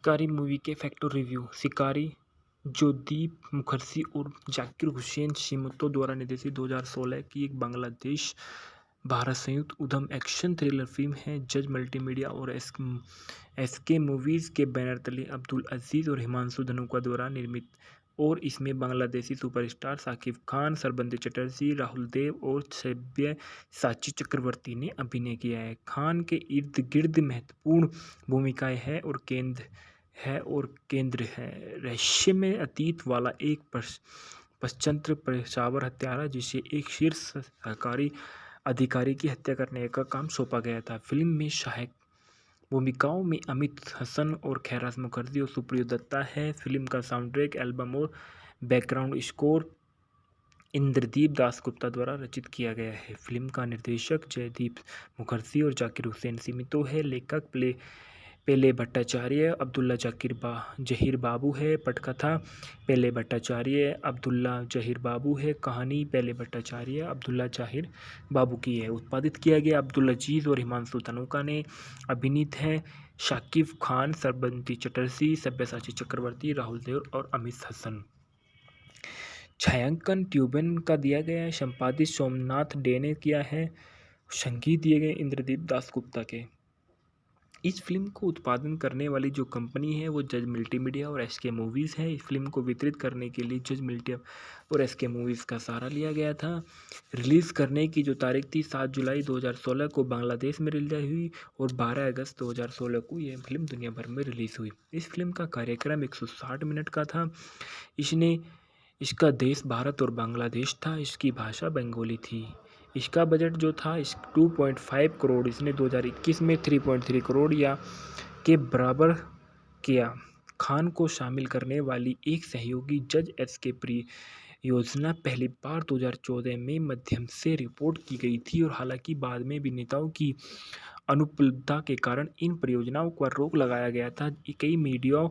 शिकारी मूवी के factor review. शिकारी जो दीप मुखर्जी और जाकिर हुसैन शिमतो द्वारा निर्देशित 2016 की एक बांग्लादेश भारत संयुक्त उद्यम एक्शन थ्रिलर फिल्म है। जज मल्टीमीडिया और एसके मूवीज़ के बैनर तले अब्दुल अजीज़ और हिमांशु धनुका द्वारा निर्मित और इसमें बांग्लादेशी सुपरस्टार शाकिब खान, सरबंदी चटर्जी, राहुल देव और सब्यसाची चक्रवर्ती ने अभिनय किया है। खान के इर्द गिर्द महत्वपूर्ण भूमिकाएं हैं और केंद्र है रहस्यमय अतीत वाला एक पश्चंत्र पेशावर हत्यारा जिसे एक शीर्ष सरकारी अधिकारी की हत्या करने का काम सौंपा गया था। फिल्म में सहायक भूमिकाओं में अमित हसन और खैराज मुखर्जी और सुप्रिया दत्ता है। फिल्म का साउंड ट्रैक, एल्बम और बैकग्राउंड स्कोर इंद्रदीप दासगुप्ता द्वारा रचित किया गया है। फिल्म का निर्देशक जयदीप मुखर्जी और जाकिर हुसैन सिमितो है। लेखक पेले भट्टाचार्य, अब्दुल्ला जहीर बाबू है। पटकथा पेले भट्टाचार्य, अब्दुल्ला जहीर बाबू है। कहानी पेले भट्टाचार्य, अब्दुल्ला जहीर बाबू की है। उत्पादित किया गया अब्दुल अजीज़ और हिमांशु धनुका ने। अभिनीत है शाकिब खान, सरबंती चटर्जी, सब्यसाची चक्रवर्ती, राहुल देव और अमित हसन। छायांकन ट्यूबन का दिया गया है। संपादित सोमनाथ डे ने किया है। संगीत दिए गए इंद्रदीप दासगुप्ता के। इस फिल्म को उत्पादन करने वाली जो कंपनी है वो जज मल्टीमीडिया और एसके मूवीज़ है। इस फिल्म को वितरित करने के लिए जज मल्टी और एसके मूवीज़ का सहारा लिया गया था। रिलीज़ करने की जो तारीख थी 7 जुलाई 2016 को बांग्लादेश में रिलीज हुई और 12 अगस्त 2016 को यह फिल्म दुनिया भर में रिलीज़ हुई। इस फिल्म का कार्यक्रम 160 मिनट का था। इसका देश भारत और बांग्लादेश था। इसकी भाषा बंगाली थी। इसका बजट जो था 2.5 करोड़, इसने 2021 में 3.3 करोड़ या के बराबर किया। खान को शामिल करने वाली एक सहयोगी जज एसके परियोजना पहली बार 2014 में माध्यम से रिपोर्ट की गई थी और हालांकि बाद में भी नेताओं की अनुपलब्धता के कारण इन परियोजनाओं पर रोक लगाया गया था। कई मीडिया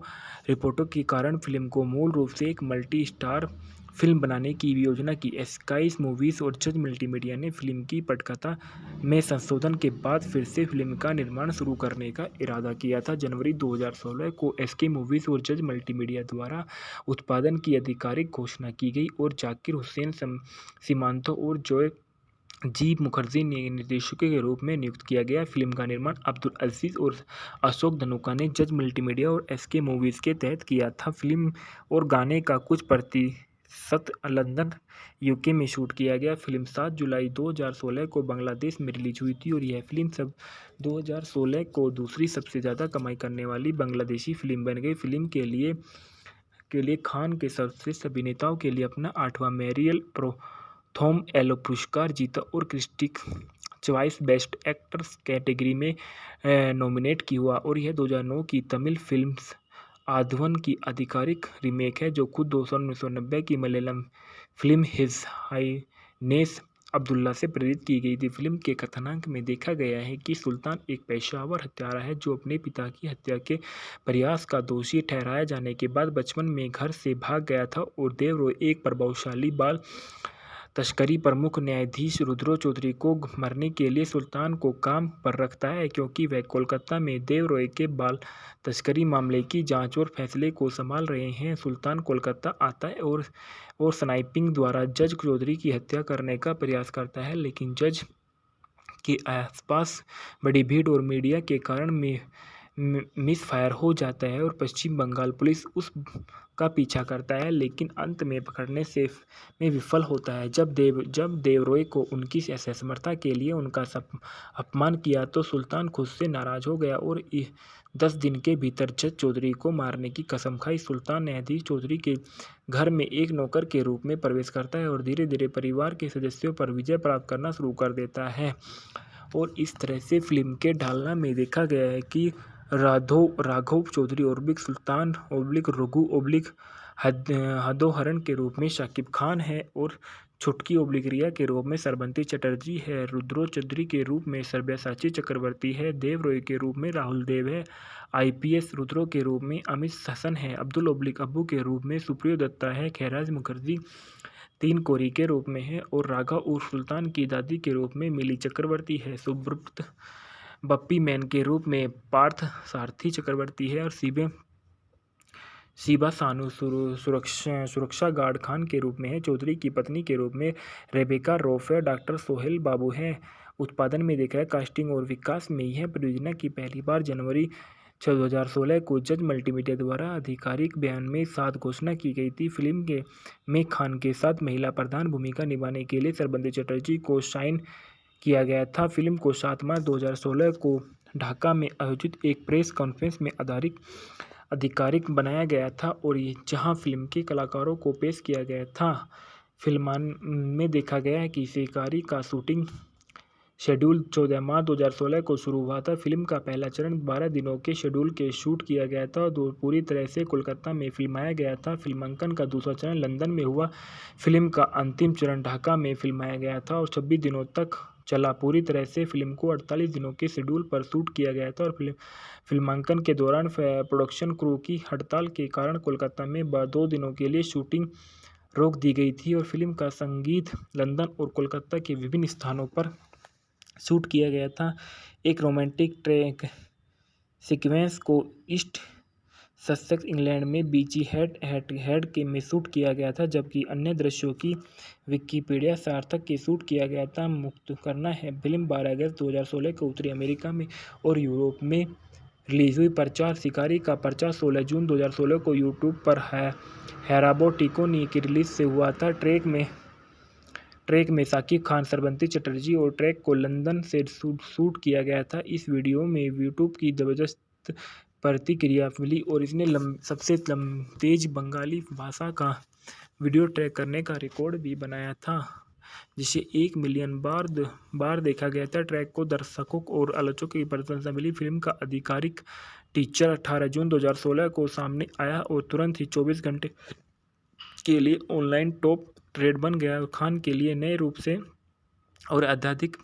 रिपोर्टों के कारण फिल्म को मूल रूप से एक मल्टी स्टार फिल्म बनाने की योजना की। स्काई मूवीज़ और जज मल्टीमीडिया ने फिल्म की पटकथा में संशोधन के बाद फिर से फिल्म का निर्माण शुरू करने का इरादा किया था। जनवरी 2016 को एसके मूवीज़ और जज मल्टीमीडिया द्वारा उत्पादन की आधिकारिक घोषणा की गई और जाकिर हुसैन सीमांतो और जॉय जी मुखर्जी ने निर्देशकों के रूप में नियुक्त किया गया। फिल्म का निर्माण अब्दुल अजीज़ और अशोक धनुका ने जज मल्टीमीडिया और एसके मूवीज़ के तहत किया था। फिल्म और गाने का कुछ प्रतिशत लंदन यूके में शूट किया गया। फिल्म 7 जुलाई 2016 को बांग्लादेश में रिलीज हुई थी और यह फिल्म 2016 को दूसरी सबसे ज़्यादा कमाई करने वाली बांग्लादेशी फिल्म बन गई। फिल्म के लिए खान के सर्वश्रेष्ठ अभिनेताओं के लिए अपना 8वां मेरियल प्रथम एलो पुरस्कार जीता और critic choice best actors category में नॉमिनेट की हुआ और यह 2009 की तमिल फिल्म आधवन की आधिकारिक रीमेक है जो खुद 1990 की Malayalam film his Highness Abdullah से प्रेरित की गई थी। फिल्म के कथानक में देखा गया है कि सुल्तान एक पेशावर हत्यारा है जो अपने पिता की हत्या के प्रयास का दोषी ठहराए जाने के बाद बचपन में घर से भाग गया था और देवरॉय एक प्रभावशाली बाल तस्करी प्रमुख न्यायाधीश रुद्रो चौधरी को मरने के लिए सुल्तान को काम पर रखता है क्योंकि वह कोलकाता में देवरॉय के बाल तस्करी मामले की जांच और फैसले को संभाल रहे हैं। सुल्तान कोलकाता आता है और स्नाइपिंग द्वारा जज चौधरी की हत्या करने का प्रयास करता है, लेकिन जज के आसपास बड़ी भीड़ और मीडिया के कारण मिस फायर हो जाता है और पश्चिम बंगाल पुलिस का पीछा करता है, लेकिन अंत में पकड़ने में विफल होता है। जब देवरॉय को उनकी असमर्थता के लिए उनका अपमान किया तो सुल्तान खुद से नाराज हो गया और 10 दिन के भीतर जज चौधरी को मारने की कसम खाई। सुल्तान न्यायाधीश चौधरी के घर में एक नौकर के रूप में प्रवेश करता है और धीरे धीरे परिवार के सदस्यों पर विजय प्राप्त करना शुरू कर देता है और इस तरह से फिल्म के ढालना में देखा गया है कि राघव चौधरी ओब्लिक सुल्तान ओब्लिक रघु ओब्लिक हदोहरण के रूप में शाकिब खान है और छुटकी ओब्लिक रिया के रूप में सरबंती चटर्जी है। रुद्रो चौधरी के रूप में सब्यसाची चक्रवर्ती है। देवरॉय के रूप में राहुल देव है। आईपीएस रुद्रो के रूप में अमित हसन है। अब्दुल ओब्लिक अब्बू के रूप में सुप्रिया दत्ता है। खैराज मुखर्जी 3 कोरी के रूप में है और राघव उर्फ सुल्तान की दादी के रूप में मिली चक्रवर्ती है। सुब्रत बप्पी मैन के रूप में पार्थ सारथी चक्रवर्ती है और शिवे शीबा सानू सुरक्षा गार्ड खान के रूप में है। चौधरी की पत्नी के रूप में रेबेका रऊफ है। डॉक्टर सोहेल बाबू हैं। उत्पादन में देखा है कास्टिंग और विकास में यह परियोजना की पहली बार जनवरी 2016 को जज मल्टीमीडिया द्वारा आधिकारिक बयान में साथ घोषणा की गई थी। फिल्म के में खान के साथ महिला प्रधान भूमिका निभाने के लिए श्रबंती चटर्जी को साइन किया गया था। फिल्म को 7 मार्च 2016 को ढाका में आयोजित एक प्रेस कॉन्फ्रेंस में आधिकारिक बनाया गया था और जहां फिल्म के कलाकारों को पेश किया गया था। फिल्मान में देखा गया है कि शिकारी का शूटिंग शेड्यूल 14 मार्च 2016 को शुरू हुआ था। फिल्म का पहला चरण 12 दिनों के शेड्यूल के शूट किया गया था और पूरी तरह से कोलकाता में फिल्माया गया था। फिल्मांकन का दूसरा चरण लंदन में हुआ। फिल्म का अंतिम चरण ढाका में फिल्माया गया था और 26 दिनों तक चला। पूरी तरह से फिल्म को 48 दिनों के शेड्यूल पर शूट किया गया था और फिल्मांकन के दौरान प्रोडक्शन क्रू की हड़ताल के कारण कोलकाता में 2 दिनों के लिए शूटिंग रोक दी गई थी और फिल्म का संगीत लंदन और कोलकाता के विभिन्न स्थानों पर शूट किया गया था। एक रोमांटिक ट्रैक सीक्वेंस को ईस्ट ससेक्स इंग्लैंड में बीची हेड के में शूट किया गया था, जबकि अन्य दृश्यों की विकिपीडिया सार्थक के शूट किया गया था। मुक्त करना है फिल्म 12 अगस्त 2016 को उत्तरी अमेरिका में और यूरोप में रिलीज हुई। प्रचार शिकारी का प्रचार 16 जून 2016 को यूट्यूब पर हैराबो टिकोनी की रिलीज से हुआ था। ट्रैक में साकिब खान, श्रबंती चटर्जी और ट्रैक को लंदन से शूट किया गया था। इस वीडियो में यूट्यूब की जबरदस्त प्रतिक्रिया मिली और इसने सबसे तेज बंगाली भाषा का वीडियो ट्रैक करने का रिकॉर्ड भी बनाया था, जिसे 1 मिलियन बार देखा गया था। ट्रैक को दर्शकों और आलोचकों की प्रशंसा मिली। फिल्म का आधिकारिक टीजर 18 जून 2016 को सामने आया और तुरंत ही 24 घंटे के लिए ऑनलाइन टॉप ट्रेड बन गया। खान के लिए नए रूप से और अत्यधिक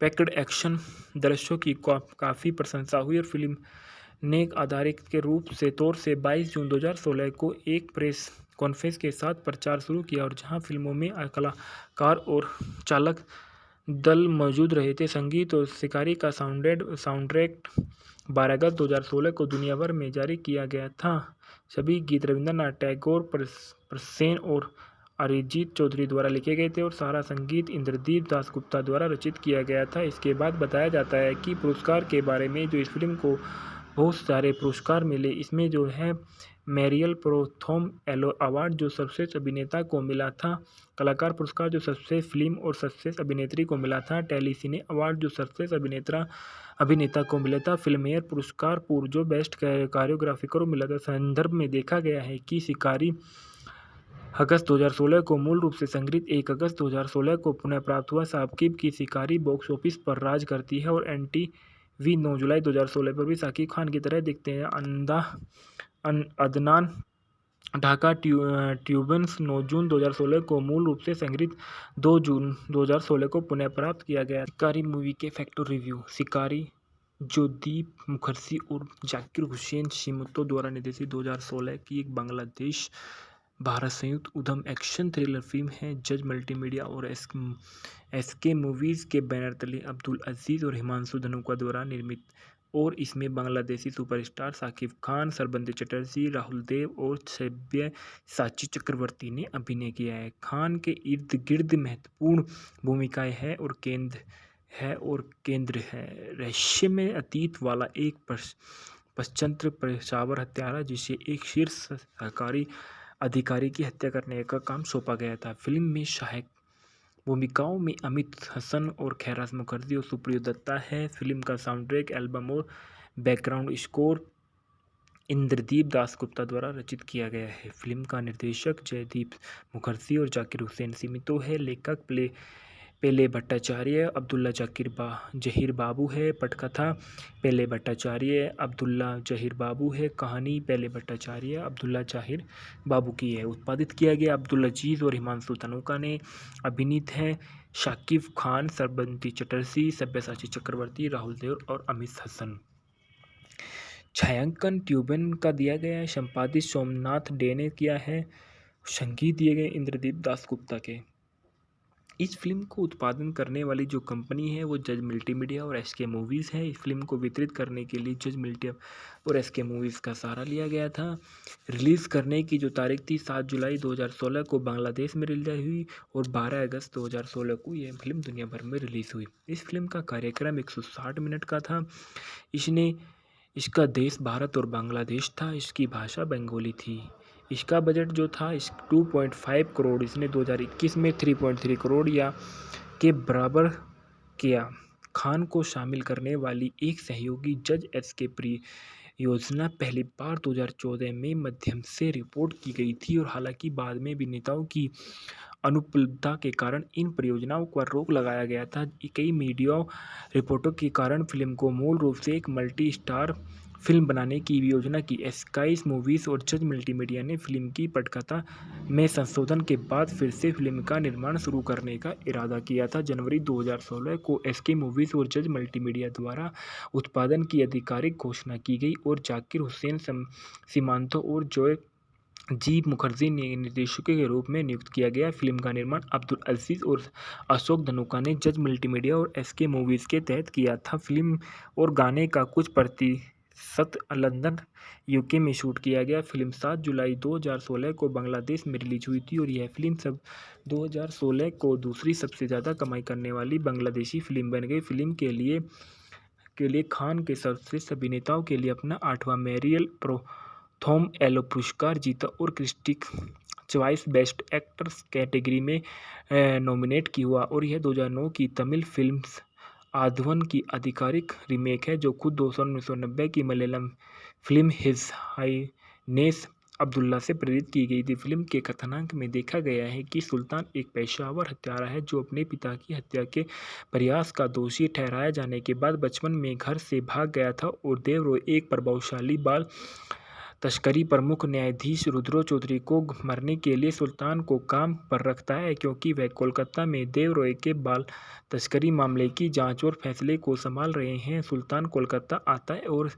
पैक्ड एक्शन दृश्यों की काफ़ी प्रशंसा हुई और फिल्म ने आधारिक के रूप से तौर से 22 जून 2016 को एक प्रेस कॉन्फ्रेंस के साथ प्रचार शुरू किया और जहां फिल्मों में कलाकार और चालक दल मौजूद रहे थे। संगीत और शिकारी का साउंडट्रैक 12 अगस्त 2016 को दुनिया भर में जारी किया गया था। सभी गीत रविंद्रनाथ टैगोर, प्रसेन और अरिजीत चौधरी द्वारा लिखे गए थे और सारा संगीत इंद्रदीप दासगुप्ता द्वारा रचित किया गया था। इसके बाद बताया जाता है कि पुरस्कार के बारे में जो इस फिल्म को बहुत सारे पुरस्कार मिले। इसमें जो है मैरियल प्रोथोम एलो अवार्ड जो सर्वश्रेष्ठ अभिनेता को मिला था। कलाकार पुरस्कार जो सर्वश्रेष्ठ फिल्म और सर्वश्रेष्ठ अभिनेत्री को मिला था। टेलीसिने अवार्ड जो सर्वश्रेष्ठ अभिनेता को मिला था। फिल्मेयर पुरस्कार जो बेस्ट कोरियोग्राफी को मिला था। संदर्भ में देखा गया है कि शिकारी अगस्त 2016 को मूल रूप से संग्रहित 1 अगस्त 2016 को पुनः प्राप्त हुआ। साकिब की शिकारी बॉक्स ऑफिस पर राज करती है और NTV 9 जुलाई 2016 पर भी साकिब खान की तरह दिखते हैं। अदनान ढाका ट्यूबन्स 9 जून 2016 को मूल रूप से संग्रहित 2 जून 2016 को पुनः प्राप्त किया गया। शिकारी मूवी के फैक्टर रिव्यू। शिकारी जो दीप मुखर्जी और जाकिर हुसैन शिमतो द्वारा निर्देशित 2016 की एक बांग्लादेश भारत संयुक्त उद्यम एक्शन थ्रिलर फिल्म है। जज मल्टीमीडिया और SK मूवीज़ के बैनर तले अब्दुल अजीज़ और हिमांशु धनुका द्वारा निर्मित और इसमें बांग्लादेशी सुपरस्टार साकिब खान, श्रबंती चटर्जी, राहुल देव और सब्यसाची चक्रवर्ती ने अभिनय किया है। खान के इर्द गिर्द महत्वपूर्ण भूमिकाएं हैं और केंद्र है रहस्यमय अतीत वाला एक पश्चंत्र पेशावर हत्यारा जिसे एक शीर्ष सरकारी अधिकारी की हत्या करने का काम सौंपा गया था। फिल्म में सहायक भूमिकाओं में अमित हसन और खैराज मुखर्जी और सुप्रिया दत्ता है। फिल्म का साउंडट्रैक एल्बम और बैकग्राउंड स्कोर इंद्रदीप दासगुप्ता द्वारा रचित किया गया है। फिल्म का निर्देशक जयदीप मुखर्जी और जाकिर हुसैन सिमितो है। लेखक पेले भट्टाचार्य, अब्दुल्ला जहीर बाबू है। पटकथा पेले भट्टाचार्य, अब्दुल्ला जहीर बाबू है। कहानी पेले भट्टाचार्य, अब्दुल्ला जहीर बाबू की है। उत्पादित किया गया अब्दुल अजीज़ और हिमांशु धनुका ने। अभिनीत हैं शाकिब खान, श्रबंती चटर्जी, सब्यसाची चक्रवर्ती, राहुल देव और अमित हसन। छायांकन ट्यूबन का दिया गया है। संपादित सोमनाथ डे ने किया है। संगीत दिए गए इंद्रदीप दासगुप्ता के। इस फ़िल्म को उत्पादन करने वाली जो कंपनी है वो जज मल्टीमीडिया और एसके मूवीज़ है। इस फ़िल्म को वितरित करने के लिए जज मल्टी और एसके मूवीज़ का सहारा लिया गया था। रिलीज़ करने की जो तारीख थी 7 जुलाई 2016 को बांग्लादेश में रिलीज़ हुई और 12 अगस्त 2016 को यह फ़िल्म दुनिया भर में रिलीज़ हुई। इस फ़िल्म का कार्यक्रम 160 मिनट का था। इसने इसका देश भारत और बांग्लादेश था। इसकी भाषा बंगाली थी। इसका बजट जो था 2.5 करोड़, इसने 2021 में 3.3 करोड़ या के बराबर किया। खान को शामिल करने वाली एक सहयोगी जज एसके योजना पहली बार 2014 में माध्यम से रिपोर्ट की गई थी और हालांकि बाद में अभिनेताओं की अनुपलब्धता के कारण इन परियोजनाओं पर रोक लगाया गया था। कई मीडिया रिपोर्टों के कारण फिल्म को मूल रूप से एक मल्टी स्टार फिल्म बनाने की योजना की स्काई मूवीज़ और जज मल्टीमीडिया ने फिल्म की पटकथा में संशोधन के बाद फिर से फिल्म का निर्माण शुरू करने का इरादा किया था। जनवरी 2016 को एसके मूवीज़ और जज मल्टीमीडिया द्वारा उत्पादन की आधिकारिक घोषणा की गई और जाकिर हुसैन सीमांतो और जॉय जी मुखर्जी ने निर्देशकों के रूप में नियुक्त किया गया। फिल्म का निर्माण अब्दुल अजीज और अशोक धनुका ने जज मल्टीमीडिया और एसके मूवीज़ के तहत किया था। फिल्म और गाने का कुछ प्रतिशत लंदन यूके में शूट किया गया। फिल्म 7 जुलाई 2016 को बांग्लादेश में रिलीज हुई थी और यह फिल्म 2016 को दूसरी सबसे ज़्यादा कमाई करने वाली बांग्लादेशी फिल्म बन गई। फिल्म के लिए खान के सर्वश्रेष्ठ अभिनेताओं के लिए अपना 8वां मेरियल थॉम एलो पुरस्कार जीता और critic choice best actors category में नॉमिनेट की हुआ और यह 2009 की तमिल फिल्म आधवन की आधिकारिक रीमेक है जो खुद 1990 की Malayalam film his Highness Abdullah से प्रेरित की गई थी। फिल्म के कथानक में देखा गया है कि सुल्तान एक पेशावर हत्यारा है जो अपने पिता की हत्या के प्रयास का दोषी ठहराए जाने के बाद बचपन में घर से भाग गया था और देवरॉय एक प्रभावशाली बाल तस्करी प्रमुख न्यायाधीश रुद्रो चौधरी को मरने के लिए सुल्तान को काम पर रखता है क्योंकि वह कोलकाता में देवरॉय के बाल तस्करी मामले की जांच और फैसले को संभाल रहे हैं। सुल्तान कोलकाता आता है और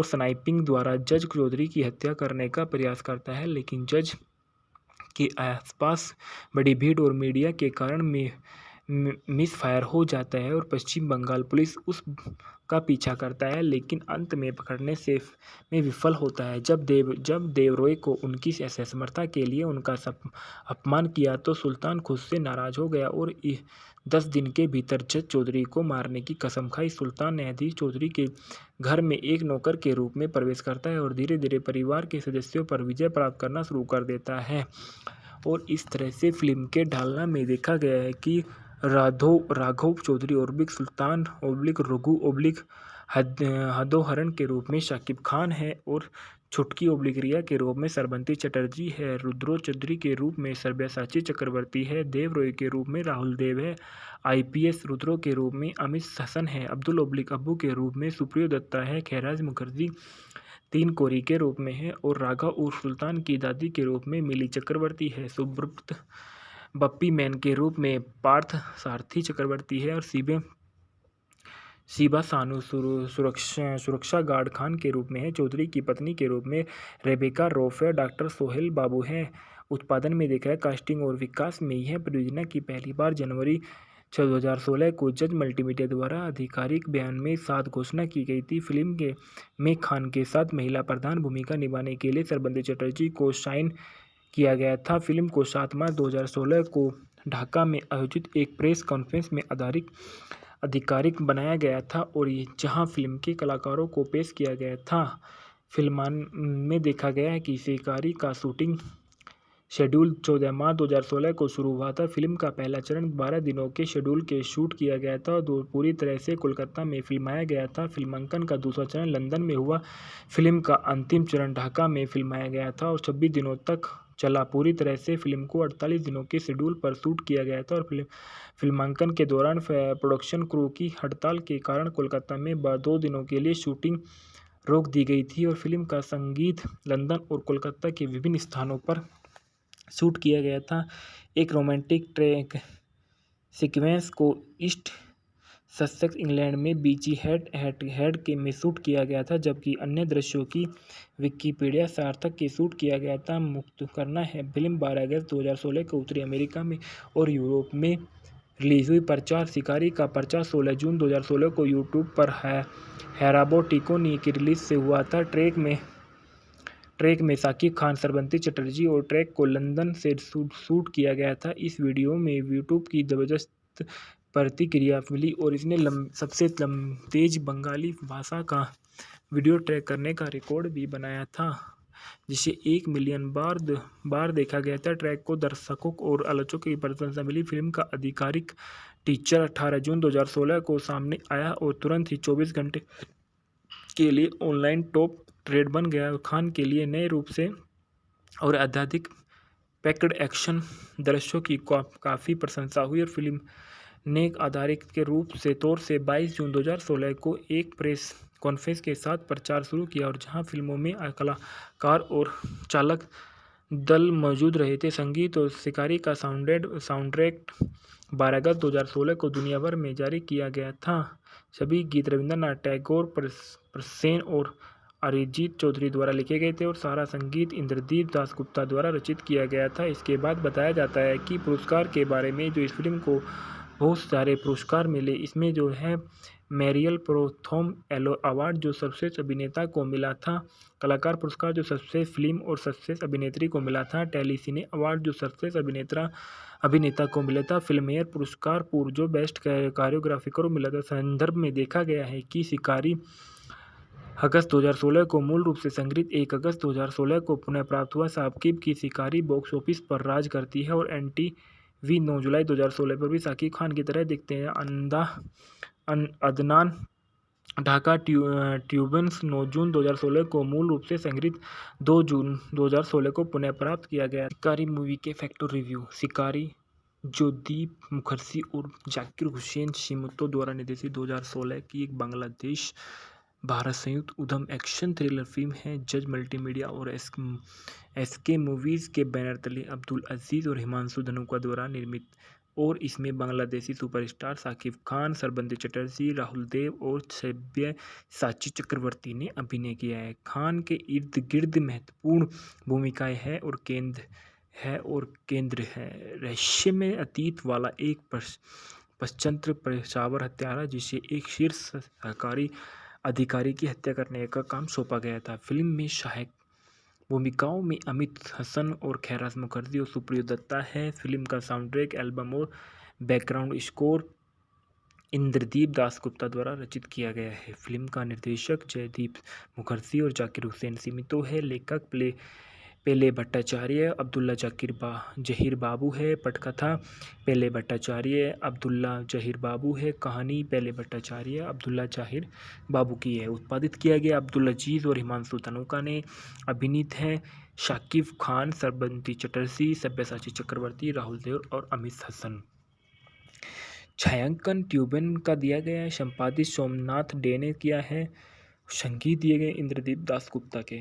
स्नाइपिंग द्वारा जज चौधरी की हत्या करने का प्रयास करता है, लेकिन जज के आसपास बड़ी भीड़ और मीडिया के कारण मिस फायर हो जाता है और पश्चिम बंगाल पुलिस उस का पीछा करता है, लेकिन अंत में पकड़ने से में विफल होता है। जब देवरॉय को उनकी असमर्थता के लिए उनका अपमान किया तो सुल्तान खुद से नाराज हो गया और 10 दिन के भीतर जज चौधरी को मारने की कसम खाई। सुल्तान न्यायाधीश चौधरी के घर में एक नौकर के रूप में प्रवेश करता है और धीरे धीरे परिवार के सदस्यों पर विजय प्राप्त करना शुरू कर देता है और इस तरह से फिल्म के ढालना में देखा गया है कि राघव चौधरी ओब्लिक सुल्तान ओब्लिक रघु ओब्लिक हदोहरण के रूप में शाकिब खान है और छुटकी ओब्लिक रिया के रूप में सरबंती चटर्जी है, रुद्रो चौधरी के रूप में सब्यासाची चक्रवर्ती है, देवरॉय के रूप में राहुल देव है, आईपीएस रुद्रो के रूप में अमित हसन है, अब्दुल ओब्लिक अब्बू के रूप में सुप्रियो दत्ता है, खैराज मुखर्जी 3 कोरी के रूप में है और राघव उर्फ सुल्तान की दादी के रूप में मिली चक्रवर्ती है, सुब्रत बप्पी मैन के रूप में पार्थ सारथी चक्रवर्ती है और शिबा सानू सुरक्षा गार्ड खान के रूप में है। चौधरी की पत्नी के रूप में रेबेका रॉफ है, डॉक्टर सोहेल बाबू हैं। उत्पादन में देखा है कास्टिंग और विकास में यह परियोजना की पहली बार जनवरी 2016 को जज मल्टीमीडिया द्वारा आधिकारिक बयान में साथ घोषणा की गई थी। फिल्म में खान के साथ महिला प्रधान भूमिका निभाने के लिए सरबंती चटर्जी को साइन किया गया था। फिल्म को 7 मार्च 2016 को ढाका में आयोजित एक प्रेस कॉन्फ्रेंस में आधिकारिक बनाया गया था और जहां फिल्म के कलाकारों को पेश किया गया था। फिल्मान में देखा गया है कि शिकारी का शूटिंग शेड्यूल 14 मार्च 2016 को शुरू हुआ था। फिल्म का पहला चरण 12 दिनों के शेड्यूल के शूट किया गया था और पूरी तरह से कोलकाता में फिल्माया गया था। फिल्मांकन का दूसरा चरण लंदन में हुआ। फिल्म का अंतिम चरण ढाका में फिल्माया गया था और 26 दिनों तक चला। पूरी तरह से फिल्म को 48 दिनों के शेड्यूल पर शूट किया गया था और फिल्मांकन के दौरान प्रोडक्शन क्रू की हड़ताल के कारण कोलकाता में 2 दिनों के लिए शूटिंग रोक दी गई थी और फिल्म का संगीत लंदन और कोलकाता के विभिन्न स्थानों पर शूट किया गया था। एक रोमांटिक ट्रैक सीक्वेंस को ईस्ट ससेक्स इंग्लैंड में बीची हेड के में शूट किया गया था, जबकि अन्य दृश्यों की विकिपीडिया सार्थक के शूट किया गया था। मुक्त करना है फिल्म 12 अगस्त 2016 को उत्तरी अमेरिका में और यूरोप में रिलीज हुई। प्रचार शिकारी का प्रचार 16 जून 2016 को यूट्यूब पर हैराबो टिकोनी की रिलीज से हुआ था। ट्रैक में शाकिब खान, श्रवंती चटर्जी और ट्रैक को लंदन से शूट किया गया था। इस वीडियो में यूट्यूब की जबरदस्त प्रतिक्रिया मिली और इसने सबसे तेज बंगाली भाषा का वीडियो ट्रैक करने का रिकॉर्ड भी बनाया था, जिसे 1 मिलियन बार देखा गया था। ट्रैक को दर्शकों और आलोचकों की प्रशंसा मिली। फिल्म का आधिकारिक टीजर 18 जून 2016 को सामने आया और तुरंत ही 24 घंटे के लिए ऑनलाइन टॉप ट्रेड बन गया। खान के लिए नए रूप से और अत्यधिक पैक्ड एक्शन दृश्यों की काफ़ी प्रशंसा हुई और फिल्म ने आधारित के रूप से तौर से 22 जून 2016 को एक प्रेस कॉन्फ्रेंस के साथ प्रचार शुरू किया और जहां फिल्मों में कलाकार और चालक दल मौजूद रहे थे। संगीत और शिकारी का साउंडट्रैक 12 अगस्त 2016 को दुनिया भर में जारी किया गया था। सभी गीत रविंद्रनाथ टैगोर, प्रसेन और अरिजीत चौधरी द्वारा लिखे गए थे और सारा संगीत इंद्रदीप दासगुप्ता द्वारा रचित किया गया था। इसके बाद बताया जाता है कि पुरस्कार के बारे में जो इस फिल्म को बहुत सारे पुरस्कार मिले। इसमें जो है मैरियल प्रोथोम अवार्ड जो सर्वश्रेष्ठ अभिनेता को मिला था, कलाकार पुरस्कार जो सर्वश्रेष्ठ फिल्म और सर्वश्रेष्ठ अभिनेत्री को मिला था, टेलीसिने अवार्ड जो सर्वश्रेष्ठ अभिनेता को मिला था, फिल्मफेयर पुरस्कार जो बेस्ट कोरियोग्राफी को मिला था। संदर्भ में देखा गया है कि शिकारी अगस्त 2016 को मूल रूप से संग्रहित 1 अगस्त 2016 को पुनः प्राप्त हुआ। शाकिब की शिकारी बॉक्स ऑफिस पर राज करती है और एनटीवी 9 जुलाई 2016 पर भी शाकिब खान की तरह दिखते हैं। अदनान ढाका ट्यूबन्स 9 जून 2016 को मूल रूप से संग्रहित 2 जून 2016 को पुनः प्राप्त किया गया। शिकारी मूवी के फैक्ट रिव्यू। शिकारी जो दीप मुखर्जी और जाकिर हुसैन शिमतो द्वारा निर्देशित 2016 की एक बांग्लादेश भारत संयुक्त उद्यम एक्शन थ्रिलर फिल्म है। जज मल्टीमीडिया और एसके मूवीज़ के बैनर तले अब्दुल अजीज़ और हिमांशु धनुका द्वारा निर्मित और इसमें बांग्लादेशी सुपरस्टार शाकिब खान, श्रवंती चटर्जी, राहुल देव और सब्यसाची चक्रवर्ती ने अभिनय किया है। खान के इर्द गिर्द महत्वपूर्ण भूमिकाएं हैं और केंद्र है रहस्यमय अतीत वाला एक पश्चंत्र पेशावर हत्यारा जिसे एक शीर्ष सरकारी अधिकारी की हत्या करने का काम सौंपा गया था। फिल्म में सहायक भूमिकाओं में अमित हसन और खैराज मुखर्जी और सुप्रिया दत्ता है। फिल्म का साउंडट्रैक, एल्बम और बैकग्राउंड स्कोर इंद्रदीप दासगुप्ता द्वारा रचित किया गया है। फिल्म का निर्देशक जयदीप मुखर्जी और जाकिर हुसैन सिमितो है। लेखक पेले भट्टाचार्य, अब्दुल्ला जहीर बाबू है। पटकथा पेले भट्टाचार्य, अब्दुल्ला जहीर बाबू है। कहानी पेले भट्टाचार्य, अब्दुल्ला जहीर बाबू की है। उत्पादित किया गया अब्दुल अजीज़ और हिमांशु धनुका ने। अभिनीत हैं शाकिब खान, श्रवंती चटर्जी, सब्यसाची चक्रवर्ती, राहुल देव और अमित हसन। छायांकन ट्यूबन का दिया गया है। संपादित सोमनाथ डे ने किया है। संगीत दिए गए इंद्रदीप दासगुप्ता के।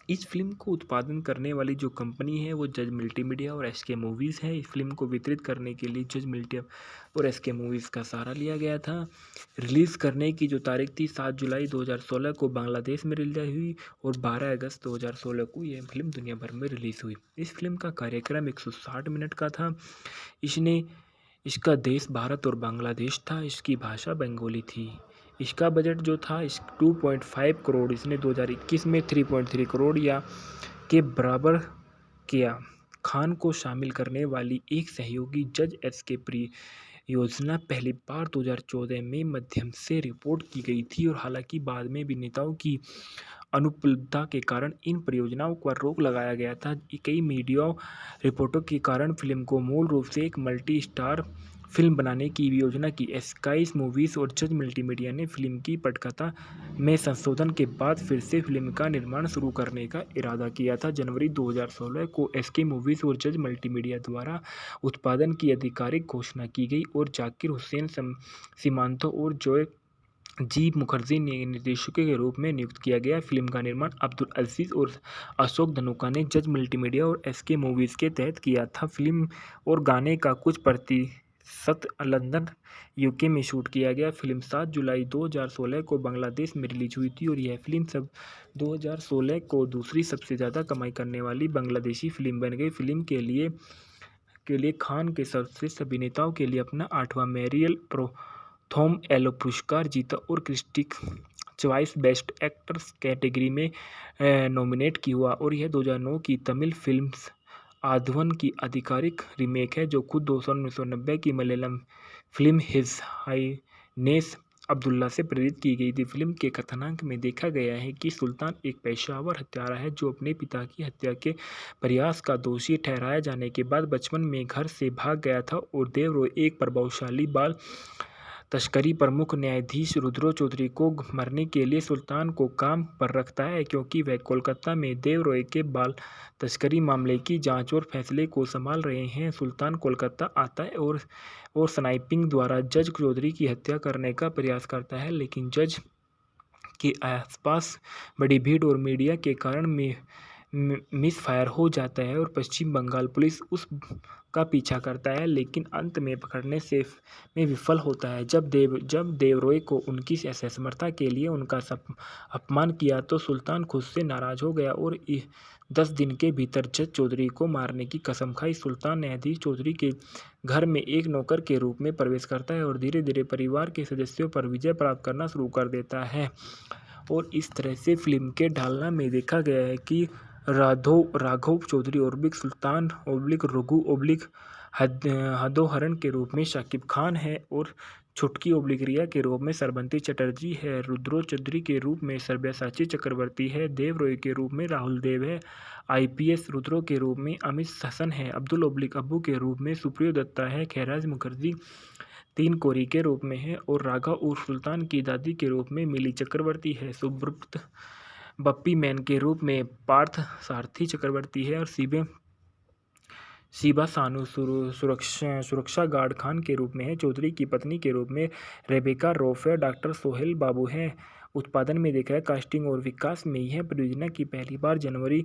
इस फिल्म को उत्पादन करने वाली जो कंपनी है वो जज मल्टीमीडिया और एसके मूवीज़ है। इस फिल्म को वितरित करने के लिए जज मल्टीमीडिया और एसके मूवीज़ का सहारा लिया गया था। रिलीज़ करने की जो तारीख थी 7 जुलाई 2016 को बांग्लादेश में रिलीज हुई और 12 अगस्त 2016 को यह फिल्म दुनिया भर में रिलीज़ हुई। इस फिल्म का कार्यक्रम 160 मिनट का था। इसका देश भारत और बांग्लादेश था। इसकी भाषा बंगाली थी। इसका बजट जो था 2.5 करोड़, इसने 2021 में 3.3 करोड़ या के बराबर किया। खान को शामिल करने वाली एक सहयोगी जज एसके योजना पहली बार 2014 में माध्यम से रिपोर्ट की गई थी और हालांकि बाद में अभिनेताओं की अनुपलब्धता के कारण इन परियोजनाओं पर रोक लगाया गया था। कई मीडिया रिपोर्टों के कारण फिल्म को मूल रूप से एक मल्टी स्टार फिल्म बनाने की योजना की। स्काई मूवीज़ और जज मल्टीमीडिया ने फिल्म की पटकथा में संशोधन के बाद फिर से फिल्म का निर्माण शुरू करने का इरादा किया था। जनवरी 2016 को स्काई मूवीज़ और जज मल्टीमीडिया द्वारा उत्पादन की आधिकारिक घोषणा की गई और जाकिर हुसैन सीमांतो और जोय जी मुखर्जी ने निर्देशकों के रूप में नियुक्त किया गया। फिल्म का निर्माण अब्दुल अजीज़ और अशोक धनुका ने जज मल्टीमीडिया और एसके मूवीज़ के तहत किया था। फिल्म और गाने का कुछ प्रतिशत लंदन यूके में शूट किया गया। फिल्म 7 जुलाई 2016 को बांग्लादेश में रिलीज हुई थी और यह फिल्म 2016 को दूसरी सबसे ज़्यादा कमाई करने वाली बांग्लादेशी फिल्म बन गई। फिल्म के लिए के लिए खान के सर्वश्रेष्ठ अभिनेताओं के लिए अपना 8वां मेरियल प्रोथोम एलो पुरस्कार जीता और critic choice best actors category में नॉमिनेट की हुआ। और यह 2009 की तमिल फिल्म आधवन की आधिकारिक रीमेक है, जो खुद 1990 की Malayalam film his Highness Abdullah से प्रेरित की गई थी। फिल्म के कथानक में देखा गया है कि सुल्तान एक पेशावर हत्यारा है जो अपने पिता की हत्या के प्रयास का दोषी ठहराए जाने के बाद बचपन में घर से भाग गया था, और देवरॉय एक प्रभावशाली बाल तस्करी प्रमुख न्यायाधीश रुद्रो चौधरी को मरने के लिए सुल्तान को काम पर रखता है, क्योंकि वह कोलकाता में देवरॉय के बाल तस्करी मामले की जांच और फैसले को संभाल रहे हैं। सुल्तान कोलकाता आता है और स्नाइपिंग द्वारा जज चौधरी की हत्या करने का प्रयास करता है, लेकिन जज के आसपास बड़ी भीड़ और मीडिया के कारण मिस फायर हो जाता है और पश्चिम बंगाल पुलिस उस का पीछा करता है, लेकिन अंत में पकड़ने से में विफल होता है। जब देवरॉय को उनकी असमर्थता के लिए उनका अपमान किया तो सुल्तान खुद से नाराज हो गया और 10 दिन के भीतर जज चौधरी को मारने की कसम खाई। सुल्तान न्यायाधीश चौधरी के घर में एक नौकर के रूप में प्रवेश करता है और धीरे धीरे परिवार के सदस्यों पर विजय प्राप्त करना शुरू कर देता है। और इस तरह से फिल्म के ढालना में देखा गया है कि राघव चौधरी ओब्लिक सुल्तान ओब्लिक रघु ओब्लिक हदोहरण के रूप में शाकिब खान है, और छुटकी ओब्लिक रिया के रूप में श्रवंती चटर्जी है, रुद्रो चौधरी के रूप में सब्यासाची चक्रवर्ती है, देवरॉय के रूप में राहुल देव है, IPS रुद्रो के रूप में अमित हसन है, अब्दुल ओब्लिक अब्बू के रूप में सुप्रियो दत्ता है, खैराज मुखर्जी 3 कोरी के रूप में है, और राघव उर्फ सुल्तान की दादी के रूप में मिली चक्रवर्ती है, सुब्रत बप्पी मैन के रूप में पार्थ सारथी चक्रवर्ती है, और शिबा सानू सुरक्षा गार्ड खान के रूप में है। चौधरी की पत्नी के रूप में रेबेका रॉफ है। डॉक्टर सोहेल बाबू है। उत्पादन में देखा है कास्टिंग और विकास में यह परियोजना की पहली बार जनवरी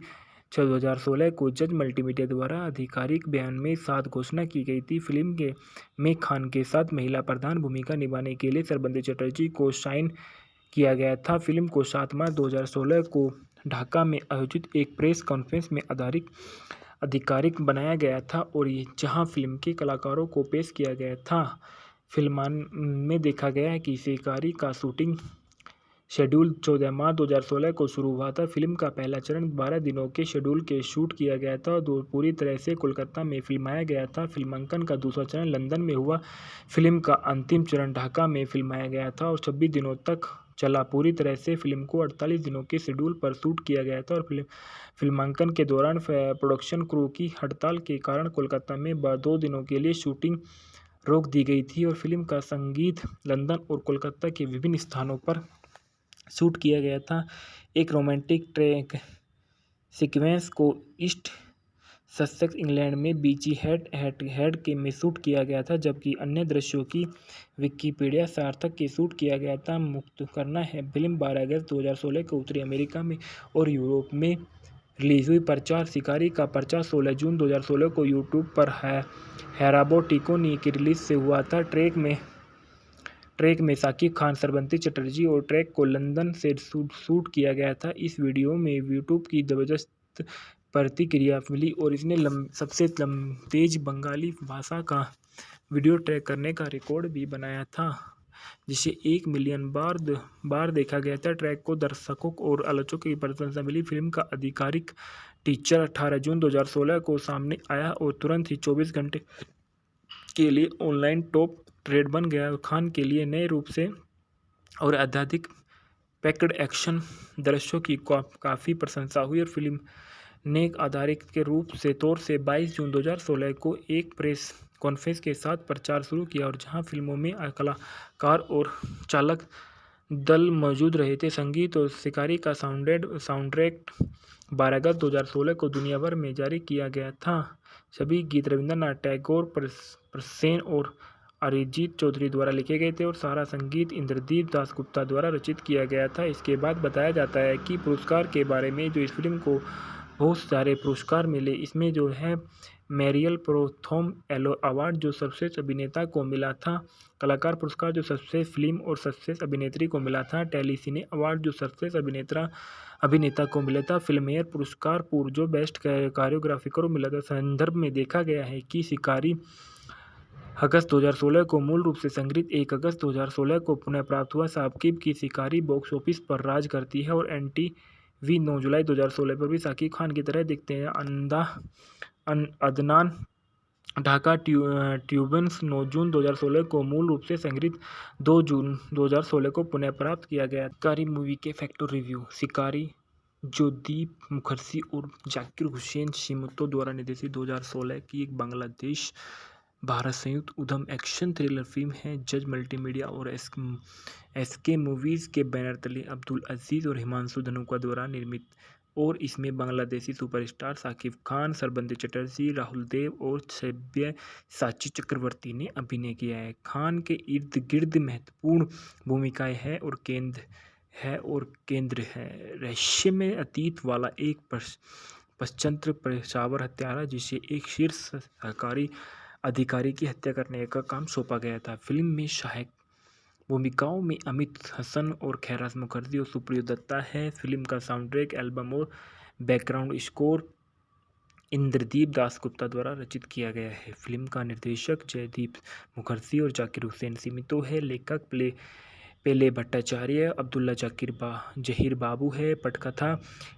2016 को जज मल्टीमीडिया द्वारा आधिकारिक बयान में साथ घोषणा की गई थी। फिल्म में खान के साथ महिला प्रधान भूमिका निभाने के लिए श्रवंती चटर्जी को साइन किया गया था। फिल्म को 7 मार्च 2016 को ढाका में आयोजित एक प्रेस कॉन्फ्रेंस में आधिकारिक बनाया गया था, और जहां फिल्म के कलाकारों को पेश किया गया था। फिल्म में देखा गया है कि शिकारी का शूटिंग शेड्यूल 14 मार्च 2016 को शुरू हुआ था। फिल्म का पहला चरण 12 दिनों के शेड्यूल के शूट किया गया था, और पूरी तरह से कोलकाता में फिल्माया गया था। फिल्मांकन का दूसरा चरण लंदन में हुआ। फिल्म का अंतिम चरण ढाका में फिल्माया गया था और 26 दिनों तक चला। पूरी तरह से फिल्म को 48 दिनों के शेड्यूल पर शूट किया गया था, और फिल्मांकन के दौरान प्रोडक्शन क्रू की हड़ताल के कारण कोलकाता में 2 दिनों के लिए शूटिंग रोक दी गई थी, और फिल्म का संगीत लंदन और कोलकाता के विभिन्न स्थानों पर शूट किया गया था। एक रोमांटिक ट्रैक सीक्वेंस को ईस्ट ससेक्स इंग्लैंड में बीची हेड के में शूट किया गया था, जबकि अन्य दृश्यों की विकिपीडिया सार्थक के शूट किया गया था। मुक्त करना है फिल्म 12 अगस्त 2016 को उत्तरी अमेरिका में और यूरोप में रिलीज हुई। प्रचार शिकारी का प्रचार 16 जून 2016 को यूट्यूब पर हैराबो टिकोनी की रिलीज से हुआ था। ट्रैक में शाकिब खान, श्रवंती चटर्जी और ट्रैक को लंदन से शूट किया गया था। इस वीडियो में यूट्यूब की जबरदस्त प्रतिक्रिया मिली और इसने सबसे तेज बंगाली भाषा का वीडियो ट्रैक करने का रिकॉर्ड भी बनाया था, जिसे 1 मिलियन बार देखा गया था। ट्रैक को दर्शकों और आलोचकों की प्रशंसा मिली। फिल्म का आधिकारिक टीजर 18 जून 2016 को सामने आया और तुरंत ही 24 घंटे के लिए ऑनलाइन टॉप ट्रेड बन गया। खान के लिए नए रूप से और अत्यधिक पैक्ड एक्शन दृश्यों की काफ़ी प्रशंसा हुई, और फिल्म ने आधारिक के रूप से तौर से 22 जून 2016 को एक प्रेस कॉन्फ्रेंस के साथ प्रचार शुरू किया, और जहां फिल्मों में कलाकार और चालक दल मौजूद रहे थे। संगीत और शिकारी का साउंडट्रैक 12 अगस्त 2016 को दुनिया भर में जारी किया गया था। सभी गीत रविंद्रनाथ टैगोर, प्रसेन और अरिजीत चौधरी द्वारा लिखे गए थे, और सारा संगीत इंद्रदीप दासगुप्ता द्वारा रचित किया गया था। इसके बाद बताया जाता है कि पुरस्कार के बारे में जो इस फिल्म को बहुत सारे पुरस्कार मिले। इसमें जो है मैरियल प्रोथोम एलो अवार्ड जो सर्वश्रेष्ठ अभिनेता को मिला था। कलाकार पुरस्कार जो सर्वश्रेष्ठ फिल्म और सर्वश्रेष्ठ अभिनेत्री को मिला था। टेलीसिने अवार्ड जो सर्वश्रेष्ठ अभिनेता को मिला था। फिल्मफेयर पुरस्कार पूर्व जो बेस्ट कोरियोग्राफी को मिला था। संदर्भ में देखा गया है कि शिकारी अगस्त 2016 को मूल रूप से संग्रहित 1 अगस्त 2016 को पुनः प्राप्त हुआ। साकिब की शिकारी बॉक्स ऑफिस पर राज करती है और एनटीवी 9 जुलाई 2016 पर भी साकिब खान की तरह दिखते हैं। अदनान ढाका ट्यूबन्स 9 जून 2016 को मूल रूप से संग्रहित 2 जून 2016 को पुनः प्राप्त किया गया। शिकारी मूवी के फैक्टर रिव्यू। शिकारी जो दीप मुखर्जी और जाकिर हुसैन शिमतो द्वारा निर्देशित 2016 की एक बांग्लादेश भारत संयुक्त उद्यम एक्शन थ्रिलर फिल्म है। जज मल्टीमीडिया और एसके मूवीज़ के बैनर तले अब्दुल अजीज़ और हिमांशु धनुका द्वारा निर्मित और इसमें बांग्लादेशी सुपरस्टार साकिब खान, सरबंदी चटर्जी, राहुल देव और सब्यसाची चक्रवर्ती ने अभिनय किया है। खान के इर्द गिर्द महत्वपूर्ण भूमिकाएं हैं और केंद्र है रहस्यमय अतीत वाला एक पश्चंत्र पेशावर हत्यारा जिसे एक शीर्ष सरकारी अधिकारी की हत्या करने का काम सौंपा गया था। फिल्म में सहायक भूमिकाओं में अमित हसन और खैराज मुखर्जी और सुप्रिया दत्ता है। फिल्म का साउंड ट्रैक, एल्बम और बैकग्राउंड स्कोर इंद्रदीप दासगुप्ता द्वारा रचित किया गया है। फिल्म का निर्देशक जयदीप मुखर्जी और जाकिर हुसैन सिमितो है। लेखक पेले भट्टाचार्य, अब्दुल्ला जहीर बाबू है। पटकथा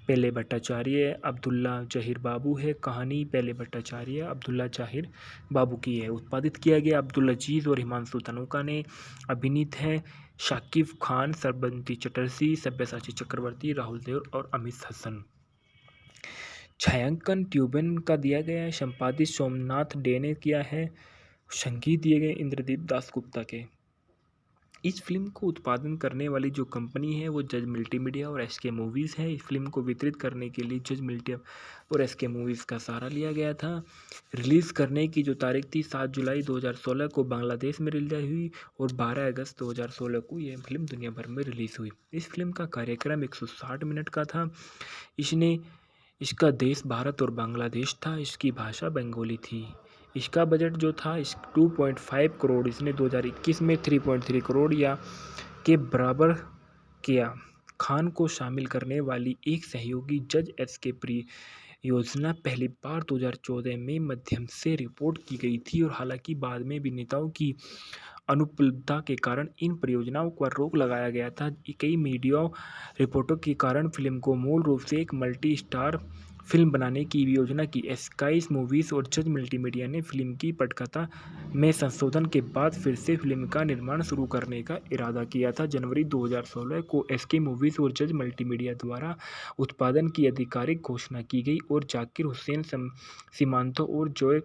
पेले भट्टाचार्य, अब्दुल्ला जहीर बाबू है। कहानी पेले भट्टाचार्य, अब्दुल्ला जहीर बाबू की है। उत्पादित किया गया अब्दुल अजीज़ और हिमांशु धनुका ने। अभिनीत है शाकिब खान, सरबंती चटर्जी, सब्यसाची चक्रवर्ती, राहुल देव और अमित हसन। छायांकन ट्यूबन का दिया गया है। संपादित सोमनाथ डे ने किया है। संगीत दिए गए इंद्रदीप दासगुप्ता के। इस फिल्म को उत्पादन करने वाली जो कंपनी है वो जज मल्टीमीडिया और एसके मूवीज़ है। इस फिल्म को वितरित करने के लिए जज मल्टीमीडिया और एसके मूवीज़ का सहारा लिया गया था। रिलीज़ करने की जो तारीख थी 7 जुलाई 2016 को बांग्लादेश में रिलीज हुई और 12 अगस्त 2016 को यह फिल्म दुनिया भर में रिलीज़ हुई। इस फिल्म का कार्यक्रम 160 मिनट का था। इसका देश भारत और बांग्लादेश था। इसकी भाषा बंगाली थी। इसका बजट जो था 2.5 करोड़ इसने 2021 में 3.3 करोड़ या के बराबर किया। खान को शामिल करने वाली एक सहयोगी जज एसके परियोजना पहली बार 2014 में माध्यम से रिपोर्ट की गई थी और हालांकि बाद में अभिनेताओं की अनुपलब्धता के कारण इन परियोजनाओं पर रोक लगाया गया था। कई मीडिया रिपोर्टों के कारण फिल्म को मूल रूप से एक मल्टी स्टार फिल्म बनाने की योजना की। स्काई मूवीज़ और जज मल्टीमीडिया ने फिल्म की पटकथा में संशोधन के बाद फिर से फिल्म का निर्माण शुरू करने का इरादा किया था। जनवरी 2016 को स्काई मूवीज़ और जज मल्टीमीडिया द्वारा उत्पादन की आधिकारिक घोषणा की गई और जाकिर हुसैन सीमांतो और जोय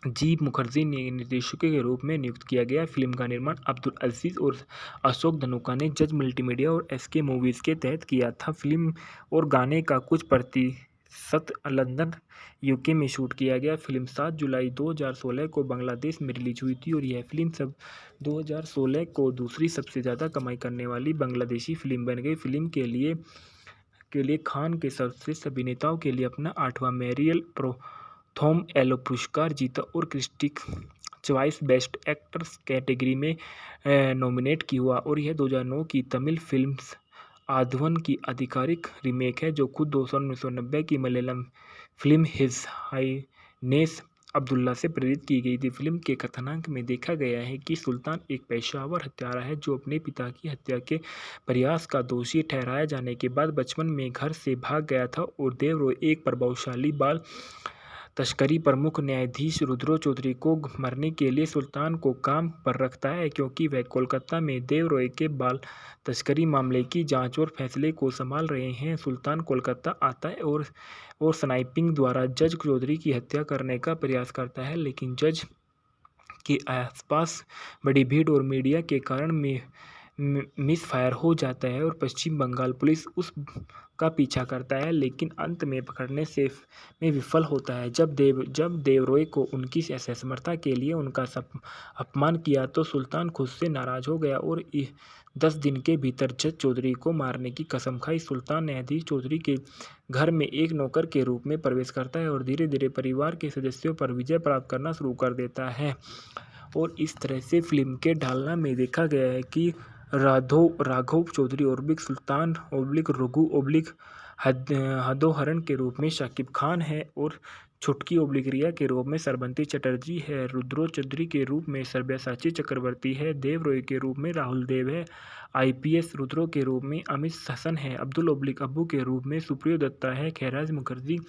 जी मुखर्जी ने निर्देशकों के रूप में नियुक्त किया गया। फिल्म का निर्माण अब्दुल अजीज़ और अशोक धनुका ने जज मल्टीमीडिया और एसके मूवीज़ के तहत किया था। फिल्म और गाने का कुछ प्रतिशत लंदन यूके में शूट किया गया। फिल्म 7 जुलाई 2016 को बांग्लादेश में रिलीज हुई थी और यह फिल्म 2016 को दूसरी सबसे ज़्यादा कमाई करने वाली बांग्लादेशी फिल्म बन गई। फिल्म के लिए खान के सर्वश्रेष्ठ अभिनेताओं के लिए अपना 8वां मैरियल प्रथम एलो पुरस्कार जीता और critic choice best actors category में नॉमिनेट की हुआ और यह 2009 की तमिल फिल्म आधवन की आधिकारिक रीमेक है जो खुद 1990 की Malayalam film his Highness Abdullah से प्रेरित की गई थी। फिल्म के कथानक में देखा गया है कि सुल्तान एक पेशावर हत्यारा है जो अपने पिता की हत्या के प्रयास का दोषी ठहराए जाने के बाद बचपन में घर से भाग गया था और देवरॉय एक प्रभावशाली बाल तस्करी प्रमुख न्यायाधीश रुद्रो चौधरी को मरने के लिए सुल्तान को काम पर रखता है क्योंकि वह कोलकाता में देवरॉय के बाल तस्करी मामले की जांच और फैसले को संभाल रहे हैं। सुल्तान कोलकाता आता है और स्नाइपिंग द्वारा जज चौधरी की हत्या करने का प्रयास करता है, लेकिन जज के आसपास बड़ी भीड़ और मीडिया के कारण मिस फायर हो जाता है और पश्चिम बंगाल पुलिस उस का पीछा करता है, लेकिन अंत में पकड़ने से में विफल होता है। जब देवरॉय को उनकी असमर्थता के लिए उनका अपमान किया तो सुल्तान खुद से नाराज हो गया और 10 दिन के भीतर जज चौधरी को मारने की कसम खाई। सुल्तान न्यायाधीश चौधरी के घर में एक नौकर के रूप में प्रवेश करता है और धीरे धीरे परिवार के सदस्यों पर विजय प्राप्त करना शुरू कर देता है। और इस तरह से फिल्म के ढालना में देखा गया है कि राघव चौधरी ओब्लिक सुल्तान ओब्लिक रघु ओब्लिक हदोहरण के रूप में शाकिब खान है और छुटकी ओब्लिक रिया के रूप में सरबंती चटर्जी है, रुद्रो चौधरी के रूप में सब्यासाची चक्रवर्ती है, देव रॉय के रूप में राहुल देव है, आईपीएस रुद्रो के रूप में अमित हसन है, अब्दुल ओब्लिक अब्बू के रूप में सुप्रियो दत्ता है, खैराज मुखर्जी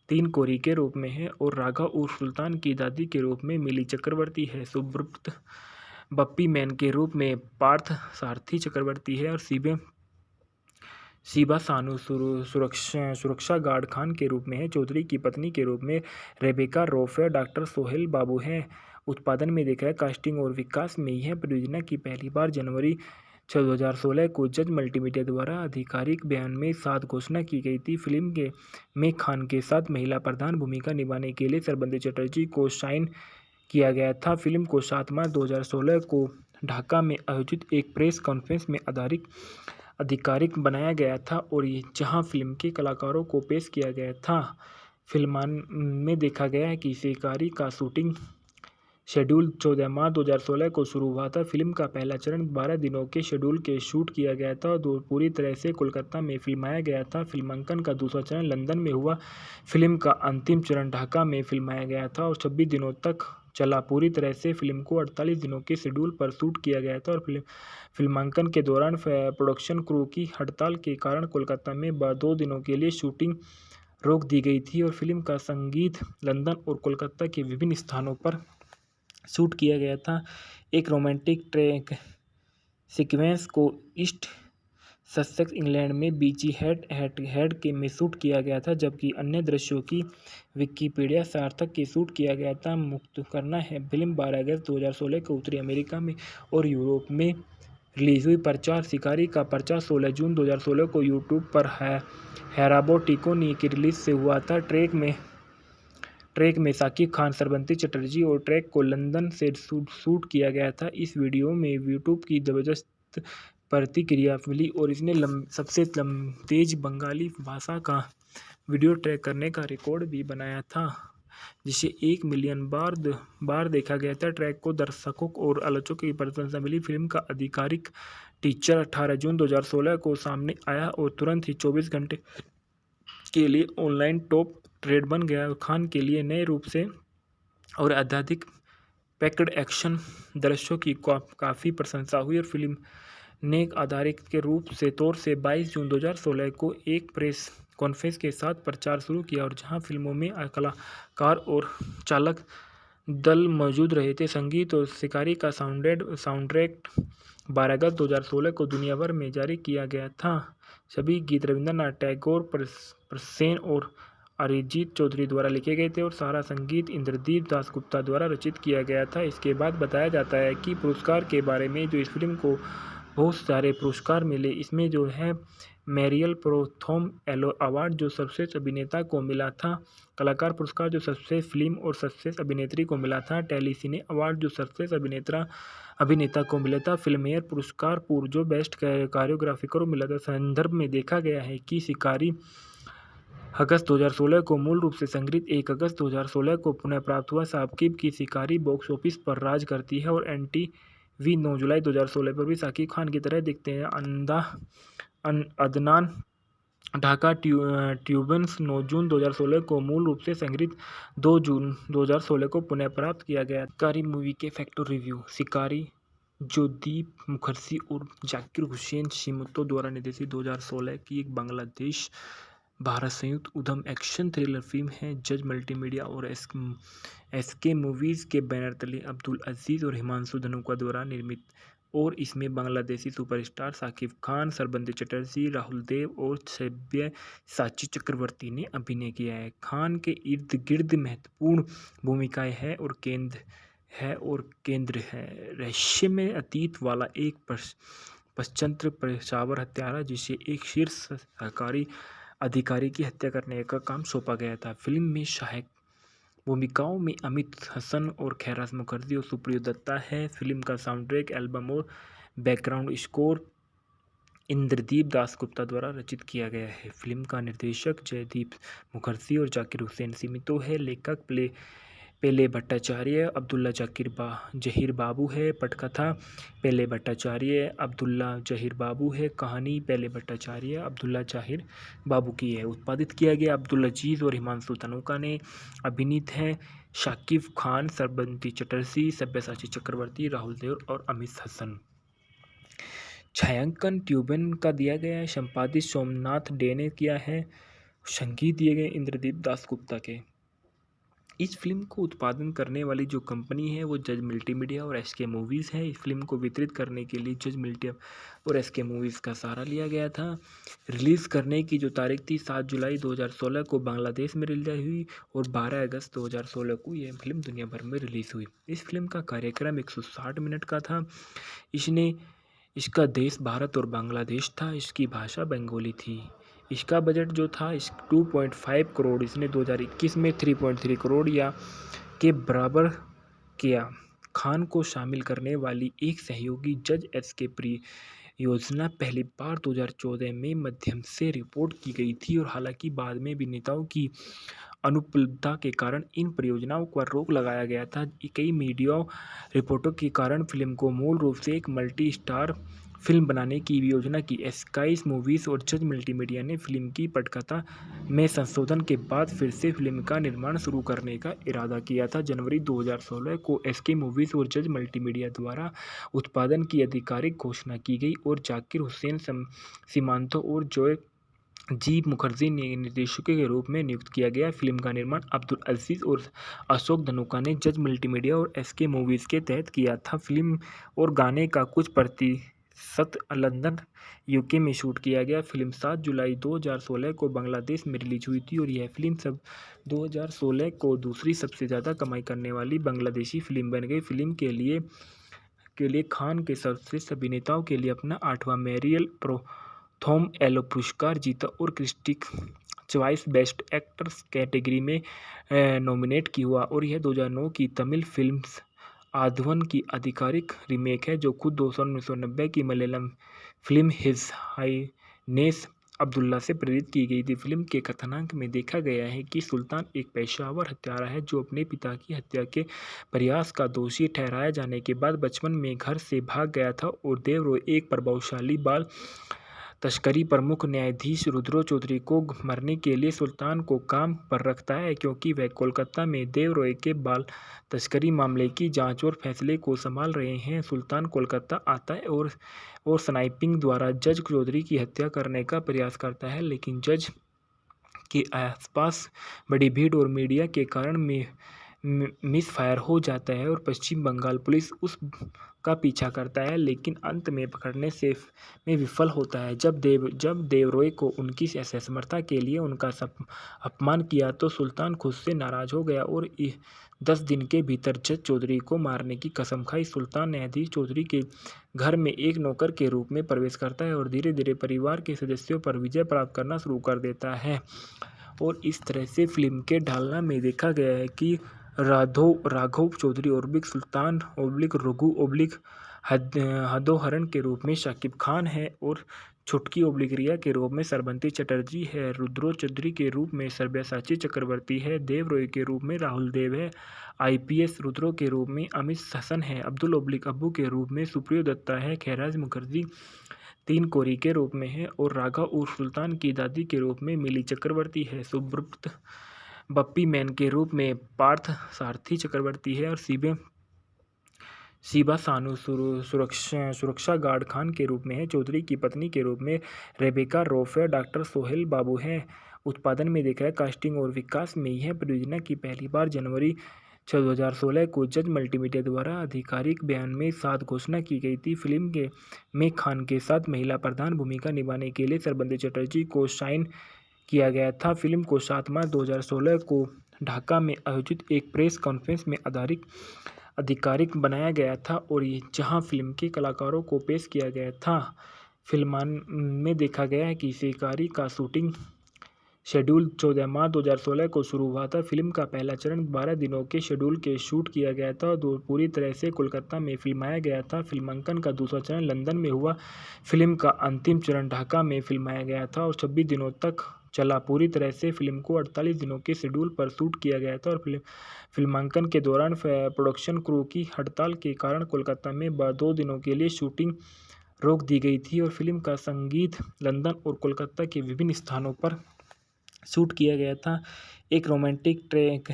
तीन कोरी के रूप में है और राघव उर्फ सुल्तान की दादी के रूप में मिली चक्रवर्ती है, सुब्रत बप्पी मैन के रूप में पार्थ सारथी चक्रवर्ती है और शिबा सानू सुरक्षा गार्ड खान के रूप में है। चौधरी की पत्नी के रूप में रेबेका रॉफ है। डॉक्टर सोहेल बाबू है। उत्पादन में देखा है कास्टिंग और विकास में यह परियोजना की पहली बार जनवरी 2016 को जज मल्टीमीडिया द्वारा आधिकारिक बयान में साथ घोषणा की गई थी। फिल्म के में खान के साथ महिला प्रधान भूमिका निभाने के लिए सरबंदी चटर्जी को साइन किया गया था। फिल्म को 7 मार्च 2016 को ढाका में आयोजित एक प्रेस कॉन्फ्रेंस में आधिकारिक बनाया गया था और ये जहां फिल्म के कलाकारों को पेश किया गया था। फिल्मान में देखा गया है कि शिकारी का शूटिंग शेड्यूल 14 मार्च 2016 को शुरू हुआ था। फिल्म का पहला चरण 12 दिनों के शेड्यूल के शूट किया गया था और पूरी तरह से कोलकाता में फिल्माया गया था। फिल्मांकन का दूसरा चरण लंदन में हुआ। फिल्म का अंतिम चरण ढाका में फिल्माया गया था और 26 दिनों तक चला। पूरी तरह से फिल्म को 48 दिनों के शेड्यूल पर शूट किया गया था और फिल्मांकन के दौरान प्रोडक्शन क्रू की हड़ताल के कारण कोलकाता में 2 दिनों के लिए शूटिंग रोक दी गई थी और फिल्म का संगीत लंदन और कोलकाता के विभिन्न स्थानों पर शूट किया गया था। एक रोमांटिक ट्रैक सीक्वेंस को ईस्ट ससेक्स इंग्लैंड में बीची हेड के में शूट किया गया था, जबकि अन्य दृश्यों की विकिपीडिया सार्थक के शूट किया गया था। मुक्त करना है फिल्म 12 अगस्त 2016 को उत्तरी अमेरिका में और यूरोप में रिलीज हुई। प्रचार शिकारी का प्रचार 16 जून 2016 को यूट्यूब पर हैराबो टिकोनी की रिलीज से हुआ था। ट्रैक में शाकिब खान, सरबंती चटर्जी और ट्रैक को लंदन से शूट किया गया था। इस वीडियो में यूट्यूब की जबरदस्त प्रतिक्रिया मिली और इसने सबसे तेज बंगाली भाषा का वीडियो ट्रैक करने का रिकॉर्ड भी बनाया था, जिसे 1 मिलियन बार देखा गया था। ट्रैक को दर्शकों और आलोचकों की प्रशंसा मिली। फिल्म का आधिकारिक टीजर 18 जून 2016 को सामने आया और तुरंत ही 24 घंटे के लिए ऑनलाइन टॉप ट्रेड बन गया। खान के लिए नए रूप से और अत्यधिक पैक्ड एक्शन दृश्यों की काफ़ी प्रशंसा हुई और फिल्म ने आधारित के रूप से तौर से 22 जून 2016 को एक प्रेस कॉन्फ्रेंस के साथ प्रचार शुरू किया और जहां फिल्मों में कलाकार और चालक दल मौजूद रहे थे। संगीत और शिकारी का साउंडट्रैक 12 अगस्त 2016 को दुनिया भर में जारी किया गया था। सभी गीत रविंद्रनाथ टैगोर, प्रसेन और अरिजीत चौधरी द्वारा लिखे गए थे और सारा संगीत इंद्रदीप दासगुप्ता द्वारा रचित किया गया था। इसके बाद बताया जाता है कि पुरस्कार के बारे में जो इस फिल्म को बहुत सारे पुरस्कार मिले, इसमें जो है मैरियल प्रोथोम अवार्ड जो सर्वश्रेष्ठ अभिनेता को मिला था, कलाकार पुरस्कार जो सर्वश्रेष्ठ फिल्म और सर्वश्रेष्ठ अभिनेत्री को मिला था, टेलीसिने अवार्ड जो सर्वश्रेष्ठ अभिनेता को मिला था, फिल्मेयर पुरस्कार जो बेस्ट कोरियोग्राफी को मिला था। संदर्भ में देखा गया है कि शिकारी अगस्त 2016 को मूल रूप से संग्रहित 1 अगस्त 2016 को पुनः प्राप्त हुआ। शाकिब की शिकारी बॉक्स ऑफिस पर राज करती है और NTV 9 जुलाई 2016 पर भी शाकिब खान की तरह दिखते हैं। अदनान ढाका ट्यूबन्स 9 जून 2016 को मूल रूप से संग्रहित 2 जून 2016 को पुनः प्राप्त किया गया। शिकारी मूवी के फैक्टर रिव्यू। शिकारी जो दीप मुखर्जी और जाकिर हुसैन शिमतो द्वारा निर्देशित 2016 की एक बांग्लादेश भारत संयुक्त उद्यम एक्शन थ्रिलर फिल्म है। जज मल्टीमीडिया और SK मूवीज़ के बैनर तले अब्दुल अजीज़ और हिमांशु धनुका द्वारा निर्मित और इसमें बांग्लादेशी सुपरस्टार शाकिब खान, सरबंदी चटर्जी, राहुल देव और सब्यासाची चक्रवर्ती ने अभिनय किया है। खान के इर्द गिर्द महत्वपूर्ण भूमिकाएं हैं और केंद्र है रहस्यमय अतीत वाला एक पश्चंद्र पेशावर हत्यारा, जिसे एक शीर्ष सरकारी अधिकारी की हत्या करने का काम सौंपा गया था। फिल्म में सहायक भूमिकाओं में अमित हसन और खैराज मुखर्जी और सुप्रिया दत्ता है। फिल्म का साउंड ट्रैक, एल्बम और बैकग्राउंड स्कोर इंद्रदीप दासगुप्ता द्वारा रचित किया गया है। फिल्म का निर्देशक जयदीप मुखर्जी और जाकिर हुसैन सिमितो है। लेखक पेले भट्टाचार्य, अब्दुल्ला जहीर बाबू है। पटकथा पेले भट्टाचार्य, अब्दुल्ला जहीर बाबू है। कहानी पेले भट्टाचार्य, अब्दुल्ला जहीर बाबू की है। उत्पादित किया गया अब्दुल अजीज और हिमांशु तनुका ने। अभिनीत है शाकिब खान, सरबंती चटर्जी, सब्यसाची चक्रवर्ती, राहुल देव और अमित हसन। छायांकन ट्यूबन का दिया गया है, संपादित सोमनाथ डे ने किया है, संगीत दिए गए इंद्रदीप दासगुप्ता के। इस फिल्म को उत्पादन करने वाली जो कंपनी है वो जज मल्टीमीडिया और एसके मूवीज़ है। इस फिल्म को वितरित करने के लिए जज मल्टीमीडिया और एसके मूवीज़ का सहारा लिया गया था। रिलीज़ करने की जो तारीख थी 7 जुलाई 2016 को बांग्लादेश में रिलीज हुई और 12 अगस्त 2016 को यह फिल्म दुनिया भर में रिलीज़ हुई। इस फिल्म का कार्यक्रम 160 मिनट का था। इसका देश भारत और बांग्लादेश था। इसकी भाषा बंगाली थी। इसका बजट जो था 2.5 करोड़, इसने 2021 में 3.3 करोड़ या के बराबर किया। खान को शामिल करने वाली एक सहयोगी जज एसके योजना पहली बार 2014 में माध्यम से रिपोर्ट की गई थी और हालांकि बाद में भी नेताओं की अनुपलब्धता के कारण इन परियोजनाओं पर रोक लगाया गया था। कई मीडिया रिपोर्टों के कारण फिल्म को मूल रूप से एक मल्टी स्टार फिल्म बनाने की योजना की। स्काई मूवीज़ और जज मल्टीमीडिया ने फिल्म की पटकथा में संशोधन के बाद फिर से फिल्म का निर्माण शुरू करने का इरादा किया था। जनवरी 2016 को एसके मूवीज़ और जज मल्टीमीडिया द्वारा उत्पादन की आधिकारिक घोषणा की गई और जाकिर हुसैन सिमांतो और जॉय जी मुखर्जी ने निर्देशकों के रूप में नियुक्त किया गया। फिल्म का निर्माण अब्दुल अजीज और अशोक धनुका ने जज मल्टीमीडिया और एसके मूवीज़ के तहत किया था। फिल्म और गाने का कुछ प्रतिशत लंदन यूके में शूट किया गया। फिल्म 7 जुलाई 2016 को बांग्लादेश में रिलीज हुई थी और यह फिल्म 2016 को दूसरी सबसे ज़्यादा कमाई करने वाली बांग्लादेशी फिल्म बन गई। फिल्म के लिए खान के सर्वश्रेष्ठ अभिनेताओं के लिए अपना 8वां मेरियल प्रथम एलो पुरस्कार जीता और critic choice best actors category में नॉमिनेट की हुआ और यह 2009 की तमिल फिल्म आधवन की आधिकारिक रीमेक है जो खुद 1990 की Malayalam film his Highness Abdullah से प्रेरित की गई थी। फिल्म के कथानक में देखा गया है कि सुल्तान एक पेशावर हत्यारा है जो अपने पिता की हत्या के प्रयास का दोषी ठहराया जाने के बाद बचपन में घर से भाग गया था और देवरॉय एक प्रभावशाली बाल तस्करी प्रमुख न्यायाधीश रुद्रो चौधरी को मरने के लिए सुल्तान को काम पर रखता है क्योंकि वह कोलकाता में देवरॉय के बाल तस्करी मामले की जांच और फैसले को संभाल रहे हैं। सुल्तान कोलकाता आता है और स्नाइपिंग द्वारा जज चौधरी की हत्या करने का प्रयास करता है, लेकिन जज के आसपास बड़ी भीड़ और मीडिया के कारण मिस फायर हो जाता है और पश्चिम बंगाल पुलिस उस का पीछा करता है, लेकिन अंत में पकड़ने में विफल होता है। जब देवरॉय को उनकी असमर्थता के लिए उनका अपमान किया तो सुल्तान खुद से नाराज हो गया और 10 दिन के भीतर जज चौधरी को मारने की कसम खाई। सुल्तान न्यायाधीश चौधरी के घर में एक नौकर के रूप में प्रवेश करता है और धीरे धीरे परिवार के सदस्यों पर विजय प्राप्त करना शुरू कर देता है और इस तरह से फिल्म के ढालना में देखा गया है कि राघव चौधरी ओब्लिक सुल्तान ओब्लिक रघु ओब्लिक हदोहरण के रूप में शाकिब खान है और छुटकी ओब्लिक रिया के रूप में सरबंती चटर्जी है। रुद्रो चौधरी के रूप में सब्यसाची चक्रवर्ती है। देवरॉय के रूप में राहुल देव है। आईपीएस रुद्रो के रूप में अमित हसन है। अब्दुल ओब्लिक अब्बू के रूप में सुप्रिया दत्ता है। खैराज मुखर्जी 3 कोरी के रूप में है और राघव उर्फ सुल्तान की दादी के रूप में मिली चक्रवर्ती है। सुब्रत बप्पी मैन के रूप में पार्थ सारथी चक्रवर्ती है और शिबा सानू सुरक्षा गार्ड खान के रूप में है। चौधरी की पत्नी के रूप में रेबेका रॉफ है। डॉक्टर सोहेल बाबू है। उत्पादन में देखा है कास्टिंग और विकास में यह परियोजना की पहली बार जनवरी 2016 को जज मल्टीमीडिया द्वारा आधिकारिक बयान में साथ घोषणा की गई थी। फिल्म में खान के साथ महिला प्रधान भूमिका निभाने के लिए सरबंती चटर्जी को साइन किया गया था। फिल्म को 7 मार्च 2016 को ढाका में आयोजित एक प्रेस कॉन्फ्रेंस में आधिकारिक बनाया गया था और ये जहां फिल्म के कलाकारों को पेश किया गया था। फिल्मान में देखा गया है कि शिकारी का शूटिंग शेड्यूल 14 मार्च 2016 को शुरू हुआ था। फिल्म का पहला चरण 12 दिनों के शेड्यूल के शूट किया गया था। दो पूरी तरह से कोलकाता में फिल्माया गया था। फिल्मांकन का दूसरा चरण लंदन में हुआ। फिल्म का अंतिम चरण ढाका में फिल्माया गया था और 26 दिनों तक चला। पूरी तरह से फिल्म को 48 दिनों के शेड्यूल पर शूट किया गया था और फिल्मांकन के दौरान प्रोडक्शन क्रू की हड़ताल के कारण कोलकाता में 2 दिनों के लिए शूटिंग रोक दी गई थी और फिल्म का संगीत लंदन और कोलकाता के विभिन्न स्थानों पर शूट किया गया था। एक रोमांटिक ट्रैक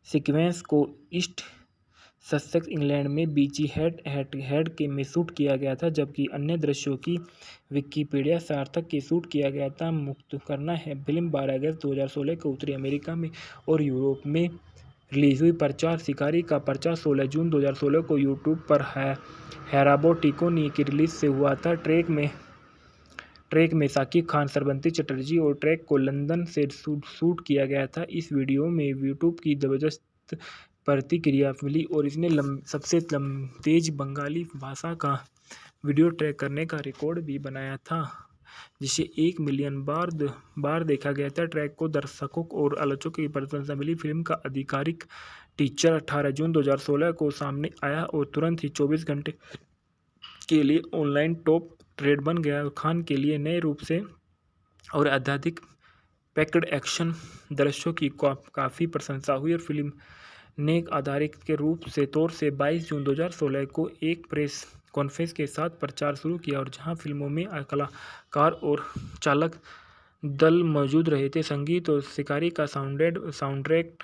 सीक्वेंस को ईस्ट ससेक्स इंग्लैंड में बीची हेड के में शूट किया गया था, जबकि अन्य दृश्यों की विकिपीडिया सार्थक के शूट किया गया था। मुक्त करना है फिल्म 12 अगस्त 2016 को उत्तरी अमेरिका में और यूरोप में रिलीज हुई। प्रचार शिकारी का प्रचार 16 जून 2016 को यूट्यूब पर हैराबो टिकोनी की रिलीज से हुआ था। ट्रैक में शाकिब खान, श्रवंती चटर्जी और ट्रैक को लंदन से शूट किया गया था। इस वीडियो में यूट्यूब की जबरदस्त प्रतिक्रिया मिली और इसने सबसे तेज बंगाली भाषा का वीडियो ट्रैक करने का रिकॉर्ड भी बनाया था, जिसे 1 मिलियन बार देखा गया था। ट्रैक को दर्शकों और आलोचकों की प्रशंसा मिली। फिल्म का आधिकारिक टीजर 18 जून 2016 को सामने आया और तुरंत ही 24 घंटे के लिए ऑनलाइन टॉप ट्रेड बन गया। खान के लिए नए रूप से और अत्यधिक पैक्ड एक्शन दृश्यों की काफ़ी प्रशंसा हुई और फिल्म ने आधारित के रूप से तौर से 22 जून 2016 को एक प्रेस कॉन्फ्रेंस के साथ प्रचार शुरू किया और जहां फिल्मों में कलाकार और चालक दल मौजूद रहे थे। संगीत और शिकारी का साउंडट्रैक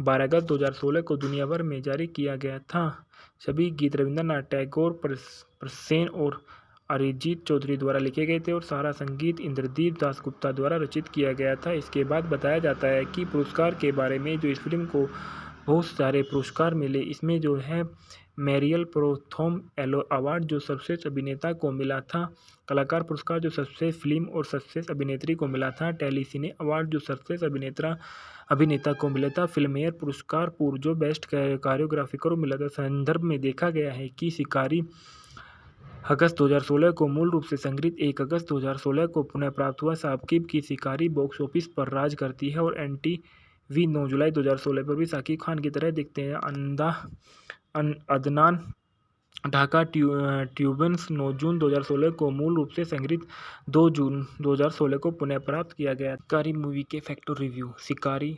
12 अगस्त 2016 को दुनिया भर में जारी किया गया था। सभी गीत रविंद्रनाथ टैगोर, प्रसेन और अरिजीत चौधरी द्वारा लिखे गए थे और सारा संगीत इंद्रदीप दासगुप्ता द्वारा रचित किया गया था। इसके बाद बताया जाता है कि पुरस्कार के बारे में जो इस फिल्म को बहुत सारे पुरस्कार मिले। इसमें जो है मैरियल प्रोथोम अवार्ड जो सर्वश्रेष्ठ अभिनेता को मिला था, कलाकार पुरस्कार जो सर्वश्रेष्ठ फिल्म और सर्वश्रेष्ठ अभिनेत्री को मिला था, टेलीसिने अवार्ड जो सर्वश्रेष्ठ अभिनेता को मिला था, फिल्मफेयर पुरस्कार पूर्व जो बेस्ट कोरियोग्राफी को मिला था। संदर्भ में देखा गया है कि शिकारी अगस्त 2016 को मूल रूप से संग्रहित 1 अगस्त 2016 को पुनः प्राप्त हुआ। शाकिब की शिकारी बॉक्स ऑफिस पर राज करती है और NTV 9 जुलाई 2016 पर भी शाकिब खान की तरह दिखते हैं। अदनान ढाका ट्यूबन्स 9 जून 2016 को मूल रूप से संग्रहित 2 जून 2016 को पुनः प्राप्त किया गया। शिकारी मूवी के फैक्टर रिव्यू। शिकारी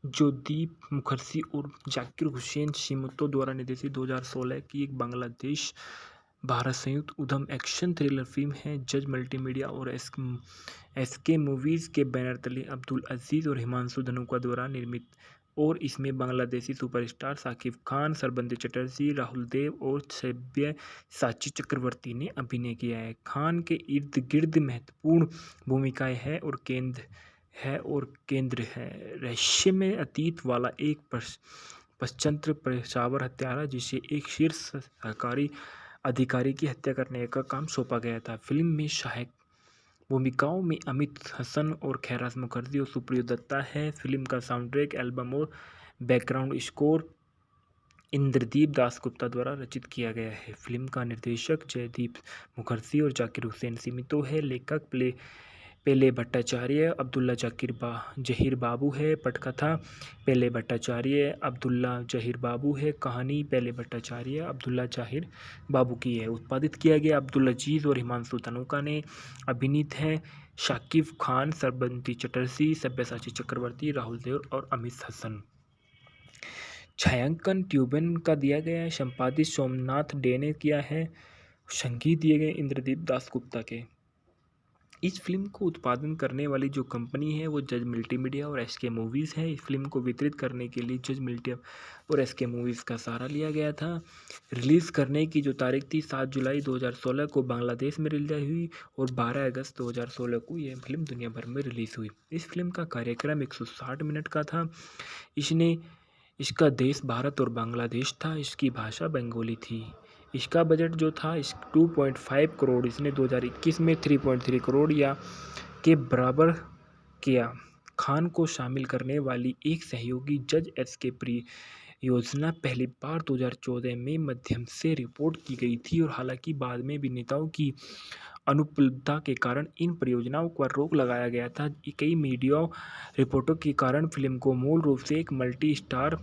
जो दीप मुखर्जी और जाकिर हुसैन शिमतो द्वारा निर्देशित 2016 की एक बांग्लादेश भारत संयुक्त उद्यम एक्शन थ्रिलर फिल्म है। जज मल्टीमीडिया और SK मूवीज़ के बैनर तले अब्दुल अजीज़ और हिमांशु धनुका द्वारा निर्मित और इसमें बांग्लादेशी सुपरस्टार शाकिब खान, श्रवंती चटर्जी, राहुल देव और सब्यसाची चक्रवर्ती ने अभिनय किया है। खान के इर्द गिर्द महत्वपूर्ण भूमिकाएं हैं और केंद्र है रहस्यमय अतीत वाला एक पश्चंत्र पेशावर हत्यारा जिसे एक शीर्ष सरकारी अधिकारी की हत्या करने का काम सौंपा गया था। फिल्म में सहायक भूमिकाओं में अमित हसन और खैराज मुखर्जी और सुप्रिया दत्ता है। फिल्म का साउंडट्रैक, एल्बम और बैकग्राउंड स्कोर इंद्रदीप दासगुप्ता द्वारा रचित किया गया है। फिल्म का निर्देशक जयदीप मुखर्जी और जाकिर हुसैन सिमितो है। लेखक पेले भट्टाचार्य, अब्दुल्ला जहीर बाबू है। पटकथा पेले भट्टाचार्य, अब्दुल्ला जहीर बाबू है। कहानी पेले भट्टाचार्य, अब्दुल्ला जहीर बाबू की है। उत्पादित किया गया अब्दुल अजीज़ और हिमांशु धनुका ने। अभिनीत है शाकिब खान, श्रवंती चटर्जी, सब्यसाची चक्रवर्ती, राहुल देव और अमित हसन। छायांकन ट्यूबन का दिया गया है। संपादित सोमनाथ डे ने किया है। संगीत दिए गए इंद्रदीप दासगुप्ता के। इस फिल्म को उत्पादन करने वाली जो कंपनी है वो जज मल्टीमीडिया और SK मूवीज़ है। इस फिल्म को वितरित करने के लिए जज मल्टीमीडिया और SK मूवीज़ का सहारा लिया गया था। रिलीज़ करने की जो तारीख थी 7 जुलाई 2016 को बांग्लादेश में रिलीज हुई और 12 अगस्त 2016 को यह फिल्म दुनिया भर में रिलीज़ हुई। इस फिल्म का कार्यक्रम 160 मिनट का था। इसका देश भारत और बांग्लादेश था। इसकी भाषा बंगाली थी। इसका बजट जो था 2.5 करोड़ इसने 2021 में 3.3 करोड़ या के बराबर किया। खान को शामिल करने वाली एक सहयोगी जज SK योजना पहली बार 2014 में माध्यम से रिपोर्ट की गई थी और हालांकि बाद में अभिनेताओं की अनुपलब्धता के कारण इन परियोजनाओं पर रोक लगाया गया था। कई मीडिया रिपोर्टों के कारण फिल्म को मूल रूप से एक मल्टी स्टार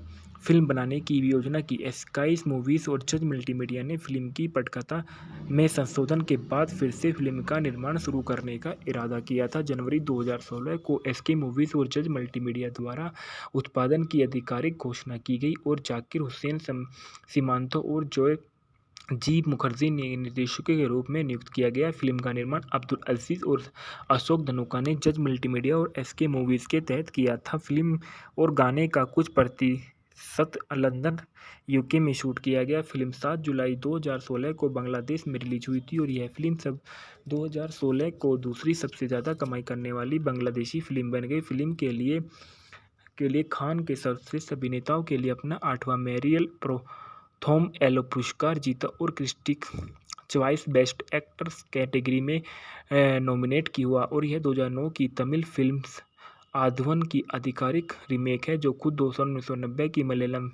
फिल्म बनाने की योजना की स्काई मूवीज़ और जज मल्टीमीडिया ने फिल्म की पटकथा में संशोधन के बाद फिर से फिल्म का निर्माण शुरू करने का इरादा किया था। जनवरी 2016 को एसके मूवीज़ और जज मल्टीमीडिया द्वारा उत्पादन की आधिकारिक घोषणा की गई और जाकिर हुसैन सीमांतो और जॉय जी मुखर्जी ने निर्देशकों के रूप में नियुक्त किया गया। फिल्म का निर्माण अब्दुल अजीज और अशोक धनुका ने जज मल्टीमीडिया और एसके मूवीज़ के तहत किया था। फिल्म और गाने का कुछ प्रतिशत लंदन यूके में शूट किया गया। फिल्म 7 जुलाई 2016 को बांग्लादेश में रिलीज हुई थी और यह फिल्म 2016 को दूसरी सबसे ज़्यादा कमाई करने वाली बांग्लादेशी फिल्म बन गई। फिल्म के लिए खान के सर्वश्रेष्ठ अभिनेताओं के लिए अपना 8वां मेरियल प्रथम एलो पुरस्कार जीता और critic choice best actors category में नॉमिनेट किया हुआ और यह 2009 की तमिल फिल्म आधवन की आधिकारिक रीमेक है जो खुद 1990 की Malayalam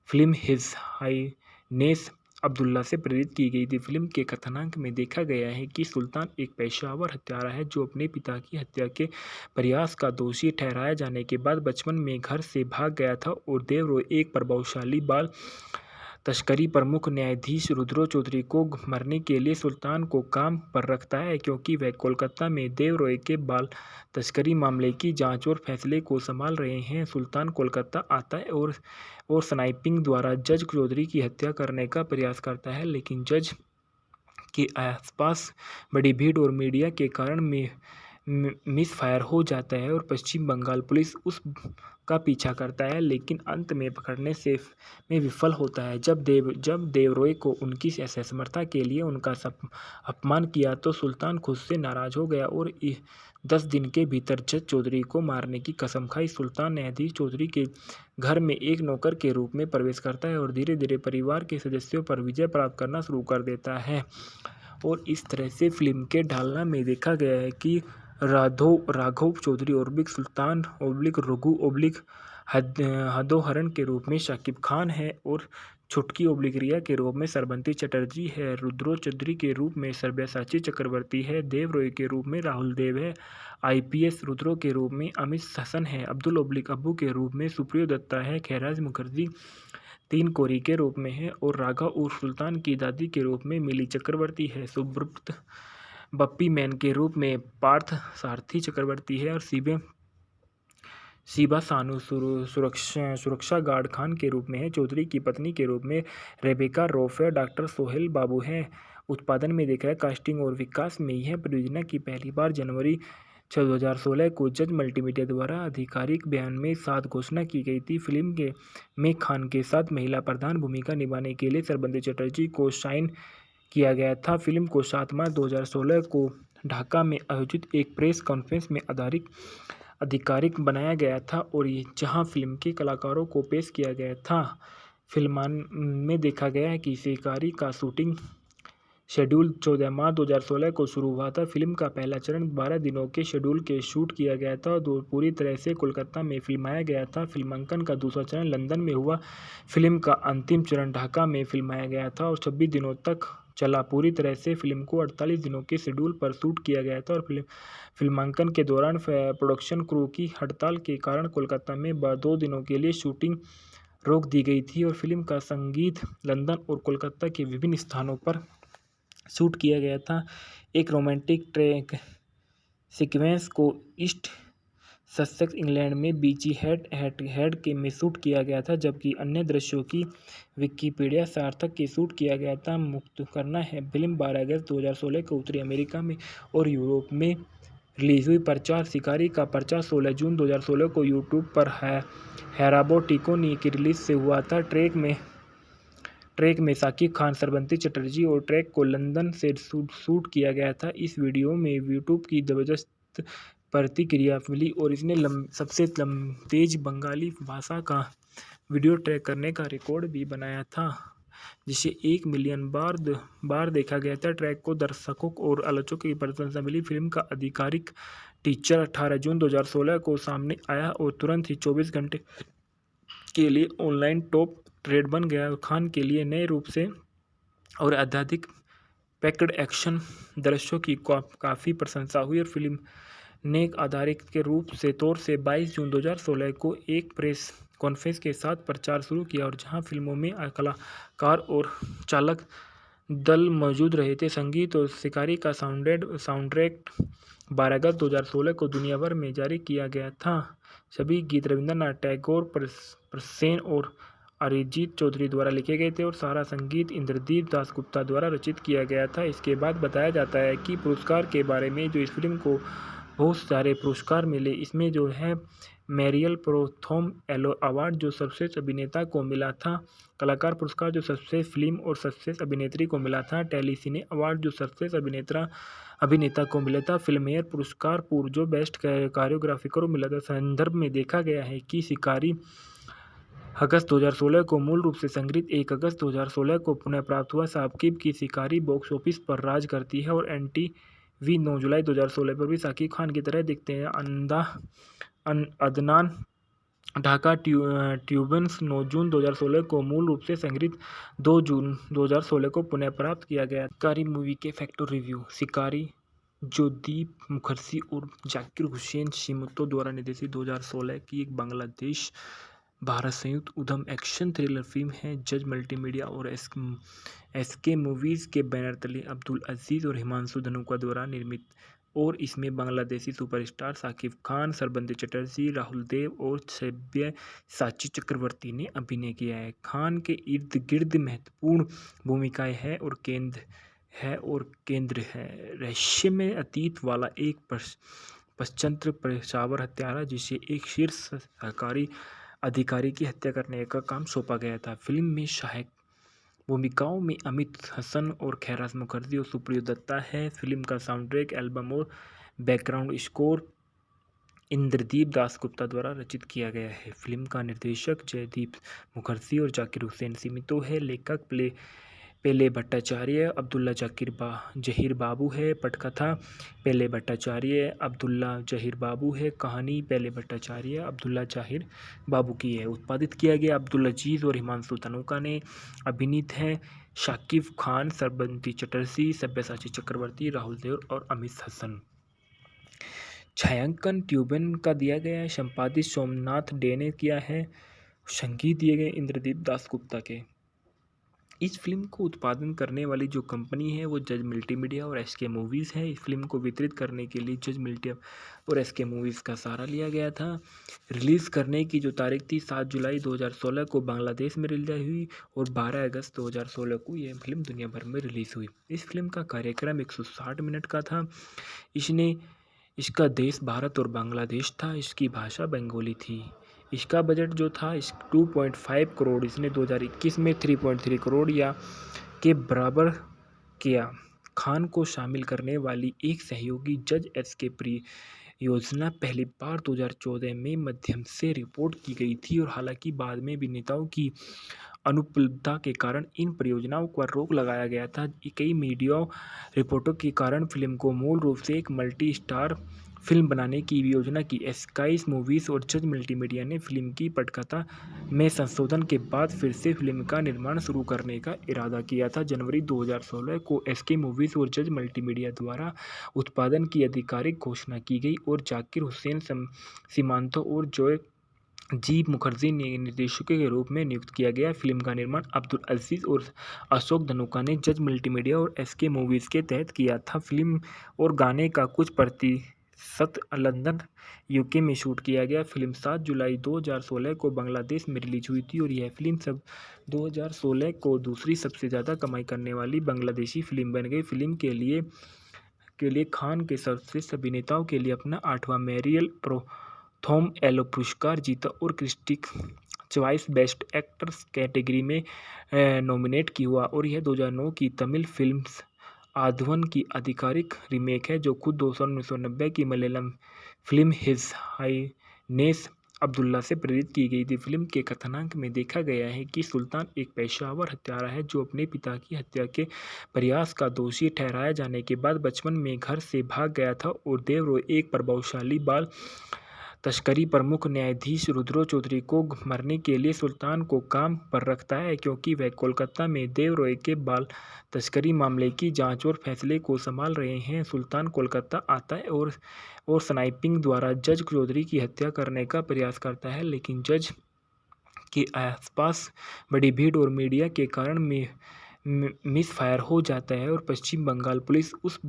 film his Highness Abdullah से प्रेरित की गई थी। फिल्म के कथानक में देखा गया है कि सुल्तान एक पेशावर हत्यारा है जो अपने पिता की हत्या के प्रयास का दोषी ठहराए जाने के बाद बचपन में घर से भाग गया था और देवरॉय एक प्रभावशाली बाल तस्करी प्रमुख न्यायाधीश रुद्रो चौधरी को मरने के लिए सुल्तान को काम पर रखता है क्योंकि वह कोलकाता में देवरॉय के बाल तस्करी मामले की जांच और फैसले को संभाल रहे हैं। सुल्तान कोलकाता आता है और स्नाइपिंग द्वारा जज चौधरी की हत्या करने का प्रयास करता है लेकिन जज के आसपास बड़ी भीड़ और मीडिया के कारण मिस फायर हो जाता है और पश्चिम बंगाल पुलिस उस का पीछा करता है लेकिन अंत में पकड़ने से में विफल होता है। जब देवरॉय को उनकी असमर्थता के लिए उनका अपमान किया तो सुल्तान खुद से नाराज हो गया और 10 दिन के भीतर जज चौधरी को मारने की कसम खाई। सुल्तान न्यायाधीश चौधरी के घर में एक नौकर के रूप में प्रवेश करता है और धीरे धीरे परिवार के सदस्यों पर विजय प्राप्त करना शुरू कर देता है और इस तरह से फिल्म के ढालना में देखा गया है कि राघव चौधरी ओब्लिक सुल्तान ओब्लिक रघु ओब्लिक हदोहरण के रूप में शाकिब खान है और छुटकी ओब्लिक रिया के रूप में सरबंती चटर्जी है। रुद्रो चौधरी के रूप में सब्यासाची चक्रवर्ती है। देवरॉय के रूप में राहुल देव है। आईपीएस रुद्रो के रूप में अमित हसन है। अब्दुल ओब्लिक अब्बू के रूप में सुप्रियो दत्ता है। खैराज मुखर्जी 3 कोरी के रूप में है और राघव उर्फ सुल्तान की दादी के रूप में मिली चक्रवर्ती है। सुब्रत बप्पी मैन के रूप में पार्थ सारथी चक्रवर्ती है और शिबा सानू सुरक्षा गार्ड खान के रूप में है। चौधरी की पत्नी के रूप में रेबेका रॉफ है। डॉक्टर सोहेल बाबू हैं। उत्पादन में देखा है कास्टिंग और विकास में यह परियोजना की पहली बार जनवरी 2016 को जज मल्टीमीडिया द्वारा आधिकारिक बयान में साथ घोषणा की गई थी। फिल्म में खान के साथ महिला प्रधान भूमिका निभाने के लिए सरबंती चटर्जी को साइन किया गया था। फिल्म को 7 मार्च 2016 को ढाका में आयोजित एक प्रेस कॉन्फ्रेंस में आधिकारिक बनाया गया था और जहां फिल्म के कलाकारों को पेश किया गया था। फिल्मान में देखा गया है कि शिकारी का शूटिंग शेड्यूल 14 मार्च 2016 को शुरू हुआ था। फिल्म का पहला चरण 12 दिनों के शेड्यूल के शूट किया गया था और पूरी तरह से कोलकाता में फिल्माया गया था। फिल्मांकन का दूसरा चरण लंदन में हुआ। फिल्म का अंतिम चरण ढाका में फिल्माया गया था और 26 दिनों तक चला। पूरी तरह से फिल्म को 48 दिनों के शेड्यूल पर शूट किया गया था और फिल्मांकन के दौरान प्रोडक्शन क्रू की हड़ताल के कारण कोलकाता में 2 दिनों के लिए शूटिंग रोक दी गई थी और फिल्म का संगीत लंदन और कोलकाता के विभिन्न स्थानों पर शूट किया गया था। एक रोमांटिक ट्रैक सीक्वेंस को ईस्ट ससेक्स इंग्लैंड में बीची हेड के में शूट किया गया था जबकि अन्य दृश्यों की विकिपीडिया सार्थक के शूट किया गया था। मुक्त करना है फिल्म 12 अगस्त 2016 को उत्तरी अमेरिका में और यूरोप में रिलीज हुई। प्रचार शिकारी का प्रचार 16 जून 2016 को यूट्यूब पर हैराबो टिकोनी की रिलीज से हुआ था। ट्रैक में शाकिब खान सरबंती चटर्जी और ट्रैक को लंदन से शूट किया गया था। इस वीडियो में यूट्यूब की जबरदस्त प्रतिक्रिया मिली और इसने सबसे तेज बंगाली भाषा का वीडियो ट्रैक करने का रिकॉर्ड भी बनाया था जिसे 1 मिलियन बार देखा गया था। ट्रैक को दर्शकों और आलोचकों की प्रशंसा मिली। फिल्म का आधिकारिक टीजर 18 जून 2016 को सामने आया और तुरंत ही 24 घंटे के लिए ऑनलाइन टॉप ट्रेड बन गया और खान के लिए नए रूप से और अत्यधिक पैक्ड एक्शन दृश्यों की काफ़ी प्रशंसा हुई और फिल्म ने एक आधारित के रूप से तौर से 22 जून 2016 को एक प्रेस कॉन्फ्रेंस के साथ प्रचार शुरू किया और जहां फिल्मों में कलाकार और चालक दल मौजूद रहे थे। संगीत और शिकारी का साउंडट्रैक 12 अगस्त 2016 को दुनिया भर में जारी किया गया था। सभी गीत रविंद्रनाथ टैगोर, प्रसेन और अरिजीत चौधरी द्वारा लिखे गए थे और सारा संगीत इंद्रदीप दासगुप्ता द्वारा रचित किया गया था। इसके बाद बताया जाता है कि पुरस्कार के बारे में जो इस फिल्म को बहुत सारे पुरस्कार मिले, इसमें जो है मैरियल प्रोथोम एलो अवार्ड जो सर्वश्रेष्ठ अभिनेता को मिला था, कलाकार पुरस्कार जो सर्वश्रेष्ठ फिल्म और सर्वश्रेष्ठ अभिनेत्री को मिला था, टेलीसिने अवार्ड जो सर्वश्रेष्ठ अभिनेता को मिला था, फिल्मफेयर पुरस्कार पूर्व जो बेस्ट कोरियोग्राफर को मिला था। संदर्भ में देखा गया है कि शिकारी अगस्त 2016 को मूल रूप से संग्रहित 1 अगस्त 2016 को पुनः प्राप्त हुआ। साकिब की शिकारी बॉक्स ऑफिस पर राज करती है और NTV 9 जुलाई 2016 पर भी साकिब खान की तरह दिखते हैं। अदनान ढाका ट्यूबन्स 9 जून 2016 को मूल रूप से संग्रहित 2 जून 2016 को पुनः प्राप्त किया गया। शिकारी मूवी के फैक्टर रिव्यू। शिकारी जो दीप मुखर्जी और जाकिर हुसैन शिमतो द्वारा निर्देशित 2016 की एक बांग्लादेश भारत संयुक्त उद्यम एक्शन थ्रिलर फिल्म है। जज मल्टीमीडिया और SK मूवीज़ के बैनर तले अब्दुल अजीज़ और हिमांशु धनुका द्वारा निर्मित और इसमें बांग्लादेशी सुपरस्टार साकिब खान, सरबंदी चटर्जी, राहुल देव और सब्यसाची चक्रवर्ती ने अभिनय किया है। खान के इर्द गिर्द महत्वपूर्ण भूमिकाएं हैं और केंद्र है रहस्यमय अतीत वाला एक पश्चंत्र पेशावर हत्यारा जिसे एक शीर्ष सरकारी अधिकारी की हत्या करने का काम सौंपा गया था। फिल्म में सहायक भूमिकाओं में अमित हसन और खैराज मुखर्जी और सुप्रिया दत्ता है। फिल्म का साउंडट्रैक, एल्बम और बैकग्राउंड स्कोर इंद्रदीप दासगुप्ता द्वारा रचित किया गया है। फिल्म का निर्देशक जयदीप मुखर्जी और जाकिर हुसैन सिमितो है। लेखक पेले भट्टाचार्य, अब्दुल्ला जहीर बाबू है। पटकथा पेले भट्टाचार्य, अब्दुल्ला जहीर बाबू है। कहानी पेले भट्टाचार्य, अब्दुल्ला जहीर बाबू की है। उत्पादित किया गया अब्दुल अजीज़ और हिमांशु धनुका ने। अभिनीत है शाकिब खान, सरबंती चटर्जी, सब्यसाची चक्रवर्ती, राहुल देव और अमित हसन। छायांकन ट्यूबन का दिया गया है। संपादित सोमनाथ डे ने किया है। संगीत दिए गए इंद्रदीप दासगुप्ता के। इस फिल्म को उत्पादन करने वाली जो कंपनी है वो जज मल्टीमीडिया और SK मूवीज़ है। इस फिल्म को वितरित करने के लिए जज मल्टीमीडिया और SK मूवीज़ का सहारा लिया गया था। रिलीज़ करने की जो तारीख थी 7 जुलाई 2016 को बांग्लादेश में रिलीज हुई और 12 अगस्त 2016 को यह फिल्म दुनिया भर में रिलीज़ हुई। इस फिल्म का कार्यक्रम 160 मिनट का था। इसका देश भारत और बांग्लादेश था। इसकी भाषा बंगाली थी। इसका बजट जो था 2.5 करोड़, इसने 2021 में 3.3 करोड़ या के बराबर किया। खान को शामिल करने वाली एक सहयोगी जज SK परियोजना पहली बार 2014 में माध्यम से रिपोर्ट की गई थी और हालांकि बाद में अभिनेताओं की अनुपलब्धता के कारण इन परियोजनाओं पर रोक लगाया गया था। कई मीडिया रिपोर्टों के कारण फिल्म को मूल रूप से एक मल्टी स्टार फिल्म बनाने की योजना की। SK मूवीज़ और जज मल्टीमीडिया ने फिल्म की पटकथा में संशोधन के बाद फिर से फिल्म का निर्माण शुरू करने का इरादा किया था। जनवरी 2016 को SK मूवीज़ और जज मल्टीमीडिया द्वारा उत्पादन की आधिकारिक घोषणा की गई और जाकिर हुसैन सिमांतो और जॉय जी मुखर्जी ने निर्देशकों के रूप में नियुक्त किया गया। फिल्म का निर्माण अब्दुल अजीज़ और अशोक धनुका ने जज मल्टीमीडिया और SK मूवीज़ के तहत किया था। फिल्म और गाने का कुछ प्रतिशत लंदन UK में शूट किया गया। फिल्म 7 जुलाई 2016 को बांग्लादेश में रिलीज हुई थी और यह फिल्म 2016 को दूसरी सबसे ज़्यादा कमाई करने वाली बांग्लादेशी फिल्म बन गई। फिल्म के लिए खान के सर्वश्रेष्ठ अभिनेताओं के लिए अपना 8वां मैरियल प्रोथोम एलो पुरस्कार जीता और critic choice best actors category में नॉमिनेट किया हुआ और यह 2009 की तमिल फिल्म आधवन की आधिकारिक रीमेक है जो खुद 1990 की Malayalam film his Highness Abdullah से प्रेरित की गई थी। फिल्म के कथानक में देखा गया है कि सुल्तान एक पेशावर हत्यारा है जो अपने पिता की हत्या के प्रयास का दोषी ठहराए जाने के बाद बचपन में घर से भाग गया था और देवरो एक प्रभावशाली बाल तस्करी प्रमुख न्यायाधीश रुद्रो चौधरी को मरने के लिए सुल्तान को काम पर रखता है, क्योंकि वह कोलकाता में देव रॉय के बाल तस्करी मामले की जांच और फैसले को संभाल रहे हैं। सुल्तान कोलकाता आता है और स्नाइपिंग द्वारा जज चौधरी की हत्या करने का प्रयास करता है, लेकिन जज के आसपास बड़ी भीड़ और मीडिया के कारण मिस फायर हो जाता है और पश्चिम बंगाल पुलिस उस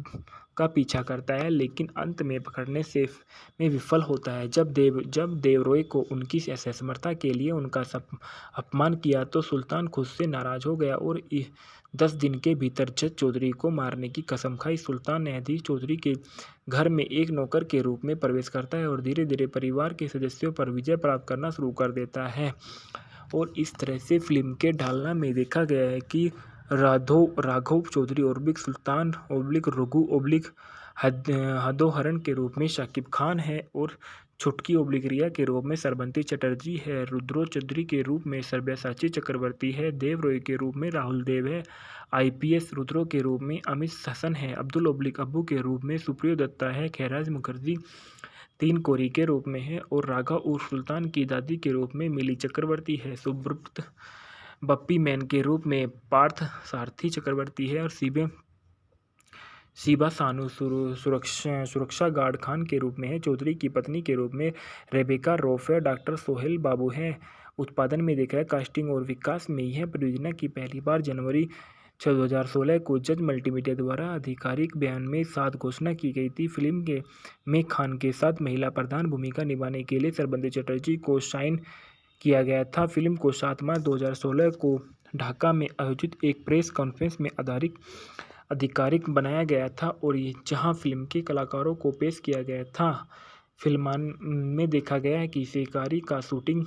का पीछा करता है, लेकिन अंत में पकड़ने में विफल होता है। जब देव रॉय को उनकी असमर्थता के लिए उनका अपमान किया तो सुल्तान खुद से नाराज हो गया और 10 दिन के भीतर जज चौधरी को मारने की कसम खाई। सुल्तान न्यायाधीश चौधरी के घर में एक नौकर के रूप में प्रवेश करता है और धीरे धीरे परिवार के सदस्यों पर विजय प्राप्त करना शुरू कर देता है। और इस तरह से फिल्म के ढालना में देखा गया है कि राघव चौधरी ओब्लिक सुल्तान ओब्लिक रघु ओब्लिक हदोहरण के रूप में शाकिब खान है और छुटकी ओब्लिक रिया के रूप में श्रवंती चटर्जी है, रुद्रो चौधरी के रूप में सब्यसाची चक्रवर्ती है, देव रॉय के रूप में राहुल देव है, IPS रुद्रो के रूप में अमित हसन है, अब्दुल ओब्लिक अब्बू के रूप में सुप्रियो दत्ता है, खैराज मुखर्जी 3 कोरी के रूप में है और राघव उर्फ सुल्तान की दादी के रूप में मिली चक्रवर्ती है, सुब्रत बप्पी मैन के रूप में पार्थ सारथी चक्रवर्ती है और शिबा सानू सुरक्षा गार्ड खान के रूप में है। चौधरी की पत्नी के रूप में रेबेका रॉफ है, डॉक्टर सोहेल बाबू है। उत्पादन में देखा है कास्टिंग और विकास में यह परियोजना की पहली बार जनवरी 2016 को जज मल्टीमीडिया द्वारा आधिकारिक बयान में साथ घोषणा की गई थी। फिल्म में खान के साथ महिला प्रधान भूमिका निभाने के लिए श्रवंती चटर्जी को साइन किया गया था। फिल्म को 7 मार्च 2016 को ढाका में आयोजित एक प्रेस कॉन्फ्रेंस में आधिकारिक बनाया गया था और जहां फिल्म के कलाकारों को पेश किया गया था। फिल्मान में देखा गया है कि शिकारी का शूटिंग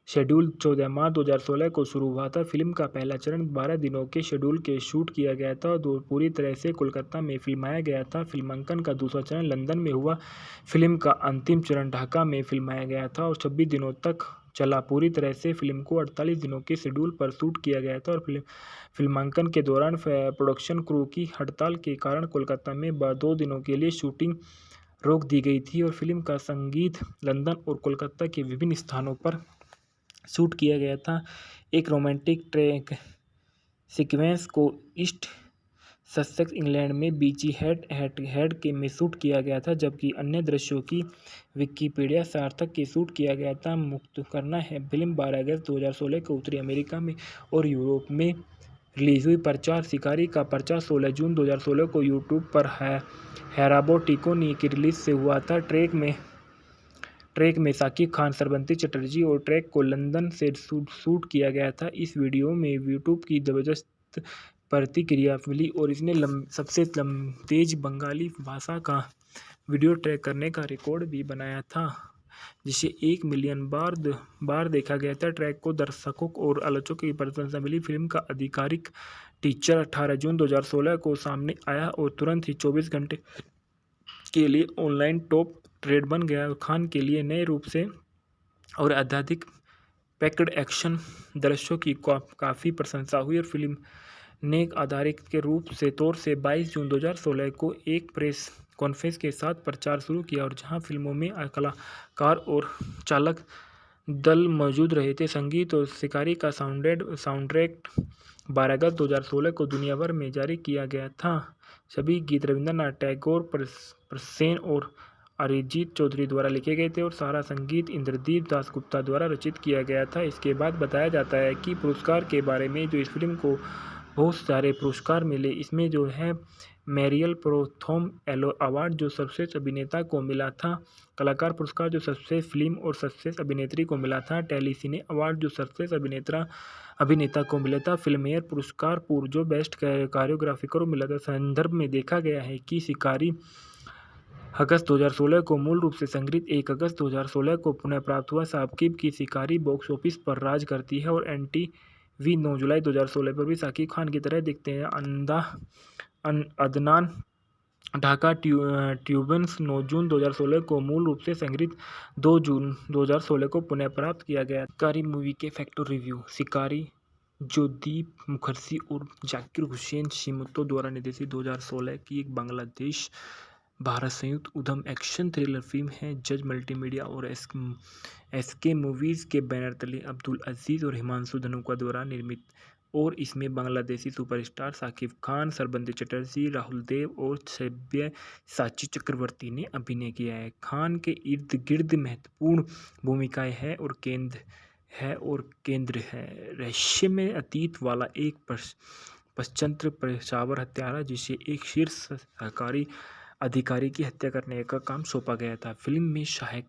शेड्यूल 14 मार्च 2016 को शुरू हुआ था। फिल्म का पहला चरण 12 दिनों के शेड्यूल के शूट किया गया था और पूरी तरह से कोलकाता में फिल्माया गया था। फिल्मांकन का दूसरा चरण लंदन में हुआ। फिल्म का अंतिम चरण ढाका में फिल्माया गया था और 26 दिनों तक चला। पूरी तरह से फिल्म को 48 दिनों के शेड्यूल पर शूट किया गया था और फिल्मांकन के दौरान प्रोडक्शन क्रू की हड़ताल के कारण कोलकाता में 2 दिनों के लिए शूटिंग रोक दी गई थी और फिल्म का संगीत लंदन और कोलकाता के विभिन्न स्थानों पर शूट किया गया था। एक रोमांटिक ट्रैक सीक्वेंस को ईस्ट ससेक्स इंग्लैंड में बीची हेड के में शूट किया गया था, जबकि अन्य दृश्यों की विकिपीडिया सार्थक के शूट किया गया था। मुक्त करना है फिल्म 12 अगस्त 2016 को उत्तरी अमेरिका में और यूरोप में रिलीज हुई। प्रचार शिकारी का प्रचार 16 जून 2016 को यूट्यूब पर हैराबो टिकोनी की रिलीज से हुआ था। ट्रैक में शाकिब खान, श्रवंती चटर्जी और ट्रैक को लंदन से शूट किया गया था। इस वीडियो में यूट्यूब की जबरदस्त प्रतिक्रिया मिली और इसने सबसे तेज बंगाली भाषा का वीडियो ट्रैक करने का रिकॉर्ड भी बनाया था, जिसे 1 मिलियन बार देखा गया था। ट्रैक को दर्शकों और आलोचकों की प्रशंसा मिली। फिल्म का आधिकारिक टीजर 18 जून 2016 को सामने आया और तुरंत ही 24 घंटे के लिए ऑनलाइन टॉप ट्रेड बन गया। खान के लिए नए रूप से और अत्यधिक पैक्ड एक्शन दृश्यों की काफ़ी प्रशंसा हुई और फिल्म ने आधारित के रूप से तौर से 22 जून 2016 को एक प्रेस कॉन्फ्रेंस के साथ प्रचार शुरू किया और जहां फिल्मों में कलाकार और चालक दल मौजूद रहे थे। संगीत और शिकारी का साउंडट्रैक 12 अगस्त 2016 को दुनिया भर में जारी किया गया था। सभी गीत रविंद्रनाथ टैगोर, प्रसेन और अरिजीत चौधरी द्वारा लिखे गए थे और सारा संगीत इंद्रदीप दासगुप्ता द्वारा रचित किया गया था। इसके बाद बताया जाता है कि पुरस्कार के बारे में जो इस फिल्म को बहुत सारे पुरस्कार मिले। इसमें जो है मैरियल प्रोथोम एलो अवार्ड जो सर्वश्रेष्ठ अभिनेता को मिला था, कलाकार पुरस्कार जो सर्वश्रेष्ठ फिल्म और सर्वश्रेष्ठ अभिनेत्री को मिला था, टेलीसिने अवार्ड जो सर्वश्रेष्ठ अभिनेता को मिला था, फिल्मफेयर पुरस्कार जो बेस्ट कोरियोग्राफी को मिला था। संदर्भ में देखा गया है कि शिकारी अगस्त 2016 को मूल रूप से संग्रहित 1 अगस्त 2016 को पुनः प्राप्त हुआ। साकिब की शिकारी बॉक्स ऑफिस पर राज करती है और NTV 9 जुलाई 2016 पर भी साकिब खान की तरह दिखते हैं। अदनान ढाका ट्यूबन्स 9 जून 2016 को मूल रूप से संग्रहित 2 जून 2016 को पुनः प्राप्त किया गया। शिकारी मूवी के फैक्टर रिव्यू। शिकारी जो दीप मुखर्जी और जाकिर हुसैन शिमतो द्वारा निर्देशित 2016 की एक बांग्लादेश भारत संयुक्त उद्यम एक्शन थ्रिलर फिल्म है। जज मल्टीमीडिया और एसके मूवीज़ के बैनर तले अब्दुल अजीज़ और हिमांशु धनुका द्वारा निर्मित और इसमें बांग्लादेशी सुपरस्टार शाकिब खान, सरबंदी चटर्जी, राहुल देव और सब्यसाची चक्रवर्ती ने अभिनय किया है। खान के इर्द गिर्द महत्वपूर्ण भूमिकाएं हैं और केंद्र है रहस्यमय अतीत वाला एक पश्चंत्र पेशावर हत्यारा जिसे एक शीर्ष सरकारी अधिकारी की हत्या करने का काम सौंपा गया था। फिल्म में सहायक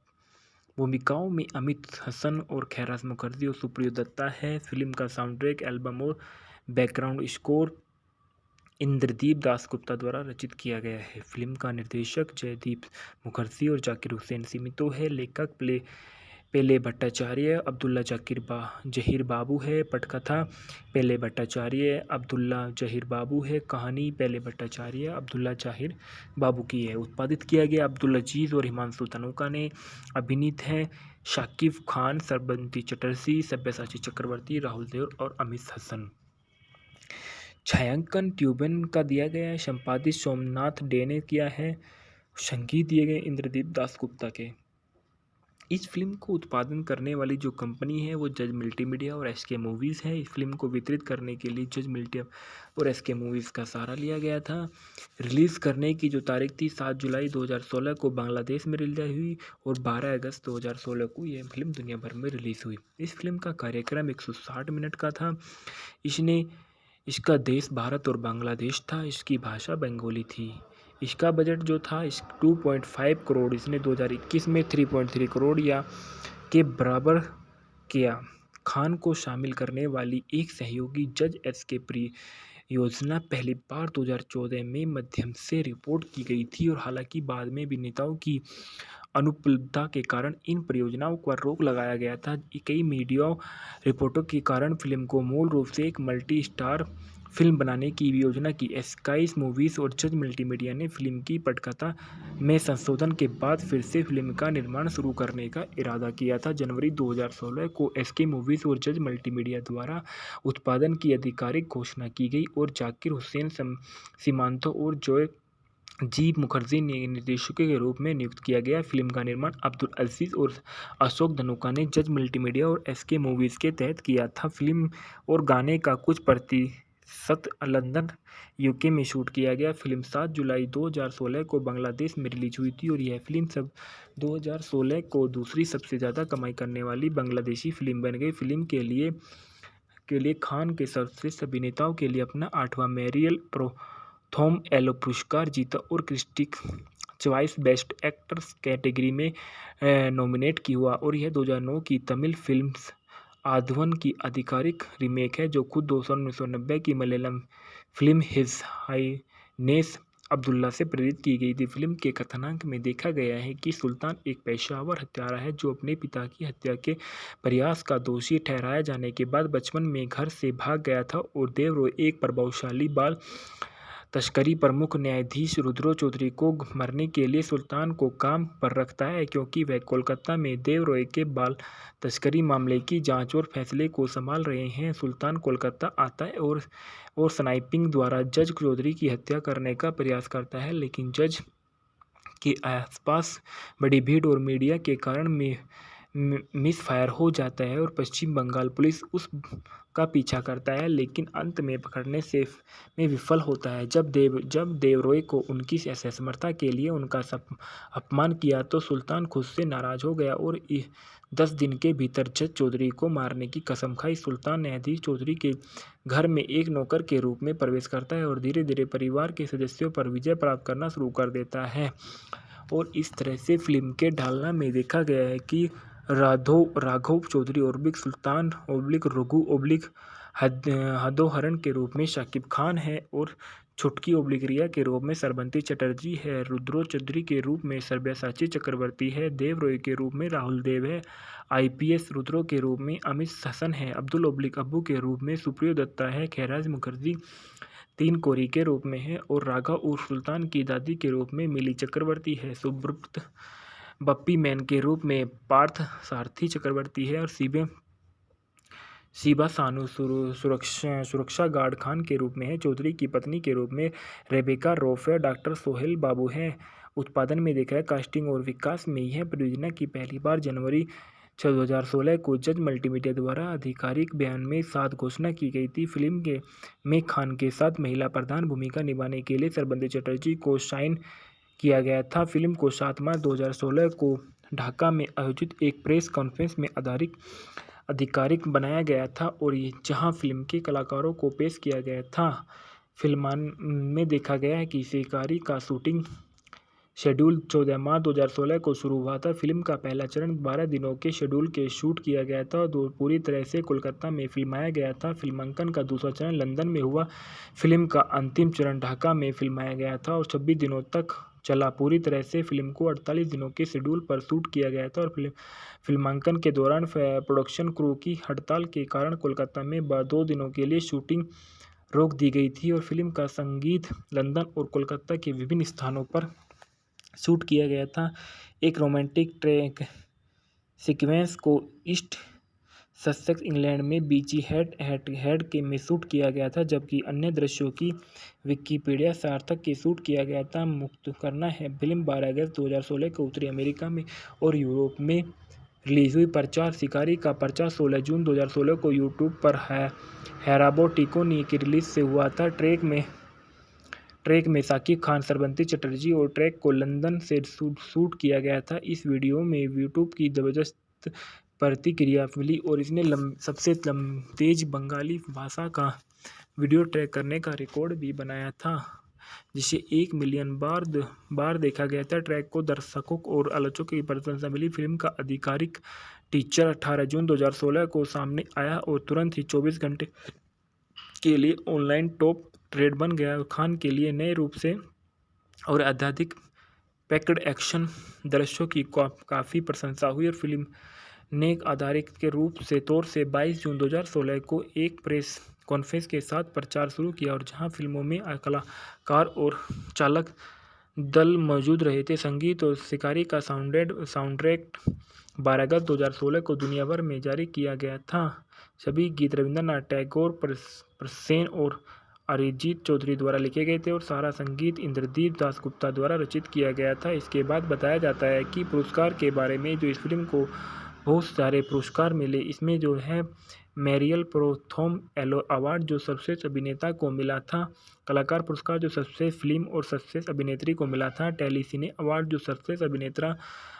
भूमिकाओं में अमित हसन और खैराज मुखर्जी और सुप्रिया दत्ता है। फिल्म का साउंड ट्रैक, एल्बम और बैकग्राउंड स्कोर इंद्रदीप दासगुप्ता द्वारा रचित किया गया है। फिल्म का निर्देशक जयदीप मुखर्जी और जाकिर हुसैन सिमितो है। लेखक पेले भट्टाचार्य, अब्दुल्ला जहीर बाबू है। पटकथा पेले भट्टाचार्य, अब्दुल्ला जहीर बाबू है। कहानी पेले भट्टाचार्य, अब्दुल्ला जहीर बाबू की है। उत्पादित किया गया अब्दुल अजीज़ और हिमांशु धनुका ने। अभिनीत हैं शाकिब खान, सरबंती चटर्जी, सब्यसाची चक्रवर्ती, राहुल देव और अमित हसन। छायांकन ट्यूबन का दिया गया है। संपादित सोमनाथ डे ने किया है। संगीत दिए गए इंद्रदीप दासगुप्ता के। इस फिल्म को उत्पादन करने वाली जो कंपनी है वो जज मल्टीमीडिया और एसके मूवीज़ है। इस फिल्म को वितरित करने के लिए जज मल्टी और एसके मूवीज़ का सहारा लिया गया था। रिलीज़ करने की जो तारीख थी 7 जुलाई 2016 को बांग्लादेश में रिलीज हुई और 12 अगस्त 2016 को यह फिल्म दुनिया भर में रिलीज़ हुई। इस फिल्म का कार्यक्रम 160 मिनट का था। इसका देश भारत और बांग्लादेश था। इसकी भाषा बंगाली थी। इसका बजट जो था 2.5 करोड़, इसने 2021 में 3.3 करोड़ या के बराबर किया। खान को शामिल करने वाली एक सहयोगी जज एसके योजना पहली बार 2014 में माध्यम से रिपोर्ट की गई थी और हालांकि बाद में अभिनेताओं की अनुपलब्धता के कारण इन परियोजनाओं पर रोक लगाया गया था। कई मीडिया रिपोर्टों के कारण फिल्म को मूल रूप से एक मल्टी स्टार फिल्म बनाने की योजना की। स्काई मूवीज़ और जज मल्टीमीडिया ने फिल्म की पटकथा में संशोधन के बाद फिर से फिल्म का निर्माण शुरू करने का इरादा किया था। जनवरी 2016 को एसके मूवीज़ और जज मल्टीमीडिया द्वारा उत्पादन की आधिकारिक घोषणा की गई और जाकिर हुसैन सिमांतो और जॉय जी मुखर्जी ने निर्देशकों के रूप में नियुक्त किया गया। फिल्म का निर्माण अब्दुल अजीज़ और अशोक धनुका ने जज मल्टीमीडिया और एसके मूवीज़ के तहत किया था। फिल्म और गाने का कुछ प्रतिशत लंदन यूके में शूट किया गया। फिल्म 7 जुलाई 2016 को बांग्लादेश में रिलीज हुई थी और यह फिल्म 2016 को दूसरी सबसे ज़्यादा कमाई करने वाली बांग्लादेशी फिल्म बन गई। फिल्म के लिए खान के सर्वश्रेष्ठ अभिनेताओं के लिए अपना 8वां मेरियल थॉम एलो पुरस्कार जीता और critic choice best actors category में नॉमिनेट की हुआ और यह 2009 की तमिल फिल्म आधवन की आधिकारिक रीमेक है जो खुद 1990 की Malayalam film his Highness Abdullah से प्रेरित की गई थी। फिल्म के कथानक में देखा गया है कि सुल्तान एक पेशावर हत्यारा है जो अपने पिता की हत्या के प्रयास का दोषी ठहराए जाने के बाद बचपन में घर से भाग गया था और देवरॉय एक प्रभावशाली बाल तस्करी प्रमुख न्यायाधीश रुद्रो चौधरी को मरने के लिए सुल्तान को काम पर रखता है क्योंकि वह कोलकाता में देवरॉय के बाल तस्करी मामले की जांच और फैसले को संभाल रहे हैं। सुल्तान कोलकाता आता है और स्नाइपिंग द्वारा जज चौधरी की हत्या करने का प्रयास करता है, लेकिन जज के आसपास बड़ी भीड़ और मीडिया के कारण मिस फायर हो जाता है और पश्चिम बंगाल पुलिस उस का पीछा करता है, लेकिन अंत में पकड़ने में विफल होता है। जब देवरॉय को उनकी असमर्थता के लिए उनका अपमान किया तो सुल्तान खुद से नाराज हो गया और 10 दिन के भीतर जज चौधरी को मारने की कसम खाई। सुल्तान न्यायाधीश चौधरी के घर में एक नौकर के रूप में प्रवेश करता है और धीरे धीरे परिवार के सदस्यों पर विजय प्राप्त करना शुरू कर देता है और इस तरह से फिल्म के ढालना में देखा गया है कि राघव चौधरी ओब्लिक सुल्तान ओब्लिक रघु ओब्लिक हदोहरण के रूप में शाकिब खान है और छुटकी ओब्लिक रिया के रूप में सरबंती चटर्जी है। रुद्रो चौधरी के रूप में सब्यसाची चक्रवर्ती है। देवरॉय के रूप में राहुल देव है। आईपीएस रुद्रो के रूप में अमित हसन है। अब्दुल ओब्लिक अब्बू के रूप में सुप्रिया दत्ता है। खैराज मुखर्जी 3 कोरी के रूप में है और राघव उर्फ सुल्तान की दादी के रूप में मिली चक्रवर्ती है। सुब्रत बप्पी मैन के रूप में पार्थ सारथी चक्रवर्ती है और शिबा सानू सुरक्षा गार्ड खान के रूप में है। चौधरी की पत्नी के रूप में रेबेका रॉफ है। डॉक्टर सोहेल बाबू हैं। उत्पादन में देखा है। कास्टिंग और विकास में यह परियोजना की पहली बार जनवरी 2016 को जज मल्टीमीडिया द्वारा आधिकारिक बयान में साथ घोषणा की गई थी। फिल्म के में खान के साथ महिला प्रधान भूमिका निभाने के लिए सरबंदी चटर्जी को साइन किया गया था। फिल्म को 7 मार्च 2016 को ढाका में आयोजित एक प्रेस कॉन्फ्रेंस में आधिकारिक बनाया गया था और जहां फिल्म के कलाकारों को पेश किया गया था। फिल्मान में देखा गया है कि शिकारी का शूटिंग शेड्यूल 14 मार्च 2016 को शुरू हुआ था। फिल्म का पहला चरण 12 दिनों के शेड्यूल के शूट किया गया था और पूरी तरह से कोलकाता में फिल्माया गया था। फिल्मांकन का दूसरा चरण लंदन में हुआ। फिल्म का अंतिम चरण ढाका में फिल्माया गया था और 26 दिनों तक चला। पूरी तरह से फिल्म को 48 दिनों के शेड्यूल पर शूट किया गया था और फिल्मांकन के दौरान प्रोडक्शन क्रू की हड़ताल के कारण कोलकाता में 2 दिनों के लिए शूटिंग रोक दी गई थी और फिल्म का संगीत लंदन और कोलकाता के विभिन्न स्थानों पर शूट किया गया था। एक रोमांटिक ट्रैक सीक्वेंस को ईस्ट ससेक्स इंग्लैंड में बीची हेड के में शूट किया गया था, जबकि अन्य दृश्यों की विकिपीडिया सार्थक के शूट किया गया था। मुक्त करना है फिल्म 12 अगस्त 2016 को उत्तरी अमेरिका में और यूरोप में रिलीज हुई। प्रचार शिकारी का प्रचार 16 जून 2016 को यूट्यूब पर हैराबो टिकोनी की रिलीज से हुआ था। ट्रैक में साकिब खान, श्रवंती चटर्जी और ट्रैक को लंदन से शूट किया गया था। इस वीडियो में यूट्यूब की जबरदस्त प्रतिक्रिया मिली और इसने सबसे तेज बंगाली भाषा का वीडियो ट्रैक करने का रिकॉर्ड भी बनाया था, जिसे 1 मिलियन बार देखा गया था। ट्रैक को दर्शकों और आलोचकों की प्रशंसा मिली। फिल्म का आधिकारिक टीजर 18 जून 2016 को सामने आया और तुरंत ही 24 घंटे के लिए ऑनलाइन टॉप ट्रेड बन गया। खान के लिए नए रूप से और अत्यधिक पैक्ड एक्शन दृश्यों की काफ़ी प्रशंसा हुई और फिल्म ने आधारित के रूप से तौर से 22 जून 2016 को एक प्रेस कॉन्फ्रेंस के साथ प्रचार शुरू किया और जहां फिल्मों में कलाकार और चालक दल मौजूद रहे थे। संगीत और शिकारी का साउंडट्रैक 12 अगस्त 2016 को दुनिया भर में जारी किया गया था। सभी गीत रविंद्रनाथ टैगोर, प्रसेन और अरिजीत चौधरी द्वारा लिखे गए थे और सारा संगीत इंद्रदीप दासगुप्ता द्वारा रचित किया गया था। इसके बाद बताया जाता है कि पुरस्कार के बारे में, जो इस फिल्म को बहुत सारे पुरस्कार मिले, इसमें जो है मैरियल प्रोथोम एलो अवार्ड जो सर्वश्रेष्ठ अभिनेता को मिला था, कलाकार पुरस्कार जो सर्वश्रेष्ठ फिल्म और सर्वश्रेष्ठ अभिनेत्री को मिला था, टेलीसिने अवार्ड जो सर्वश्रेष्ठ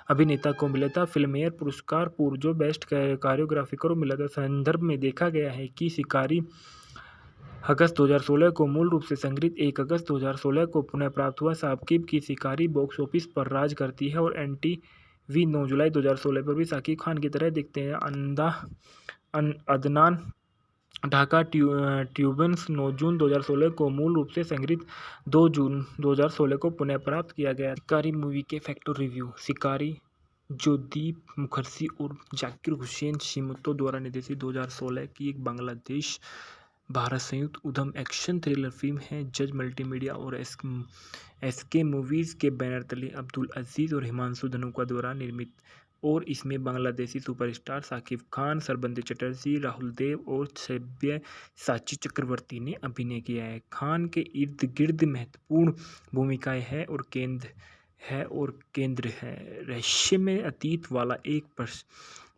अभिनेता को मिला था, फिल्मेयर पुरस्कार जो बेस्ट कोरियोग्राफर को मिला था। संदर्भ में देखा गया है कि शिकारी अगस्त 2016 को मूल रूप से संग्रहित 1 अगस्त 2016 को पुनः प्राप्त हुआ। साकिब की शिकारी बॉक्स ऑफिस पर राज करती है और NTV 9 जुलाई 2016 पर भी साकिब खान की तरह दिखते हैं। अदनान ढाका ट्यूबन्स 9 जून 2016 को मूल रूप से संग्रहित 2 जून 2016 को पुनः प्राप्त किया गया। शिकारी मूवी के फैक्ट रिव्यू। शिकारी जो दीप मुखर्जी और जाकिर हुसैन शिमतो द्वारा निर्देशित 2016 की एक बांग्लादेश भारत संयुक्त उद्यम एक्शन थ्रिलर फिल्म है। जज मल्टीमीडिया और SK मूवीज़ के बैनर तले अब्दुल अजीज़ और हिमांशु धनुका द्वारा निर्मित और इसमें बांग्लादेशी सुपरस्टार साकिब खान, श्रवंती चटर्जी, राहुल देव और सब्यसाची चक्रवर्ती ने अभिनय किया है। खान के इर्द गिर्द महत्वपूर्ण भूमिकाएं हैं और केंद्र है रहस्यमय अतीत वाला एक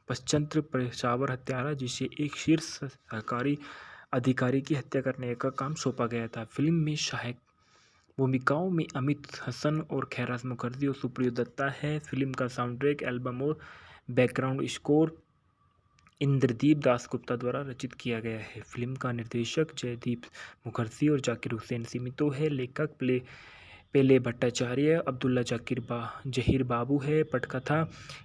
पश्चंत्र पेशावर हत्यारा जिसे एक शीर्ष सरकारी अधिकारी की हत्या करने का काम सौंपा गया था। फिल्म में सहायक भूमिकाओं में अमित हसन और खैराज मुखर्जी और सुप्रिया दत्ता है। फिल्म का साउंडट्रैक, एल्बम और बैकग्राउंड स्कोर इंद्रदीप दासगुप्ता द्वारा रचित किया गया है। फिल्म का निर्देशक जयदीप मुखर्जी और जाकिर हुसैन सिमितो है। लेखक पेले भट्टाचार्य, अब्दुल्ला जहीर बाबू है। पटकथा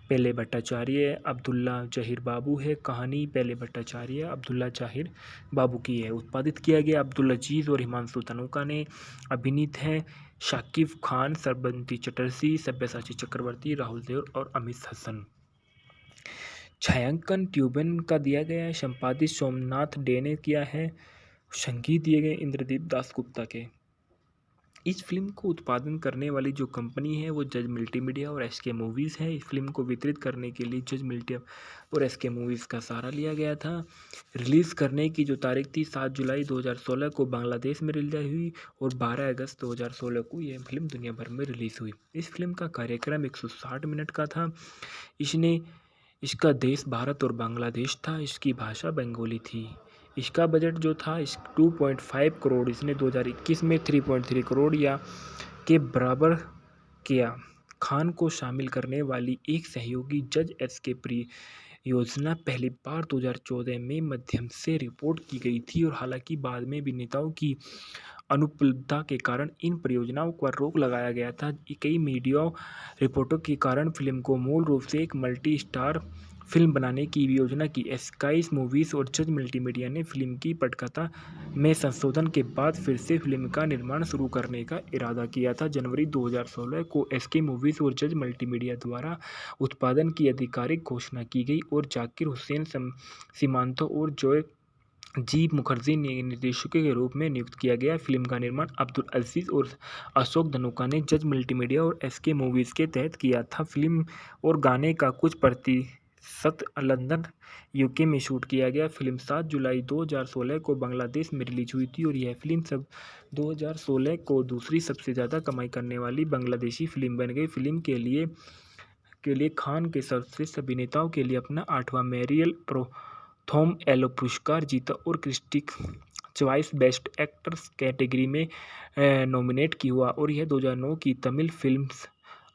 पेले भट्टाचार्य, अब्दुल्ला जहीर बाबू है। कहानी पेले भट्टाचार्य, अब्दुल्ला जहीर बाबू की है। उत्पादित किया गया अब्दुल अजीज़ और हिमांशु धनुका ने। अभिनीत हैं शाकिब खान, श्रवंती चटर्जी, सब्यसाची चक्रवर्ती, राहुल देव और अमित हसन। छायांकन ट्यूबन का दिया गया है। संपादित सोमनाथ डे ने किया है। संगीत दिए गए इंद्रदीप दासगुप्ता के। इस फ़िल्म को उत्पादन करने वाली जो कंपनी है वो जज मल्टीमीडिया और एसके मूवीज़ है। इस फ़िल्म को वितरित करने के लिए जज मल्टीमीडिया और एसके मूवीज़ का सहारा लिया गया था। रिलीज़ करने की जो तारीख थी 7 जुलाई 2016 को बांग्लादेश में रिलीज़ हुई और 12 अगस्त 2016 को यह फ़िल्म दुनिया भर में रिलीज़ हुई। इस फ़िल्म का कार्यक्रम 160 मिनट का था। इसका देश भारत और बांग्लादेश था। इसकी भाषा बंगाली थी। इसका बजट जो था 2.5 करोड़, इसने 2021 में 3.3 करोड़ या के बराबर किया। खान को शामिल करने वाली एक सहयोगी जज एसके प्री योजना पहली बार 2014 में माध्यम से रिपोर्ट की गई थी और हालांकि बाद में भी नेताओं की अनुपलब्धता के कारण इन परियोजनाओं पर रोक लगाया गया था। कई मीडिया रिपोर्टों के कारण फिल्म को मूल रूप से एक मल्टी स्टार फिल्म बनाने की योजना की स्काइस मूवीज़ और जज मल्टीमीडिया ने फिल्म की पटकथा में संशोधन के बाद फिर से फिल्म का निर्माण शुरू करने का इरादा किया था। जनवरी 2016 को एसके मूवीज़ और जज मल्टीमीडिया द्वारा उत्पादन की आधिकारिक घोषणा की गई और जाकिर हुसैन सीमांतो और जॉय जी मुखर्जी ने निर्देशकों के रूप में नियुक्त किया गया। फिल्म का निर्माण अब्दुल अजीज़ और अशोक धनुका ने जज मल्टीमीडिया और एसके मूवीज़ के तहत किया था। फिल्म और गाने का कुछ प्रतिशत लंदन यूके में शूट किया गया। फिल्म 7 जुलाई 2016 को बांग्लादेश में रिलीज हुई थी और यह फिल्म 2016 को दूसरी सबसे ज़्यादा कमाई करने वाली बांग्लादेशी फिल्म बन गई। फिल्म के लिए खान के सर्वश्रेष्ठ अभिनेताओं के लिए अपना 8वां मेरियल प्रथम एलो पुरस्कार जीता और critics choice best actors category में नॉमिनेट की हुआ और यह 2009 की तमिल फिल्म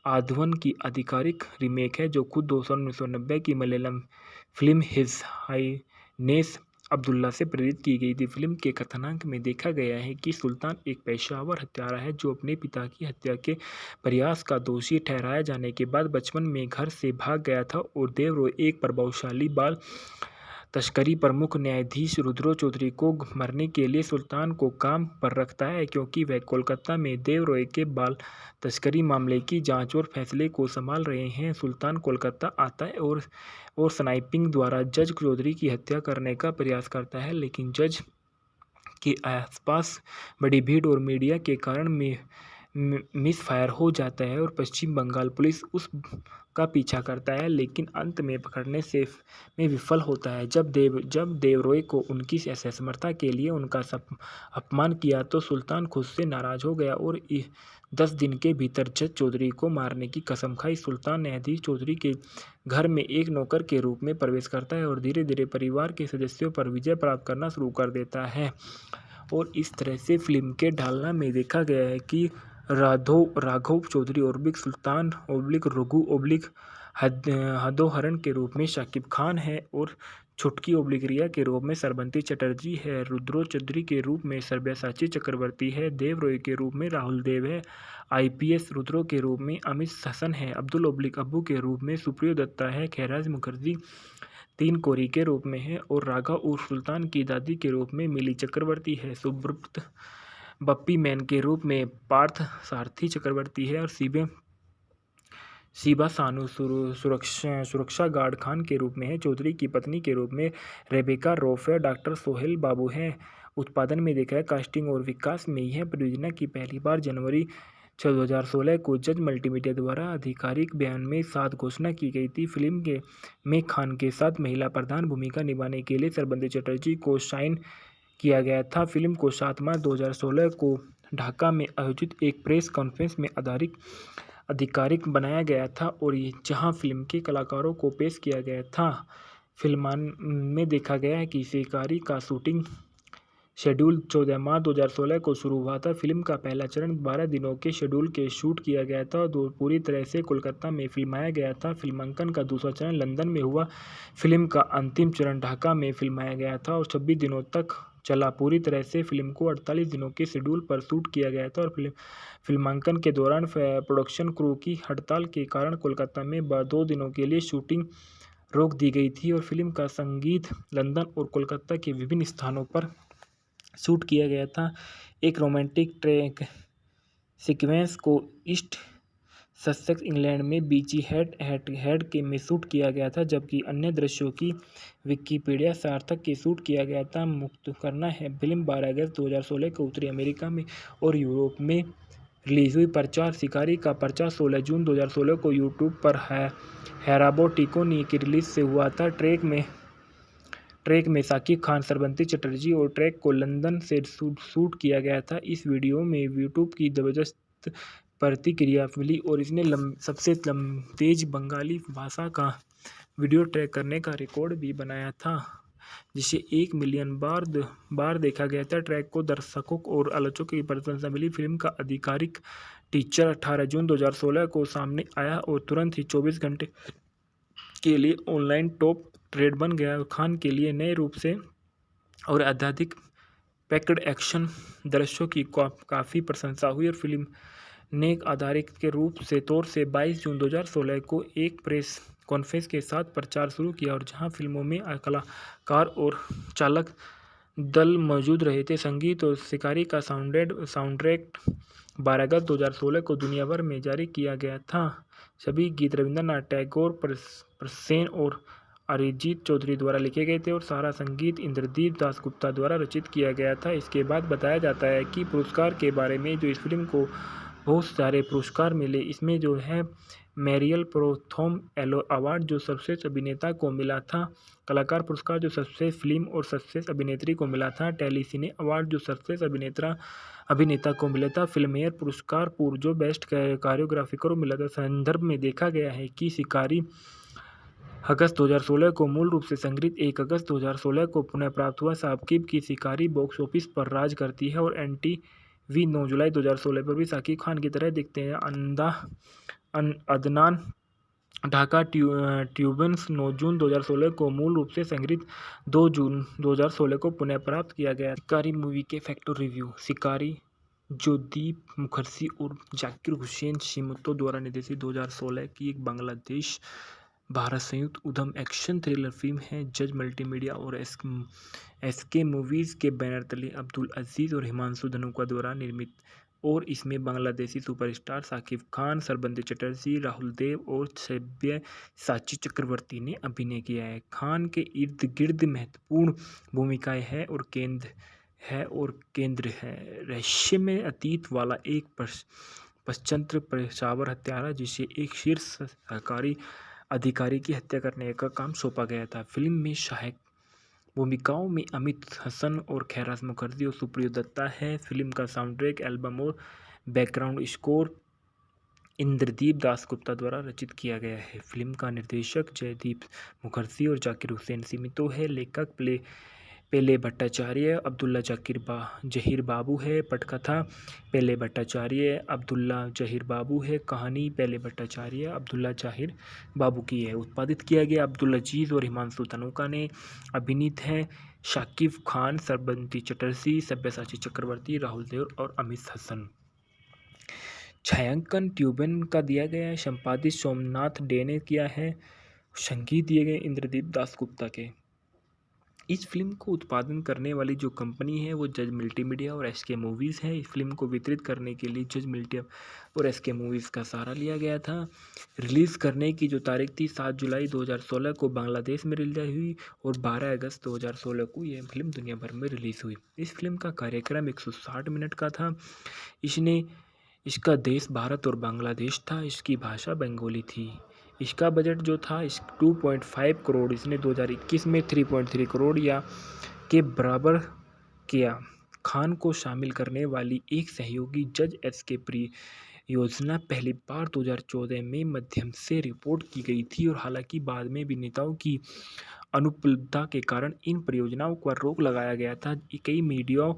आधवन की आधिकारिक रीमेक है जो खुद 1990 की Malayalam film his Highness Abdullah से प्रेरित की गई थी। फिल्म के कथानक में देखा गया है कि सुल्तान एक पेशेवर हत्यारा है जो अपने पिता की हत्या के प्रयास का दोषी ठहराए जाने के बाद बचपन में घर से भाग गया था और देवरॉय एक प्रभावशाली बाल तस्करी प्रमुख न्यायाधीश रुद्रो चौधरी को मरने के लिए सुल्तान को काम पर रखता है क्योंकि वह कोलकाता में देवरॉय के बाल तस्करी मामले की जांच और फैसले को संभाल रहे हैं। सुल्तान कोलकाता आता है और स्नाइपिंग द्वारा जज चौधरी की हत्या करने का प्रयास करता है, लेकिन जज के आसपास बड़ी भीड़ और मीडिया के कारण मिस फायर हो जाता है और पश्चिम बंगाल पुलिस उस का पीछा करता है, लेकिन अंत में पकड़ने में विफल होता है। जब देवरॉय को उनकी असमर्थता के लिए उनका अपमान किया तो सुल्तान खुद से नाराज हो गया और 10 दिन के भीतर जज चौधरी को मारने की कसम खाई। सुल्तान न्यायाधीश चौधरी के घर में एक नौकर के रूप में प्रवेश करता है और धीरे धीरे परिवार के सदस्यों पर विजय प्राप्त करना शुरू कर देता है और इस तरह से फिल्म के ढालना में देखा गया है कि राघव चौधरी ओब्लिक सुल्तान ओब्लिक रघु ओब्लिक हदोहरण के रूप में शाकिब खान है और छुटकी ओब्लिक रिया के रूप में सरबंती चटर्जी है। रुद्रो चौधरी के रूप में सब्यसाची चक्रवर्ती है। देवरॉय के रूप में राहुल देव है। आईपीएस रुद्रो के रूप में अमित हसन है। अब्दुल ओब्लिक अब्बू के रूप में सुप्रियो दत्ता है। खैराज मुखर्जी 3 कोरी के रूप में है और राघव उर्फ सुल्तान की दादी के रूप में मिली चक्रवर्ती है। सुब्रत बप्पी मैन के रूप में पार्थ सारथी चक्रवर्ती है और शिबा सानू सुरक्षा गार्ड खान के रूप में है। चौधरी की पत्नी के रूप में रेबेका रॉफ है। डॉक्टर सोहेल बाबू है। उत्पादन में देखा है कास्टिंग और विकास में यह परियोजना की पहली बार जनवरी 2016 को जज मल्टीमीडिया द्वारा आधिकारिक बयान में साथ घोषणा की गई थी। फिल्म में खान के साथ महिला प्रधान भूमिका निभाने के लिए सरबंती चटर्जी को साइन किया गया था। फिल्म को 7 मार्च 2016 को ढाका में आयोजित एक प्रेस कॉन्फ्रेंस में आधिकारिक बनाया गया था और जहां फिल्म के कलाकारों को पेश किया गया था। फिल्म में देखा गया है कि शिकारी का शूटिंग शेड्यूल 14 मार्च 2016 को शुरू हुआ था। फिल्म का पहला चरण 12 दिनों के शेड्यूल के शूट किया गया था और पूरी तरह से कोलकाता में फिल्माया गया था। फिल्मांकन का दूसरा चरण लंदन में हुआ। फिल्म का अंतिम चरण ढाका में फिल्माया गया था और 26 दिनों तक चला। पूरी तरह से फिल्म को 48 दिनों के शेड्यूल पर शूट किया गया था और फिल्मांकन के दौरान प्रोडक्शन क्रू की हड़ताल के कारण कोलकाता में 2 दिनों के लिए शूटिंग रोक दी गई थी और फिल्म का संगीत लंदन और कोलकाता के विभिन्न स्थानों पर शूट किया गया था। एक रोमांटिक ट्रैक सीक्वेंस को ईस्ट ससेक्स इंग्लैंड में बीची हेड के में शूट किया गया था, जबकि अन्य दृश्यों की विकिपीडिया सार्थक के शूट किया गया था। मुक्त करना है फिल्म 12 अगस्त 2016 को उत्तरी अमेरिका में और यूरोप में रिलीज हुई। प्रचार शिकारी का प्रचार 16 जून 2016 को यूट्यूब पर हैराबो टिकोनी की रिलीज से हुआ था। ट्रैक में शाकिब खान, श्रवंती चटर्जी और ट्रैक को लंदन से शूट किया गया था। इस वीडियो में यूट्यूब की जबरदस्त प्रतिक्रिया मिली और इसने सबसे तेज बंगाली भाषा का वीडियो ट्रैक करने का रिकॉर्ड भी बनाया था, जिसे 1 मिलियन बार देखा गया था। ट्रैक को दर्शकों और आलोचकों की प्रशंसा मिली। फिल्म का आधिकारिक टीजर 18 जून 2016 को सामने आया और तुरंत ही 24 घंटे के लिए ऑनलाइन टॉप ट्रेड बन गया। खान के लिए नए रूप से और अत्यधिक पैक्ड एक्शन दृश्यों की काफ़ी प्रशंसा हुई और फिल्म ने आधारित के रूप से तौर से 22 जून 2016 को एक प्रेस कॉन्फ्रेंस के साथ प्रचार शुरू किया और जहां फिल्मों में कलाकार और चालक दल मौजूद रहे थे। संगीत और शिकारी का साउंडट्रैक 12 अगस्त 2016 को दुनिया भर में जारी किया गया था। सभी गीत रविंद्रनाथ टैगोर, प्रसेन और अरिजीत चौधरी द्वारा लिखे गए थे और सारा संगीत इंद्रदीप दासगुप्ता द्वारा रचित किया गया था। इसके बाद बताया जाता है कि पुरस्कार के बारे में जो इस फिल्म को बहुत सारे पुरस्कार मिले। इसमें जो है मैरियल प्रोथोम एलो अवार्ड जो सर्वश्रेष्ठ अभिनेता को मिला था, कलाकार पुरस्कार जो सर्वश्रेष्ठ फिल्म और सर्वश्रेष्ठ अभिनेत्री को मिला था, टेलीसिने अवार्ड जो सर्वश्रेष्ठ अभिनेता को मिला था, फिल्मफेयर पुरस्कार जो बेस्ट कोरियोग्राफी को मिला था। संदर्भ में देखा गया है कि शिकारी अगस्त 2016 को मूल रूप से संग्रहित 1 अगस्त 2016 को पुनः प्राप्त हुआ। शाकिब की शिकारी बॉक्स ऑफिस पर राज करती है और NTV 9 जुलाई 2016 पर भी शाकिब खान की तरह दिखते हैं। अदनान ढाका ट्यूबन्स 9 जून 2016 को मूल रूप से संग्रहित 2 जून 2016 को पुनः प्राप्त किया गया। शिकारी मूवी के फैक्टर रिव्यू। शिकारी जो दीप मुखर्जी और जाकिर हुसैन शिमतो द्वारा निर्देशित 2016 की एक बांग्लादेश भारत संयुक्त उद्यम एक्शन थ्रिलर फिल्म है। जज मल्टीमीडिया और SK मूवीज़ के बैनर तले अब्दुल अजीज़ और हिमांशु धनुका द्वारा निर्मित और इसमें बांग्लादेशी सुपरस्टार शाकिब खान, श्रवंती चटर्जी, राहुल देव और सब्यसाची चक्रवर्ती ने अभिनय किया है। खान के इर्द गिर्द महत्वपूर्ण भूमिकाएं हैं और केंद्र है रहस्यमय अतीत वाला एक पश्चंत्र पेशावर हत्यारा जिसे एक शीर्ष सरकारी अधिकारी की हत्या करने का काम सौंपा गया था। फिल्म में सहायक भूमिकाओं में अमित हसन और खैराज मुखर्जी और सुप्रिया दत्ता है। फिल्म का साउंडट्रैक, एल्बम और बैकग्राउंड स्कोर इंद्रदीप दासगुप्ता द्वारा रचित किया गया है। फिल्म का निर्देशक जयदीप मुखर्जी और जाकिर हुसैन सिमितो है। लेखक पेले भट्टाचार्य, अब्दुल्ला जहीर बाबू है। पटकथा पेले भट्टाचार्य, अब्दुल्ला जहीर बाबू है। कहानी पेले भट्टाचार्य, अब्दुल्ला जहीर बाबू की है। उत्पादित किया गया अब्दुल अजीज़ और हिमांशु धनुका ने। अभिनीत हैं शाकिब खान, श्रवंती चटर्जी, सब्यसाची चक्रवर्ती, राहुल देव और अमित हसन। छायांकन ट्यूबन का दिया गया है। संपादित सोमनाथ डे ने किया है। संगीत दिए गए इंद्रदीप दासगुप्ता के। इस फिल्म को उत्पादन करने वाली जो कंपनी है वो जज मल्टीमीडिया और SK मूवीज़ है। इस फिल्म को वितरित करने के लिए जज मल्टीमीडिया और SK मूवीज़ का सहारा लिया गया था। रिलीज़ करने की जो तारीख थी 7 जुलाई 2016 को बांग्लादेश में रिलीज हुई और 12 अगस्त 2016 को यह फिल्म दुनिया भर में रिलीज़ हुई। इस फिल्म का कार्यक्रम 160 मिनट का था। इसका देश भारत और बांग्लादेश था। इसकी भाषा बंगाली थी। इसका बजट जो था 2.5 करोड़, इसने 2021 में 3.3 करोड़ के बराबर किया। खान को शामिल करने वाली एक सहयोगी जज SK परियोजना पहली बार 2014 में माध्यम से रिपोर्ट की गई थी और हालांकि बाद में अभिनेताओं की अनुपलब्धता के कारण इन परियोजनाओं पर रोक लगाया गया था। कई मीडिया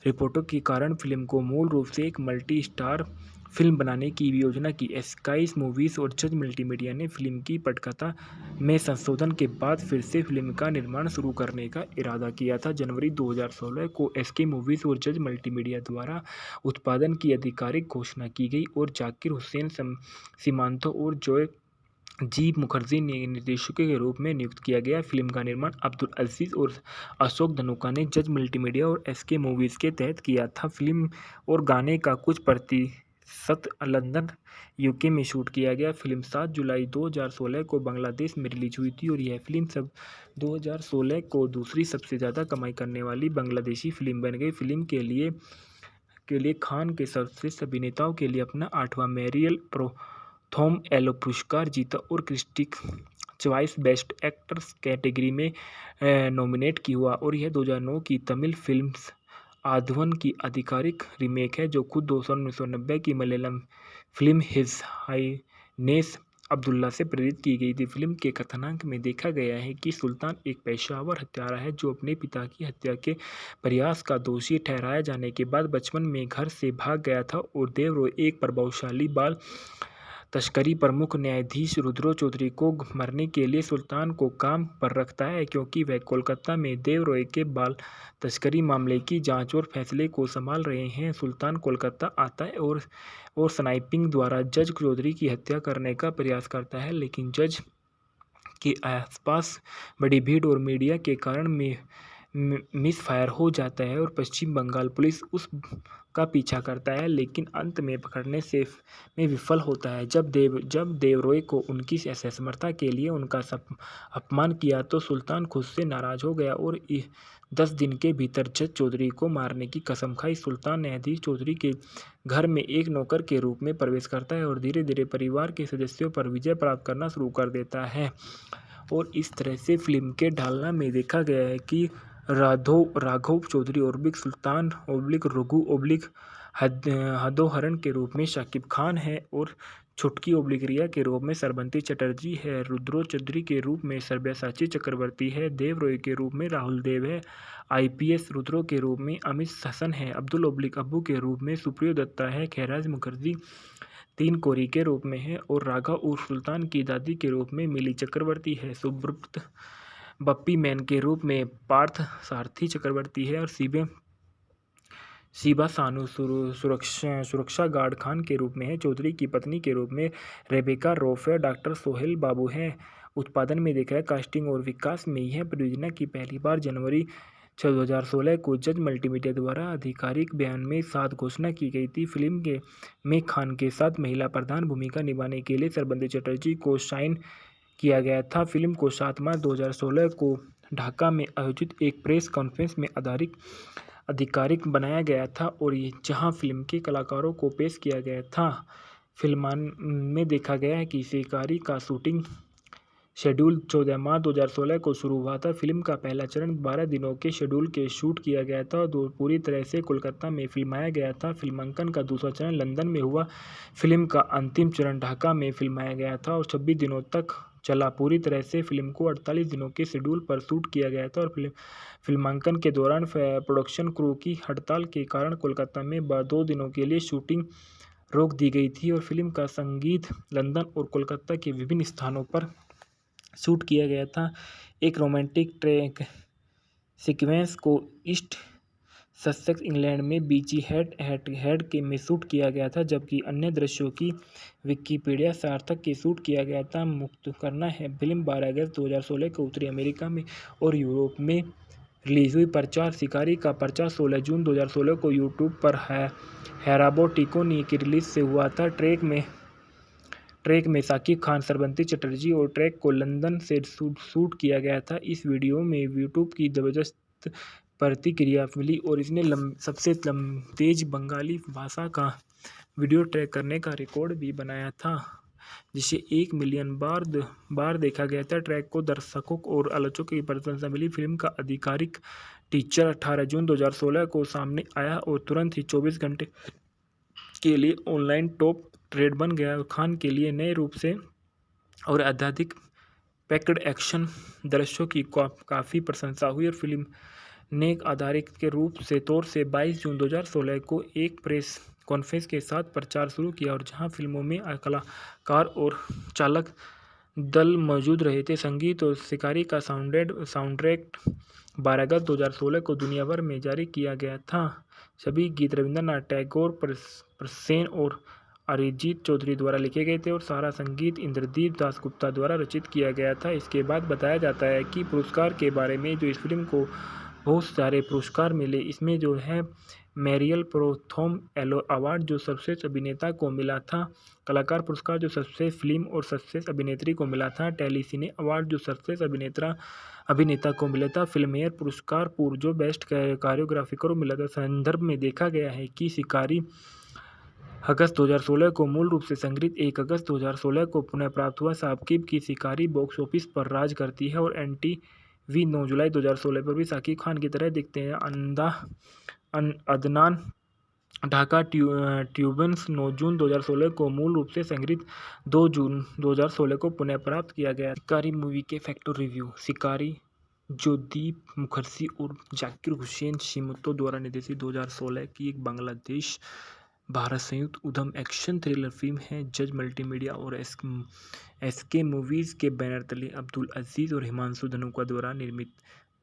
रिपोर्टों के कारण फिल्म को मूल रूप से एक मल्टी स्टार फिल्म बनाने की योजना की। SK मूवीज़ और जज मल्टीमीडिया ने फिल्म की पटकथा में संशोधन के बाद फिर से फिल्म का निर्माण शुरू करने का इरादा किया था। जनवरी 2016 को SK मूवीज़ और जज मल्टीमीडिया द्वारा उत्पादन की आधिकारिक घोषणा की गई और जाकिर हुसैन सिमांतो और जयदीप मुखर्जी ने निर्देशकों के रूप में नियुक्त किया गया। फिल्म का निर्माण अब्दुल अजीज़ और अशोक धनुका ने जज मल्टीमीडिया और SK मूवीज़ के तहत किया था। फिल्म और गाने का कुछ प्रतिशत लंदन UK में शूट किया गया। फिल्म 7 जुलाई 2016 को बांग्लादेश में रिलीज हुई थी और यह फिल्म 2016 को दूसरी सबसे ज़्यादा कमाई करने वाली बांग्लादेशी फिल्म बन गई। फिल्म के लिए के लिए खान के सर्वश्रेष्ठ अभिनेताओं के लिए अपना 8वां मेरियल प्रोथोम एलो पुरस्कार जीता और critic choice best actors category में नॉमिनेट की हुआ। और यह 2009 की तमिल फिल्म आधवन की आधिकारिक रीमेक है, जो खुद 1990 की Malayalam film his Highness Abdullah से प्रेरित की गई थी। फिल्म के कथानक में देखा गया है कि सुल्तान एक पेशेवर हत्यारा है जो अपने पिता की हत्या के प्रयास का दोषी ठहराए जाने के बाद बचपन में घर से भाग गया था, और देवरॉय एक प्रभावशाली बाल तस्करी प्रमुख न्यायाधीश रुद्रो चौधरी को मरने के लिए सुल्तान को काम पर रखता है, क्योंकि वह कोलकाता में देवरॉय के बाल तस्करी मामले की जांच और फैसले को संभाल रहे हैं। सुल्तान कोलकाता आता है और स्नाइपिंग द्वारा जज चौधरी की हत्या करने का प्रयास करता है, लेकिन जज के आसपास बड़ी भीड़ और मीडिया के कारण मिसफायर हो जाता है और पश्चिम बंगाल पुलिस उस का पीछा करता है, लेकिन अंत में पकड़ने में विफल होता है। जब देवरॉय को उनकी असमर्थता के लिए उनका अपमान किया तो सुल्तान खुद से नाराज हो गया और 10 दिन के भीतर जज चौधरी को मारने की कसम खाई। सुल्तान न्यायाधीश चौधरी के घर में एक नौकर के रूप में प्रवेश करता है और धीरे धीरे परिवार के सदस्यों पर विजय प्राप्त करना शुरू कर देता है। और इस तरह से फिल्म के ढालना में देखा गया है कि राघव चौधरी ओब्लिक सुल्तान ओब्लिक रघु ओब्लिक हदोहरण के रूप में शाकिब खान है, और छुटकी ओब्लिक रिया के रूप में श्रवंती चटर्जी है, रुद्रो चौधरी के रूप में सब्यासाची चक्रवर्ती है, देवरॉय के रूप में राहुल देव है, IPS रुद्रो के रूप में अमित हसन है, अब्दुल ओब्लिक अब्बू के रूप में सुप्रियो दत्ता है, खैराज मुखर्जी 3 कोरी के रूप में है, और राघव उर्फ सुल्तान की दादी के रूप में मिली चक्रवर्ती है, सुब्रत बप्पी मैन के रूप में पार्थ सारथी चक्रवर्ती है, और शिबा सानू सुरक्षा गार्ड खान के रूप में है। चौधरी की पत्नी के रूप में रेबेका रॉफ है। डॉक्टर सोहेल बाबू है। उत्पादन में देखा है कास्टिंग और विकास में यह परियोजना की पहली बार जनवरी 2016 को जज मल्टीमीडिया द्वारा आधिकारिक बयान में साथ घोषणा की गई थी। फिल्म में खान के साथ महिला प्रधान भूमिका निभाने के लिए श्रवंती चटर्जी को साइन किया गया था। फिल्म को 7 मार्च 2016 को ढाका में आयोजित एक प्रेस कॉन्फ्रेंस में आधिकारिक बनाया गया था, और ये जहां फिल्म के कलाकारों को पेश किया गया था। फिल्म में देखा गया है कि शिकारी का शूटिंग शेड्यूल 14 मार्च 2016 को शुरू हुआ था। फिल्म का पहला चरण 12 दिनों के शेड्यूल के शूट किया गया था, और पूरी तरह से कोलकाता में फिल्माया गया था। फिल्मांकन का दूसरा चरण लंदन में हुआ। फिल्म का अंतिम चरण ढाका में फिल्माया गया था और 26 दिनों तक चला। पूरी तरह से फिल्म को 48 दिनों के शेड्यूल पर शूट किया गया था, और फिल्मांकन के दौरान प्रोडक्शन क्रू की हड़ताल के कारण कोलकाता में 2 दिनों के लिए शूटिंग रोक दी गई थी, और फिल्म का संगीत लंदन और कोलकाता के विभिन्न स्थानों पर शूट किया गया था। एक रोमांटिक ट्रैक सीक्वेंस को ईस्ट ससेक्स इंग्लैंड में बीची हेड के में शूट किया गया था, जबकि अन्य दृश्यों की विकिपीडिया सार्थक के शूट किया गया था। मुक्त करना है फिल्म 12 अगस्त 2016 को उत्तरी अमेरिका में और यूरोप में रिलीज हुई। प्रचार शिकारी का प्रचार 16 जून 2016 को यूट्यूब पर हैराबो टिकोनी की रिलीज से हुआ था। ट्रैक में शाकिब खान, श्रवंती चटर्जी और ट्रैक को लंदन से शूट किया गया था। इस वीडियो में यूट्यूब की जबरदस्त प्रतिक्रिया मिली और इसने सबसे तेज बंगाली भाषा का वीडियो ट्रैक करने का रिकॉर्ड भी बनाया था, जिसे 1 मिलियन बार देखा गया था। ट्रैक को दर्शकों और आलोचकों की प्रशंसा मिली। फिल्म का आधिकारिक टीजर 18 जून 2016 को सामने आया और तुरंत ही 24 घंटे के लिए ऑनलाइन टॉप ट्रेड बन गया। खान के लिए नए रूप से और अत्यधिक पैक्ड एक्शन दृश्यों की काफ़ी प्रशंसा हुई, और फिल्म ने आधारित के रूप से तौर से 22 जून 2016 को एक प्रेस कॉन्फ्रेंस के साथ प्रचार शुरू किया, और जहां फिल्मों में कलाकार और चालक दल मौजूद रहे थे। संगीत और शिकारी का साउंडट्रैक 12 अगस्त 2016 को दुनिया भर में जारी किया गया था। सभी गीत रविंद्रनाथ टैगोर, प्रसेन और अरिजीत चौधरी द्वारा लिखे गए थे, और सारा संगीत इंद्रदीप दासगुप्ता द्वारा रचित किया गया था। इसके बाद बताया जाता है कि पुरस्कार के बारे में जो इस फिल्म को बहुत सारे पुरस्कार मिले, इसमें जो है मेरियल प्रोथोम एलो अवार्ड जो सर्वश्रेष्ठ अभिनेता को मिला था। कलाकार पुरस्कार जो सर्वश्रेष्ठ फिल्म और सर्वश्रेष्ठ अभिनेत्री को मिला था। टेलीसिने अवार्ड जो सर्वश्रेष्ठ अभिनेता को मिला था। फिल्मफेयर पुरस्कार पूर्व जो बेस्ट कोरियोग्राफी को मिला था। संदर्भ में देखा गया है कि शिकारी अगस्त 2016 को मूल रूप से संग्रहित 1 अगस्त 2016 को पुनः प्राप्त हुआ। साकिब की शिकारी बॉक्स ऑफिस पर राज करती है और एनटीवी 9 जुलाई 2016 पर भी साकिब खान की तरह दिखते हैं। अदनान ढाका ट्यूबन्स 9 जून 2016 को मूल रूप से संग्रहित 2 जून 2016 को पुनः प्राप्त किया गया। शिकारी मूवी के फैक्टर रिव्यू। शिकारी जो दीप मुखर्जी और जाकिर हुसैन शिमतो द्वारा निर्देशित 2016 की एक बांग्लादेश भारत संयुक्त उद्यम एक्शन थ्रिलर फिल्म है। जज मल्टीमीडिया और एसके मूवीज़ के बैनर तले अब्दुल अजीज़ और हिमांशु धनुका द्वारा निर्मित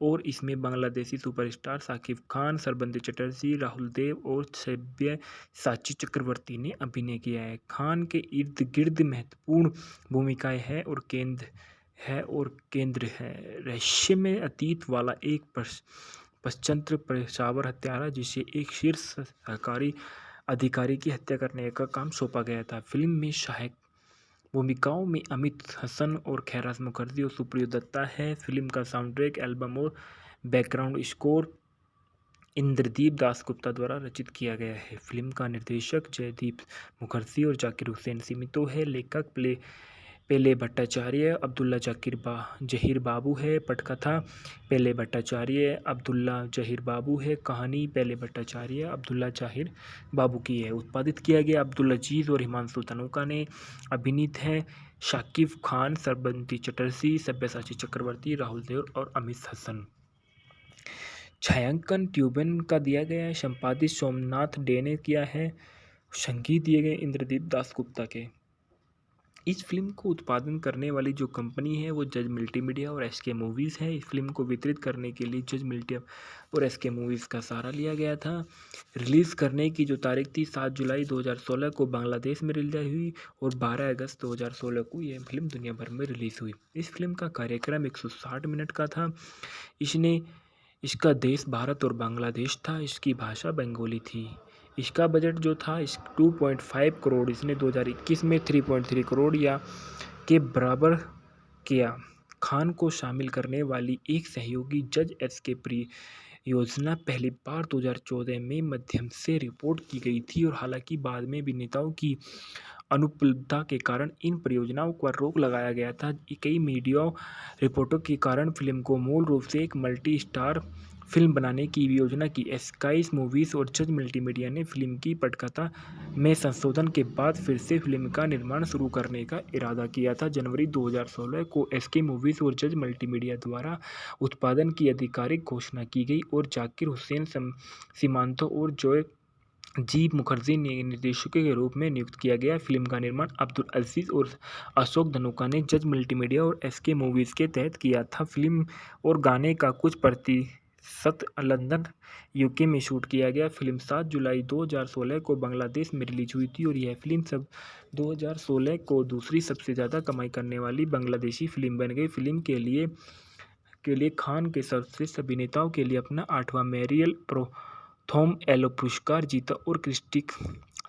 और इसमें बांग्लादेशी सुपरस्टार साकिब खान, सरबंदी चटर्जी, राहुल देव और सब्यसाची चक्रवर्ती ने अभिनय किया है। खान के इर्द गिर्द महत्वपूर्ण भूमिकाएं हैं और केंद्र है रहस्यमय अतीत वाला एक पश्चंत्र पेशावर हत्यारा जिसे एक शीर्ष सरकारी अधिकारी की हत्या करने का काम सौंपा गया था। फिल्म में सहायक भूमिकाओं में अमित हसन और खैराज मुखर्जी और सुप्रिया दत्ता है। फिल्म का साउंड ट्रैक, एल्बम और बैकग्राउंड स्कोर इंद्रदीप दासगुप्ता द्वारा रचित किया गया है। फिल्म का निर्देशक जयदीप मुखर्जी और जाकिर हुसैन सिमितो है। लेखक पेले भट्टाचार्य, अब्दुल्ला जहीर बाबू है। पटकथा पेले भट्टाचार्य, अब्दुल्ला जहीर बाबू है। कहानी पेले भट्टाचार्य, अब्दुल्ला जहीर बाबू की है। उत्पादित किया गया अब्दुल अजीज़ और हिमांशु धनुका ने। अभिनीत है शाकिब खान, सरबंती चटर्जी, सब्यसाची चक्रवर्ती, राहुल देव और अमित हसन। छायांकन ट्यूबन का दिया गया है। संपादित सोमनाथ डे ने किया है। संगीत दिए गए इंद्रदीप दासगुप्ता के। इस फिल्म को उत्पादन करने वाली जो कंपनी है वो जज मल्टीमीडिया और एसके मूवीज़ है। इस फिल्म को वितरित करने के लिए जज मल्टीमीडिया और एसके मूवीज़ का सहारा लिया गया था। रिलीज़ करने की जो तारीख थी 7 जुलाई 2016 को बांग्लादेश में रिलीज हुई और 12 अगस्त 2016 को यह फिल्म दुनिया भर में रिलीज़ हुई। इस फिल्म का कार्यक्रम 160 मिनट का था। इसका देश भारत और बांग्लादेश था। इसकी भाषा बंगाली थी। इसका बजट जो था 2.5 करोड़ इसने 2021 में 3.3 करोड़ के बराबर किया। खान को शामिल करने वाली एक सहयोगी जज एसके परियोजना पहली बार 2014 में माध्यम से रिपोर्ट की गई थी और हालांकि बाद में अभिनेताओं की अनुपलब्धता के कारण इन परियोजनाओं पर रोक लगाया गया था। कई मीडिया रिपोर्टों के कारण फिल्म को मूल रूप से एक मल्टी स्टार फिल्म बनाने की योजना की। स्काई मूवीज़ और जज मल्टीमीडिया ने फिल्म की पटकथा में संशोधन के बाद फिर से फिल्म का निर्माण शुरू करने का इरादा किया था। जनवरी 2016 को एसके मूवीज़ और जज मल्टीमीडिया द्वारा उत्पादन की आधिकारिक घोषणा की गई और जाकिर हुसैन सीमांतो और जोय जी मुखर्जी ने निर्देशकों के रूप में नियुक्त किया गया। फिल्म का निर्माण अब्दुल अजीज़ और अशोक धनुका ने जज मल्टीमीडिया और एसके मूवीज़ के तहत किया था। फिल्म और गाने का कुछ प्रतिशत लंदन यूके में शूट किया गया। फिल्म 7 जुलाई 2016 को बांग्लादेश में रिलीज हुई थी और यह फिल्म 2016 को दूसरी सबसे ज़्यादा कमाई करने वाली बांग्लादेशी फिल्म बन गई। फिल्म के लिए खान के सर्वश्रेष्ठ अभिनेताओं के लिए अपना 8वां मेरियल प्रथम एलो पुरस्कार जीता और critic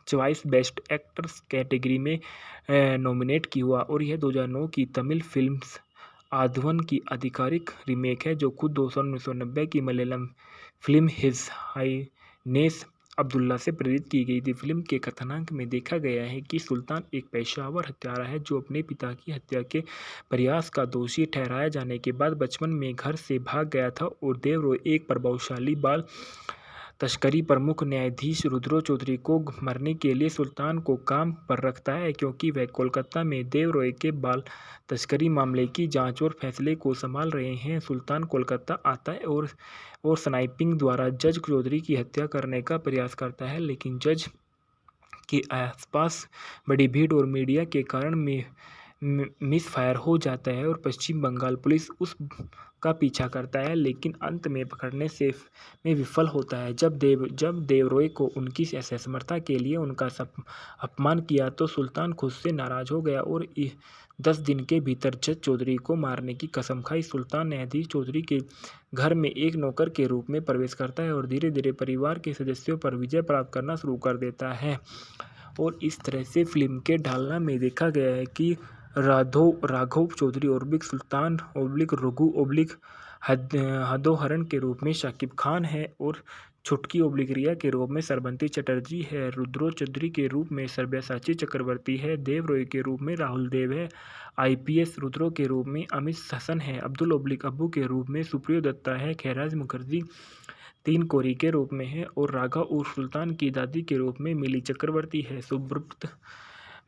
choice best actors category में नॉमिनेट हुआ और यह 2009 की तमिल फिल्म आधवन की आधिकारिक रीमेक है जो खुद 1990 की Malayalam film his Highness Abdullah से प्रेरित की गई थी। फिल्म के कथानक में देखा गया है कि सुल्तान एक पेशावर हत्यारा है जो अपने पिता की हत्या के प्रयास का दोषी ठहराया जाने के बाद बचपन में घर से भाग गया था और देवरॉय एक प्रभावशाली बाल तस्करी प्रमुख न्यायाधीश रुद्रो चौधरी को मरने के लिए सुल्तान को काम पर रखता है क्योंकि वह कोलकाता में देवरॉय के बाल तस्करी मामले की जांच और फैसले को संभाल रहे हैं। सुल्तान कोलकाता आता है और स्नाइपिंग द्वारा जज चौधरी की हत्या करने का प्रयास करता है लेकिन जज के आसपास बड़ी भीड़ और मीडिया के कारण मिस फायर हो जाता है और पश्चिम बंगाल पुलिस उस का पीछा करता है लेकिन अंत में पकड़ने में विफल होता है। जब देवरॉय को उनकी असमर्थता के लिए उनका अपमान किया तो सुल्तान खुद से नाराज हो गया और 10 दिन के भीतर जज चौधरी को मारने की कसम खाई। सुल्तान न्यायाधीश चौधरी के घर में एक नौकर के रूप में प्रवेश करता है और धीरे धीरे परिवार के सदस्यों पर विजय प्राप्त करना शुरू कर देता है। और इस तरह से फिल्म के ढालना में देखा गया है कि राघव चौधरी ओब्लिक सुल्तान ओब्लिक रघु ओब्लिक हदोहरण के रूप में शाकिब खान है और छुटकी ओब्लिक रिया के रूप में सरबंती चटर्जी है। रुद्रो चौधरी के रूप में सब्यासाची चक्रवर्ती है। देव रॉय के रूप में राहुल देव है। IPS रुद्रो के रूप में अमित हसन है। अब्दुल ओब्लिक अब्बू के रूप में सुप्रियो दत्ता है। खैराज मुखर्जी तीन कोरी के रूप में है और राघव उर्फ सुल्तान की दादी के रूप में मिली चक्रवर्ती है। सुब्रत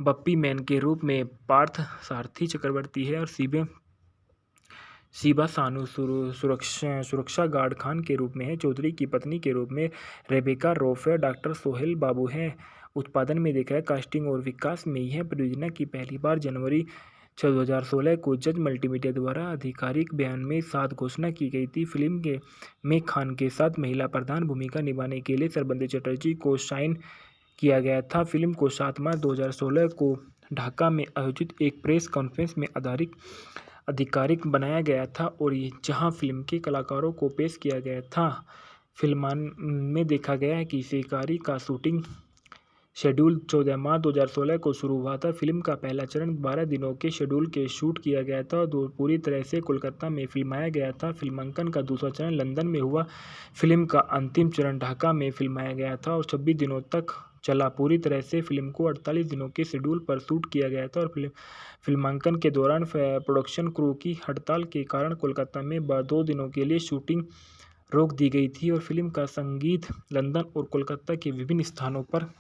बप्पी मैन के रूप में पार्थ सारथी चक्रवर्ती है और शिबा सानू सुरक्षा गार्ड खान के रूप में है। चौधरी की पत्नी के रूप में रेबेका रॉफ है। डॉक्टर सोहेल बाबू है। उत्पादन में देखा है कास्टिंग और विकास में यह परियोजना की पहली बार जनवरी 2016 को जज मल्टीमीडिया द्वारा आधिकारिक बयान में साथ घोषणा की गई थी। फिल्म में खान के साथ महिला प्रधान भूमिका निभाने के लिए सरबंती चटर्जी को साइन किया गया था। फिल्म को 7 मार्च 2016 को ढाका में आयोजित एक प्रेस कॉन्फ्रेंस में आधिकारिक बनाया गया था और जहां फिल्म के कलाकारों को पेश किया गया था। फिल्म में देखा गया है कि शिकारी का शूटिंग शेड्यूल 14 मार्च 2016 को शुरू हुआ था। फिल्म का पहला चरण 12 दिनों के शेड्यूल के शूट किया गया था। पूरी तरह से कोलकाता में फिल्माया गया था। फिल्मांकन का दूसरा चरण लंदन में हुआ। फिल्म का अंतिम चरण ढाका में फिल्माया गया था और 26 दिनों तक चला। पूरी तरह से फिल्म को 48 दिनों के शेड्यूल पर शूट किया गया था और फिल्मांकन के दौरान प्रोडक्शन क्रू की हड़ताल के कारण कोलकाता में 2 दिनों के लिए शूटिंग रोक दी गई थी और फिल्म का संगीत लंदन और कोलकाता के विभिन्न स्थानों पर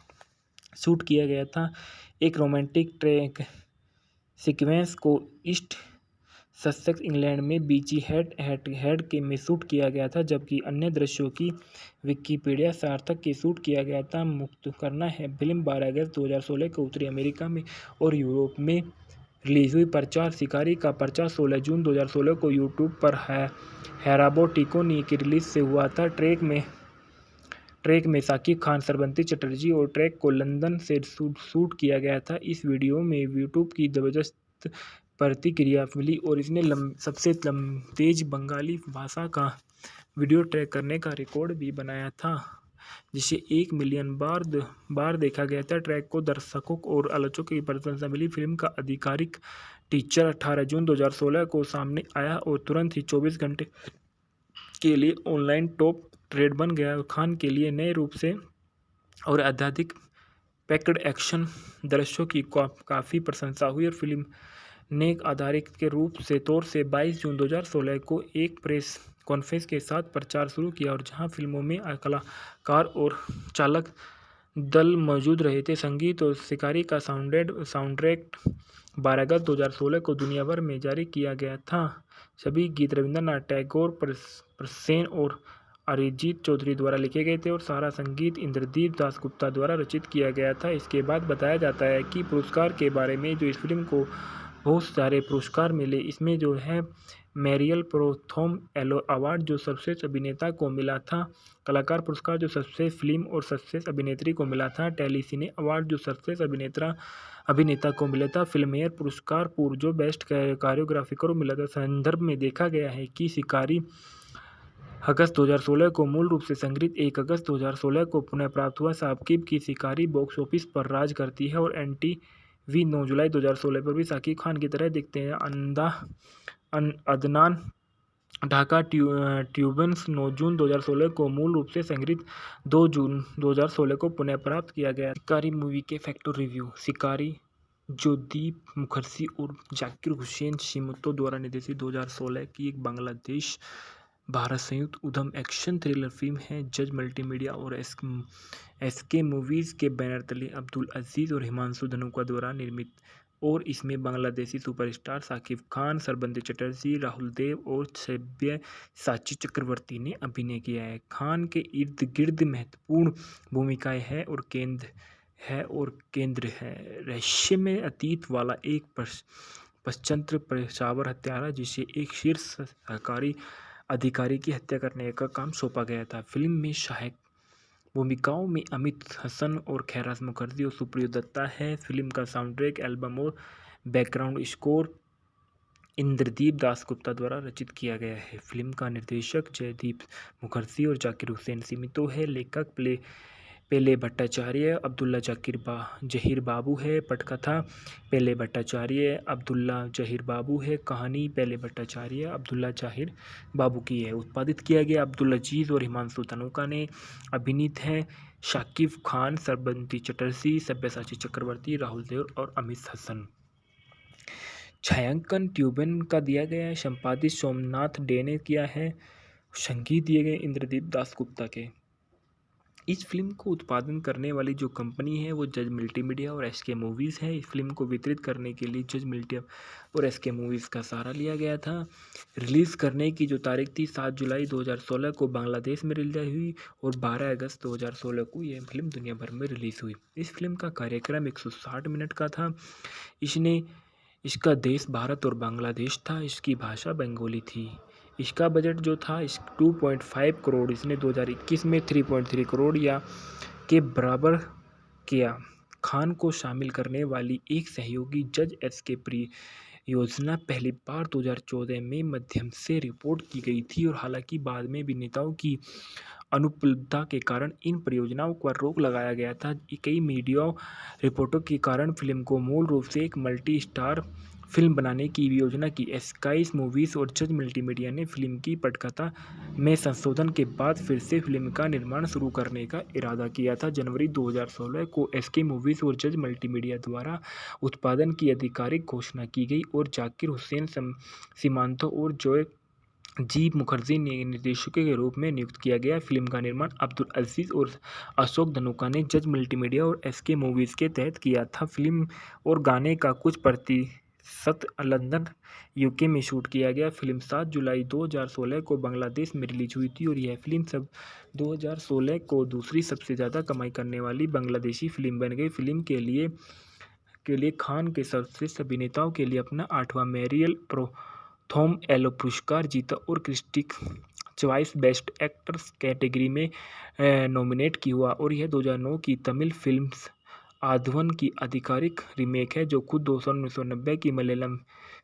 शूट किया गया था। एक रोमांटिक ट्रैक सीक्वेंस को ईस्ट ससेक्स इंग्लैंड में बीची हेड के में शूट किया गया था, जबकि अन्य दृश्यों की विकिपीडिया सार्थक के शूट किया गया था। मुक्त करना है फिल्म 12 अगस्त 2016 को उत्तरी अमेरिका में और यूरोप में रिलीज हुई। प्रचार शिकारी का प्रचार 16 जून 2016 को यूट्यूब पर हैराबो टिकोनी की रिलीज से हुआ था। ट्रैक में शाकिब खान, सरबंती चटर्जी और ट्रैक को लंदन से शूट किया गया था। इस वीडियो में यूट्यूब की जबरदस्त प्रतिक्रिया मिली और इसने सबसे तेज बंगाली भाषा का वीडियो ट्रैक करने का रिकॉर्ड भी बनाया था, जिसे 1 मिलियन बार देखा गया था। ट्रैक को दर्शकों और आलोचकों की प्रशंसा मिली। फिल्म का आधिकारिक टीजर 18 जून 2016 को सामने आया और तुरंत ही 24 घंटे के लिए ऑनलाइन टॉप ट्रेड बन गया। खान के लिए नए रूप से और अत्यधिक पैक्ड एक्शन दृश्यों की काफ़ी प्रशंसा हुई और फिल्म ने आधारित के रूप से तौर से 22 जून 2016 को एक प्रेस कॉन्फ्रेंस के साथ प्रचार शुरू किया और जहां फिल्मों में कलाकार और चालक दल मौजूद रहे थे। संगीत और शिकारी का साउंडट्रैक 12 अगस्त 2016 को दुनिया भर में जारी किया गया था। सभी गीत रविंद्रनाथ टैगोर, प्रसेन और अरिजीत चौधरी द्वारा लिखे गए थे और सारा संगीत इंद्रदीप दासगुप्ता द्वारा रचित किया गया था। इसके बाद बताया जाता है कि पुरस्कार के बारे में जो इस फिल्म को बहुत सारे पुरस्कार मिले। इसमें जो है मैरियल प्रोथोम अवार्ड जो सर्वश्रेष्ठ अभिनेता को मिला था। कलाकार पुरस्कार जो सर्वश्रेष्ठ फिल्म और सर्वश्रेष्ठ अभिनेत्री को मिला था। टेलीसिने अवार्ड जो सर्वश्रेष्ठ अभिनेता को मिला था। फिल्मेयर पुरस्कार जो बेस्ट कोरियोग्राफी को मिला था। संदर्भ में देखा गया है कि शिकारी अगस्त 2016 को मूल रूप से संग्रहित 1 अगस्त 2016 को पुनः प्राप्त हुआ। साकिब की शिकारी बॉक्स ऑफिस पर राज करती है और NTV 9 जुलाई 2016 पर भी साकिब खान की तरह दिखते हैं। अदनान ढाका ट्यूबन्स 9 जून 2016 को मूल रूप से संग्रहित 2 जून 2016 को पुनः प्राप्त किया गया। शिकारी मूवी के फैक्टर रिव्यू। शिकारी जो दीप मुखर्जी और जाकिर हुसैन शिमतो द्वारा निर्देशित 2016 की एक बांग्लादेश भारत संयुक्त उद्यम एक्शन थ्रिलर फिल्म है। जज मल्टीमीडिया और SK मूवीज़ के बैनर तले अब्दुल अजीज़ और हिमांशु धनुका द्वारा निर्मित और इसमें बांग्लादेशी सुपरस्टार शाकिब खान, सरबंती चटर्जी, राहुल देव और सब्यासाची चक्रवर्ती ने अभिनय किया है। खान के इर्द गिर्द महत्वपूर्ण भूमिकाएं हैं और केंद्र है रहस्यमय अतीत वाला एक पश्चंत्र पेशावर हत्यारा जिसे एक शीर्ष सरकारी अधिकारी की हत्या करने का काम सौंपा गया था। फिल्म में सहायक भूमिकाओं में अमित हसन और खैराज मुखर्जी और सुप्रियो दत्ता है। फिल्म का साउंडट्रैक एल्बम और बैकग्राउंड स्कोर इंद्रदीप दासगुप्ता द्वारा रचित किया गया है। फिल्म का निर्देशक जयदीप मुखर्जी और जाकिर हुसैन सिमितो है। लेखक पेले भट्टाचार्य, अब्दुल्ला जहीर बाबू है। पटकथा पेले भट्टाचार्य, अब्दुल्ला जहीर बाबू है। कहानी पेले भट्टाचार्य, अब्दुल्ला जहीर बाबू की है। उत्पादित किया गया अब्दुल अजीज़ और हिमांशु तनुका ने। अभिनीत है शाकिब खान, सरबंती चटर्जी, सब्यसाची चक्रवर्ती, राहुल देव और अमित हसन। छायांकन ट्यूबन का दिया गया है। संपादित सोमनाथ डे ने किया है। संगीत दिए गए इंद्रदीप दासगुप्ता के। इस फिल्म को उत्पादन करने वाली जो कंपनी है वो जज मल्टीमीडिया और एसके मूवीज़ है। इस फिल्म को वितरित करने के लिए जज मल्टीमीडिया और एसके मूवीज़ का सहारा लिया गया था। रिलीज़ करने की जो तारीख थी 7 जुलाई 2016 को बांग्लादेश में रिलीज हुई और 12 अगस्त 2016 को यह फिल्म दुनिया भर में रिलीज़ हुई। इस फिल्म का कार्यक्रम 160 मिनट का था। इसका देश भारत और बांग्लादेश था। इसकी भाषा बंगाली थी। इसका बजट जो था 2.5 करोड़, इसने 2021 में 3.3 करोड़ या के बराबर किया। खान को शामिल करने वाली एक सहयोगी जज एसके योजना पहली बार 2014 में माध्यम से रिपोर्ट की गई थी और हालांकि बाद में अभिनेताओं की अनुपलब्धता के कारण इन परियोजनाओं पर रोक लगाया गया था। कई मीडिया रिपोर्टों के कारण फिल्म को मूल रूप से एक मल्टी स्टार फिल्म बनाने की योजना की। स्काई मूवीज़ और जज मल्टीमीडिया ने फिल्म की पटकथा में संशोधन के बाद फिर से फिल्म का निर्माण शुरू करने का इरादा किया था। जनवरी 2016 को एसके मूवीज़ और जज मल्टीमीडिया द्वारा उत्पादन की आधिकारिक घोषणा की गई और जाकिर हुसैन सिमांतो और जॉय जी मुखर्जी ने निर्देशकों के रूप में नियुक्त किया गया। फिल्म का निर्माण अब्दुल अजीज़ और अशोक धनुका ने जज मल्टीमीडिया और एसके मूवीज़ के तहत किया था। फिल्म और गाने का कुछ प्रतिशत लंदन यूके में शूट किया गया। फिल्म 7 जुलाई 2016 को बांग्लादेश में रिलीज हुई थी और यह फिल्म 2016 को दूसरी सबसे ज़्यादा कमाई करने वाली बांग्लादेशी फिल्म बन गई। फिल्म के लिए खान के सर्वश्रेष्ठ अभिनेताओं के लिए अपना 8वां मेरियल प्रथम एलो पुरस्कार जीता और critic choice best actors category में नॉमिनेट किया हुआ और यह 2009 की तमिल फिल्म आधवन की आधिकारिक रीमेक है जो खुद 1990 की Malayalam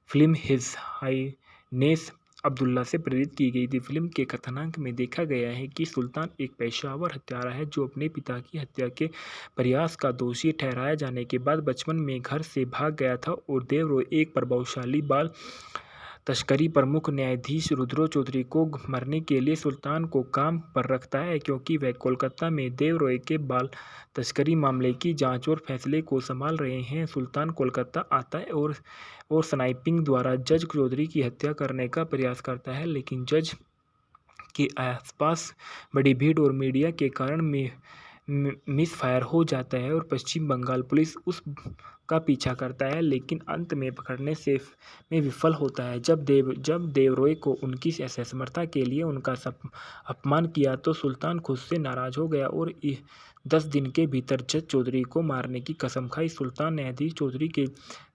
film his Highness Abdullah से प्रेरित की गई थी। फिल्म के कथानक में देखा गया है कि सुल्तान एक पेशावर हत्यारा है जो अपने पिता की हत्या के प्रयास का दोषी ठहराए जाने के बाद बचपन में घर से भाग गया था और देवरॉय एक प्रभावशाली बाल तस्करी प्रमुख न्यायाधीश रुद्रो चौधरी को मरने के लिए सुल्तान को काम पर रखता है क्योंकि वह कोलकाता में देवरॉय के बाल तस्करी मामले की जांच और फैसले को संभाल रहे हैं। सुल्तान कोलकाता आता है और स्नाइपिंग द्वारा जज चौधरी की हत्या करने का प्रयास करता है, लेकिन जज के आसपास बड़ी भीड़ और मीडिया के कारण मिस फायर हो जाता है और पश्चिम बंगाल पुलिस उस का पीछा करता है, लेकिन अंत में पकड़ने में विफल होता है। जब देवरॉय को उनकी असमर्थता के लिए उनका अपमान किया तो सुल्तान खुद से नाराज हो गया और 10 दिन के भीतर जज चौधरी को मारने की कसम खाई। सुल्तान न्यायाधीश चौधरी के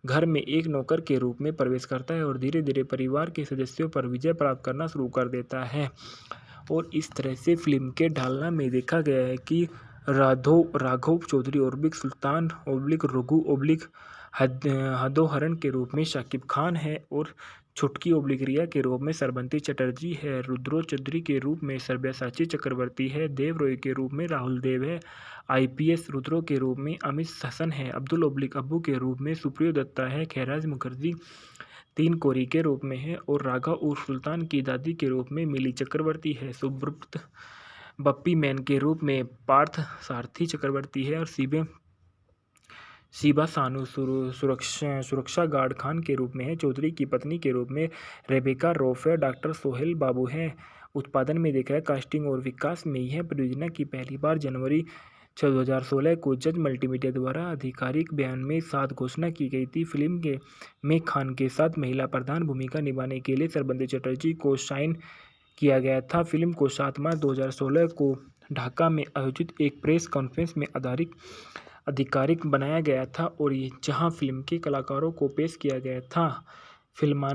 घर में एक नौकर के रूप में प्रवेश करता है और धीरे धीरे परिवार के सदस्यों पर विजय प्राप्त करना शुरू कर देता है और इस तरह से फिल्म के ढालना में देखा गया है कि राघव चौधरी ओब्लिक सुल्तान ओब्लिक रघु ओब्लिक हदोहरण के रूप में शाकिब खान है और छुटकी ओब्लिक रिया के रूप में सरबंती चटर्जी है। रुद्रो चौधरी के रूप में सब्यसाची चक्रवर्ती है। देवरॉय के रूप में राहुल देव है। आईपीएस रुद्रो के रूप में अमित हसन है। अब्दुल ओब्लिक अब्बू के रूप में सुप्रियो दत्ता है। खैराज मुखर्जी 3 कोरी के रूप में है और राघव उर्फ सुल्तान की दादी के रूप में मिली चक्रवर्ती है। सुब्रत बप्पी मैन के रूप में पार्थ सारथी चक्रवर्ती है और शिबा सानू सुरक्षा गार्ड खान के रूप में है। चौधरी की पत्नी के रूप में रेबेका रॉफ है। डॉक्टर सोहेल बाबू हैं। उत्पादन में देखा है कास्टिंग और विकास में यह परियोजना की पहली बार जनवरी 2016 को जज मल्टीमीडिया द्वारा आधिकारिक बयान में साथ घोषणा की गई थी। फिल्म में खान के साथ महिला प्रधान भूमिका निभाने के लिए सरबंती चटर्जी को साइन किया गया था। फिल्म को 7 मार्च 2016 को ढाका में आयोजित एक प्रेस कॉन्फ्रेंस में आधिकारिक बनाया गया था और जहां फिल्म के कलाकारों को पेश किया गया था। फिल्म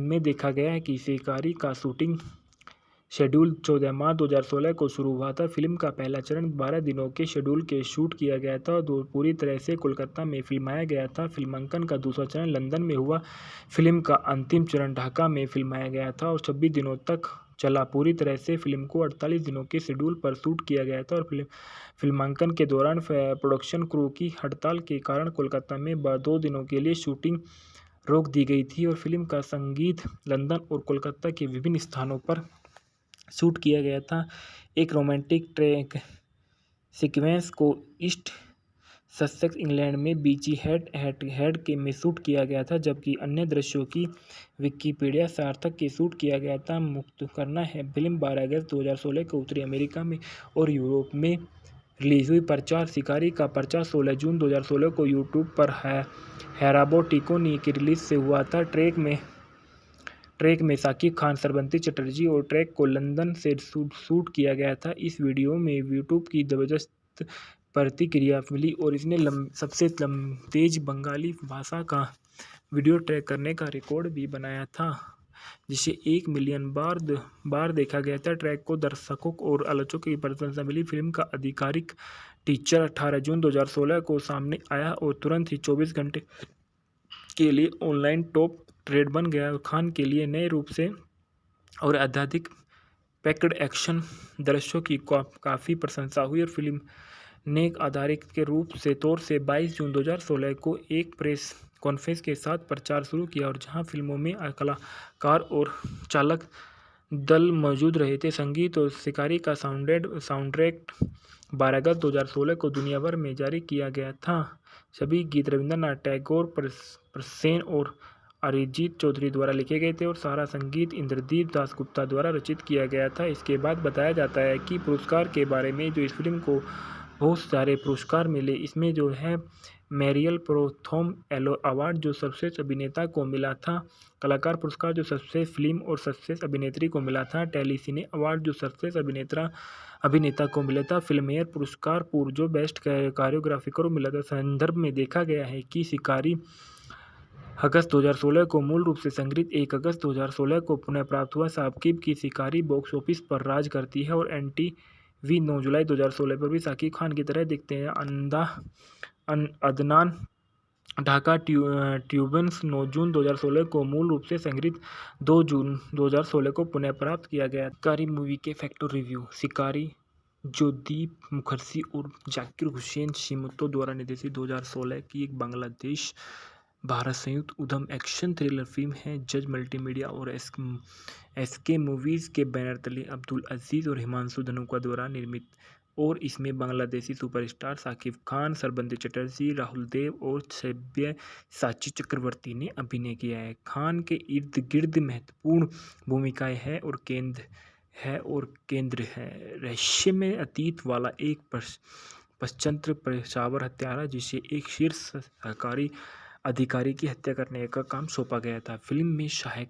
में देखा गया है कि शिकारी का शूटिंग शेड्यूल 14 मार्च 2016 को शुरू हुआ था। फिल्म का पहला चरण 12 दिनों के शेड्यूल के शूट किया गया था और पूरी तरह से कोलकाता में फिल्माया गया था। फिल्मांकन का दूसरा चरण लंदन में हुआ। फिल्म का अंतिम चरण ढाका में फिल्माया गया था और 26 दिनों तक चला। पूरी तरह से फिल्म को 48 दिनों के शेड्यूल पर शूट किया गया था और फिल्मांकन के दौरान प्रोडक्शन क्रू की हड़ताल के कारण कोलकाता में 2 दिनों के लिए शूटिंग रोक दी गई थी और फिल्म का संगीत लंदन और कोलकाता के विभिन्न स्थानों पर शूट किया गया था। एक रोमांटिक ट्रैक सीक्वेंस को ईस्ट ससेक्स इंग्लैंड में बीची हेड के में शूट किया गया था, जबकि अन्य दृश्यों की विकिपीडिया सार्थक के शूट किया गया था। मुक्त करना है फिल्म 12 अगस्त 2016 को उत्तरी अमेरिका में और यूरोप में रिलीज हुई। प्रचार शिकारी का प्रचार 16 जून 2016 को यूट्यूब पर हैराबो टिकोनी की रिलीज से हुआ था। ट्रैक में शाकिब खान, श्रवंती चटर्जी और ट्रैक को लंदन से शूट किया गया था। इस वीडियो में यूट्यूब की जबरदस्त प्रतिक्रिया मिली और इसने सबसे तेज बंगाली भाषा का वीडियो ट्रैक करने का रिकॉर्ड भी बनाया था, जिसे 1 मिलियन बार देखा गया था। ट्रैक को दर्शकों और आलोचकों की प्रशंसा मिली। फिल्म का आधिकारिक टीजर 18 जून 2016 को सामने आया और तुरंत ही 24 घंटे के लिए ऑनलाइन टॉप ट्रेड बन गया। खान के लिए नए रूप से और अत्यधिक पैक्ड एक्शन दृश्यों की काफ़ी प्रशंसा हुई और फिल्म ने एक आधारित के रूप से तौर से 22 जून 2016 को एक प्रेस कॉन्फ्रेंस के साथ प्रचार शुरू किया और जहां फिल्मों में कलाकार और चालक दल मौजूद रहे थे। संगीत और शिकारी का साउंडट्रैक 12 अगस्त 2016 को दुनिया भर में जारी किया गया था। सभी गीत रविंद्रनाथ टैगोर, प्रसेन और अरिजीत चौधरी द्वारा लिखे गए थे और सारा संगीत इंद्रदीप दासगुप्ता द्वारा रचित किया गया था। इसके बाद बताया जाता है कि पुरस्कार के बारे में जो इस फिल्म को बहुत सारे पुरस्कार मिले। इसमें जो है मैरियल प्रोथोम अवार्ड जो सर्वश्रेष्ठ अभिनेता को मिला था, कलाकार पुरस्कार जो सर्वश्रेष्ठ फिल्म और सर्वश्रेष्ठ अभिनेत्री को मिला था, टेलीसिने अवार्ड जो सर्वश्रेष्ठ अभिनेता को मिला था, फिल्मफेयर पुरस्कार जो बेस्ट कोरियोग्राफी को मिला था। संदर्भ में देखा गया है कि शिकारी अगस्त 2016 को मूल रूप से संग्रहित 1 अगस्त 2016 को पुनः प्राप्त हुआ। साकिब की शिकारी बॉक्स ऑफिस पर राज करती है और NTV 9 जुलाई 2016 पर भी साकिब खान की तरह दिखते हैं। अदनान ढाका ट्यूबन्स 9 जून 2016 को मूल रूप से संग्रहित 2 जून 2016 को पुनः प्राप्त किया गया। शिकारी मूवी के फैक्टर रिव्यू। शिकारी जो दीप मुखर्जी और जाकिर हुसैन शिमतो द्वारा निर्देशित 2016 की एक बांग्लादेश भारत संयुक्त उद्यम एक्शन थ्रिलर फिल्म है। जज मल्टीमीडिया और SK मूवीज़ के बैनर तले अब्दुल अजीज़ और हिमांशु धनुका द्वारा निर्मित और इसमें बांग्लादेशी सुपरस्टार साकिब खान, श्रवंती चटर्जी, राहुल देव और सब्यसाची चक्रवर्ती ने अभिनय किया है। खान के इर्द गिर्द महत्वपूर्ण भूमिकाएं हैं और केंद्र है रहस्यमय अतीत वाला एक पश्चंत्र पेशावर हत्यारा जिसे एक शीर्ष सरकारी अधिकारी की हत्या करने का काम सौंपा गया था। फिल्म में सहायक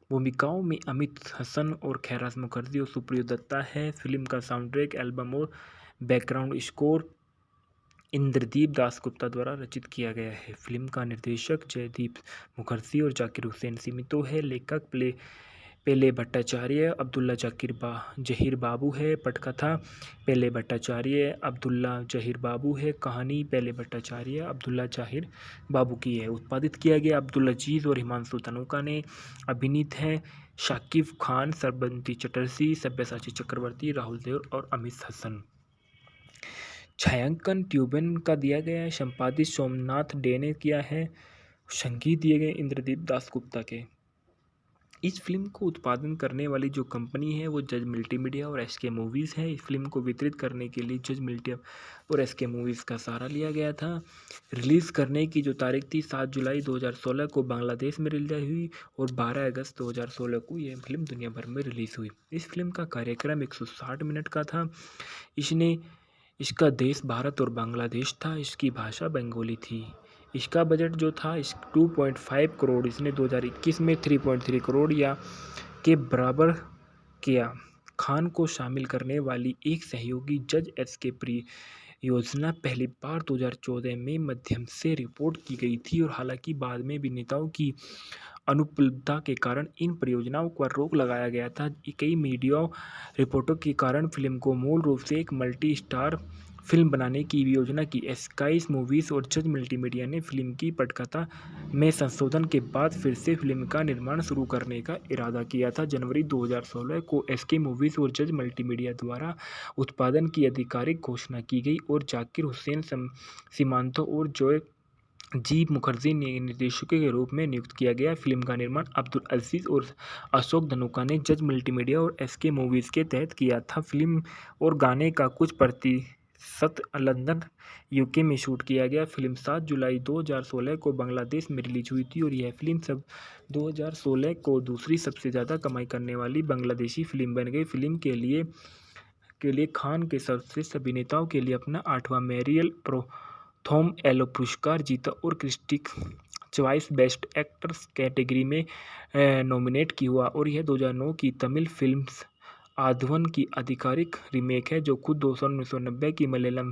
भूमिकाओं में अमित हसन और खैराज मुखर्जी और सुप्रिया दत्ता है। फिल्म का साउंडट्रैक, एल्बम और बैकग्राउंड स्कोर इंद्रदीप दासगुप्ता द्वारा रचित किया गया है। फिल्म का निर्देशक जयदीप मुखर्जी और जाकिर हुसैन सीमितो है। लेखक पेले भट्टाचार्य, अब्दुल्ला जहीर बाबू है। पटकथा पेले भट्टाचार्य, अब्दुल्ला जहीर बाबू है। कहानी पेले भट्टाचार्य, अब्दुल्ला जहीर बाबू की है। उत्पादित किया गया अब्दुल अजीज़ और हिमांशु धनुका ने। अभिनीत है शाकिब खान, श्रवंती चटर्जी, सब्यसाची चक्रवर्ती, राहुल देव और अमित हसन। छायांकन ट्यूबन का दिया गया है। संपादित सोमनाथ डे ने किया है। संगीत दिए गए इंद्रदीप दासगुप्ता के। इस फिल्म को उत्पादन करने वाली जो कंपनी है वो जज मल्टीमीडिया और SK मूवीज़ है। इस फिल्म को वितरित करने के लिए जज मल्टीमीडिया और SK मूवीज़ का सहारा लिया गया था। रिलीज़ करने की जो तारीख थी 7 जुलाई 2016 को बांग्लादेश में रिलीज हुई और 12 अगस्त 2016 को यह फिल्म दुनिया भर में रिलीज़ हुई। इस फिल्म का कार्यक्रम 160 मिनट का था। इसका देश भारत और बांग्लादेश था। इसकी भाषा बंगाली थी। इसका बजट जो था 2.5 करोड़, इसने 2021 में 3.3 करोड़ या के बराबर किया। खान को शामिल करने वाली एक सहयोगी जज SK योजना पहली बार 2014 में मध्यम से रिपोर्ट की गई थी और हालांकि बाद में अभिनेताओं की अनुपलब्धता के कारण इन परियोजनाओं पर रोक लगाया गया था। कई मीडिया रिपोर्टों के कारण फिल्म को मूल रूप से एक मल्टी स्टार फिल्म बनाने की योजना की स्काई मूवीज़ और जज मल्टीमीडिया ने फिल्म की पटकथा में संशोधन के बाद फिर से फिल्म का निर्माण शुरू करने का इरादा किया था। जनवरी 2016 को एसके मूवीज़ और जज मल्टीमीडिया द्वारा उत्पादन की आधिकारिक घोषणा की गई और जाकिर हुसैन सीमांतो और जॉय जी मुखर्जी ने निर्देशकों के रूप में नियुक्त किया गया। फिल्म का निर्माण अब्दुल अजीज और अशोक धनुका ने जज मल्टीमीडिया और एसके मूवीज़ के तहत किया था। फिल्म और गाने का कुछ प्रतिशत लंदन यूके में शूट किया गया। फिल्म 7 जुलाई 2016 को बांग्लादेश में रिलीज हुई थी और यह फिल्म 2016 को दूसरी सबसे ज़्यादा कमाई करने वाली बांग्लादेशी फिल्म बन गई। फिल्म के लिए खान के सर्वश्रेष्ठ अभिनेताओं के लिए अपना 8वां मेरियल प्रथम एलो पुरस्कार जीता और critic choice best actors category में नॉमिनेट हुआ और यह 2009 की तमिल फिल्म आधवन की आधिकारिक रीमेक है जो खुद 1990 की Malayalam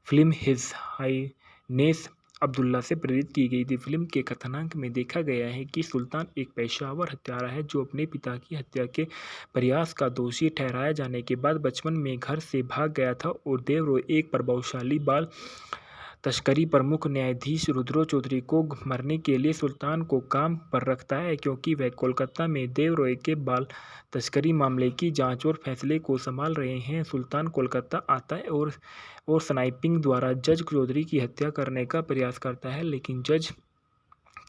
film his Highness Abdullah से प्रेरित की गई थी। फिल्म के कथानक में देखा गया है कि सुल्तान एक पेशावर हत्यारा है जो अपने पिता की हत्या के प्रयास का दोषी ठहराए जाने के बाद बचपन में घर से भाग गया था और देवरॉय एक प्रभावशाली बाल तस्करी प्रमुख न्यायाधीश रुद्रो चौधरी को मरने के लिए सुल्तान को काम पर रखता है क्योंकि वह कोलकाता में देवरॉय के बाल तस्करी मामले की जांच और फैसले को संभाल रहे हैं। सुल्तान कोलकाता आता है और स्नाइपिंग द्वारा जज चौधरी की हत्या करने का प्रयास करता है लेकिन जज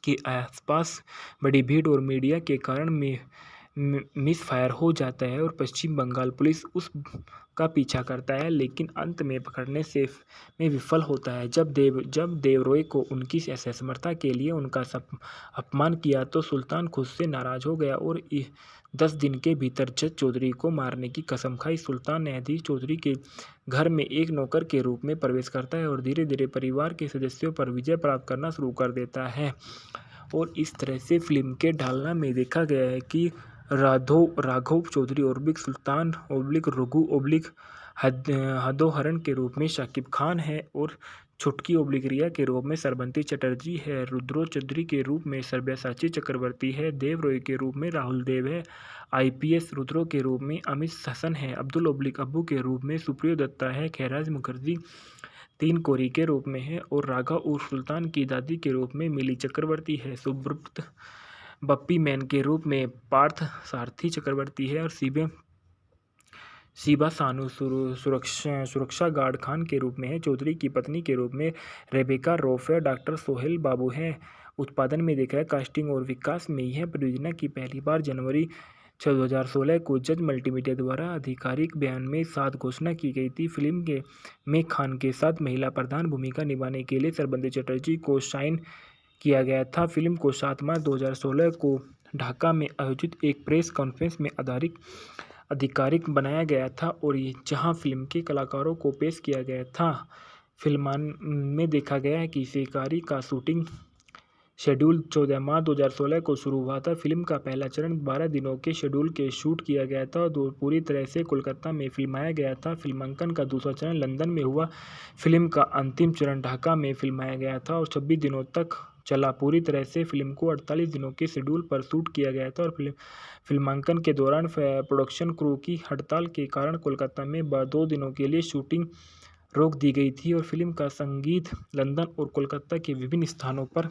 के आसपास बड़ी भीड़ और मीडिया के कारण मिस फायर हो जाता है और पश्चिम बंगाल पुलिस उस का पीछा करता है लेकिन अंत में पकड़ने से में विफल होता है। जब देवरॉय को उनकी असमर्थता के लिए उनका अपमान किया तो सुल्तान खुद से नाराज हो गया और 10 दिन के भीतर जज चौधरी को मारने की कसम खाई। सुल्तान न्यायाधीश चौधरी के घर में एक नौकर के रूप में प्रवेश करता है और धीरे धीरे परिवार के सदस्यों पर विजय प्राप्त करना शुरू कर देता है और इस तरह से फिल्म के ढालना में देखा गया है कि राघव चौधरी ओब्लिक सुल्तान ओब्लिक रघु ओब्लिक हदोहरण के रूप में शाकिब खान है और छुटकी ओब्लिक रिया के रूप में श्रवंती चटर्जी है। रुद्रो चौधरी के रूप में सब्यसाची चक्रवर्ती है। देवरॉय के रूप में राहुल देव है। आईपीएस रुद्रो के रूप में अमित हसन है। अब्दुल ओब्लिक अब्बू के रूप में सुप्रियो दत्ता है। खैराज मुखर्जी 3 कोरी के रूप में है और राघव उर्फ सुल्तान की दादी के रूप में मिली चक्रवर्ती है। सुब्रत बप्पी मैन के रूप में पार्थ सारथी चक्रवर्ती है और शिबा सानू सुरक्षा गार्ड खान के रूप में है। चौधरी की पत्नी के रूप में रेबेका रॉफ है। डॉक्टर सोहेल बाबू है। उत्पादन में देखा है कास्टिंग और विकास में यह परियोजना की पहली बार जनवरी 2016 को जज मल्टीमीडिया द्वारा आधिकारिक बयान में साथ घोषणा की गई थी। फिल्म में खान के साथ महिला प्रधान भूमिका निभाने के लिए श्रवंती चटर्जी को साइन किया गया था। फिल्म को 7 मार्च 2016 को ढाका में आयोजित एक प्रेस कॉन्फ्रेंस में आधिकारिक बनाया गया था और जहां फिल्म के कलाकारों को पेश किया गया था। फिल्मान में देखा गया है कि शिकारी का शूटिंग शेड्यूल 14 मार्च 2016 को शुरू हुआ था। फिल्म का पहला चरण 12 दिनों के शेड्यूल के शूट किया गया था और पूरी तरह से कोलकाता में फिल्माया गया था। फिल्मांकन का दूसरा चरण लंदन में हुआ। फिल्म का अंतिम चरण ढाका में फिल्माया गया था और 26 दिनों तक चला। पूरी तरह से फिल्म को 48 दिनों के शेड्यूल पर शूट किया गया था और फिल्मांकन के दौरान प्रोडक्शन क्रू की हड़ताल के कारण कोलकाता में 2 दिनों के लिए शूटिंग रोक दी गई थी और फिल्म का संगीत लंदन और कोलकाता के विभिन्न स्थानों पर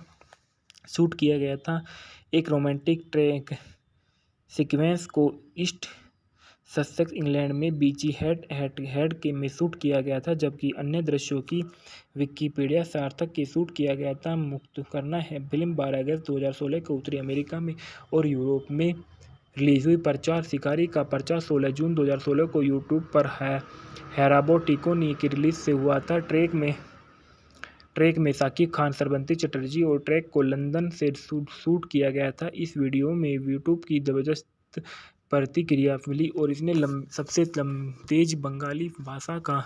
शूट किया गया था। एक रोमांटिक ट्रैक सीक्वेंस को ईस्ट ससेक्स इंग्लैंड में बीची हेड के में शूट किया गया था जबकि अन्य दृश्यों की विकिपीडिया सार्थक के शूट किया गया था। मुक्त करना है फिल्म 12 अगस्त 2016 को उत्तरी अमेरिका में और यूरोप में रिलीज हुई। प्रचार शिकारी का प्रचार 16 जून 2016 को यूट्यूब पर हैराबो टिकोनी की रिलीज से हुआ था। ट्रैक में शाकिब खान श्रवंती चटर्जी और ट्रैक को लंदन से शूट किया गया था। इस वीडियो में यूट्यूब की जबरदस्त प्रतिक्रिया मिली और इसने सबसे तेज बंगाली भाषा का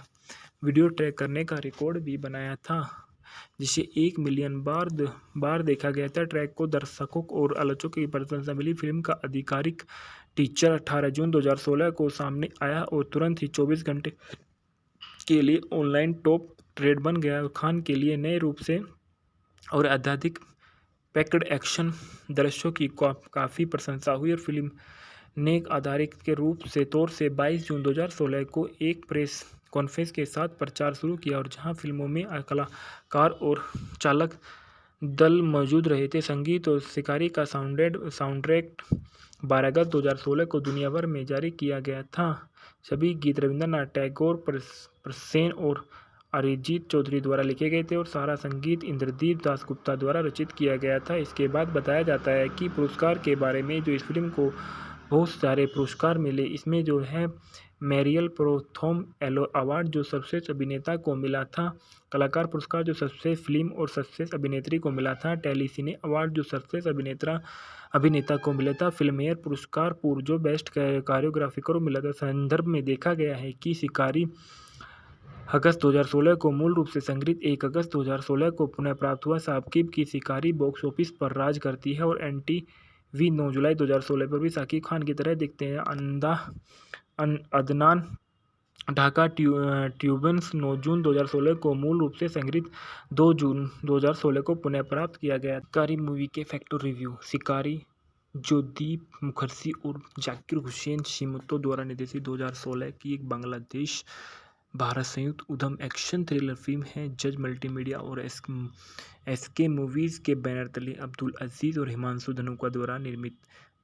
वीडियो ट्रैक करने का रिकॉर्ड भी बनाया था जिसे 1 मिलियन बार देखा गया था। ट्रैक को दर्शकों और आलोचकों की प्रशंसा मिली। फिल्म का आधिकारिक टीजर 18 जून 2016 को सामने आया और तुरंत ही 24 घंटे के लिए ऑनलाइन टॉप ट्रेड बन गया। खान के लिए नए रूप से और अत्यधिक पैक्ड एक्शन दृश्यों की काफ़ी प्रशंसा हुई और फिल्म ने एक आधारित के रूप से तौर से 22 जून 2016 को एक प्रेस कॉन्फ्रेंस के साथ प्रचार शुरू किया और जहां फिल्मों में कलाकार और चालक दल मौजूद रहे थे। संगीत और शिकारी का साउंडट्रैक 12 अगस्त 2016 को दुनिया भर में जारी किया गया था। सभी गीत रविंद्रनाथ टैगोर, प्रसेन और अरिजीत चौधरी द्वारा लिखे गए थे और सारा संगीत इंद्रदीप दासगुप्ता द्वारा रचित किया गया था। इसके बाद बताया जाता है कि पुरस्कार के बारे में जो इस फिल्म को बहुत सारे पुरस्कार मिले। इसमें जो है मैरियल प्रोथोम एलो अवार्ड जो सर्वश्रेष्ठ अभिनेता को मिला था, कलाकार पुरस्कार जो सर्वश्रेष्ठ फिल्म और सर्वश्रेष्ठ अभिनेत्री को मिला था, टेलीसिने अवार्ड जो सर्वश्रेष्ठ अभिनेता को मिला था, फिल्मफेयर पुरस्कार पूर्व जो बेस्ट कोरियोग्राफी को मिला था। संदर्भ में देखा गया है कि शिकारी अगस्त 2016 को मूल रूप से संग्रहित 1 अगस्त 2016 को पुनः प्राप्त हुआ। साकिब की शिकारी बॉक्स ऑफिस पर राज करती है और एनटीवी 9 जुलाई 2016 पर भी साकिब खान की तरह दिखते हैं। अदनान ढाका ट्यूबन्स 9 जून 2016 को मूल रूप से संग्रहित 2 जून 2016 को पुनः प्राप्त किया गया। शिकारी मूवी के फैक्टर रिव्यू। शिकारी जो दीप मुखर्जी और जाकिर हुसैन शिमतो द्वारा निर्देशित 2016 की एक बांग्लादेश भारत संयुक्त उद्यम एक्शन थ्रिलर फिल्म है। जज मल्टीमीडिया और एसके मूवीज़ के बैनर तले अब्दुल अजीज़ और हिमांशु धनुका द्वारा निर्मित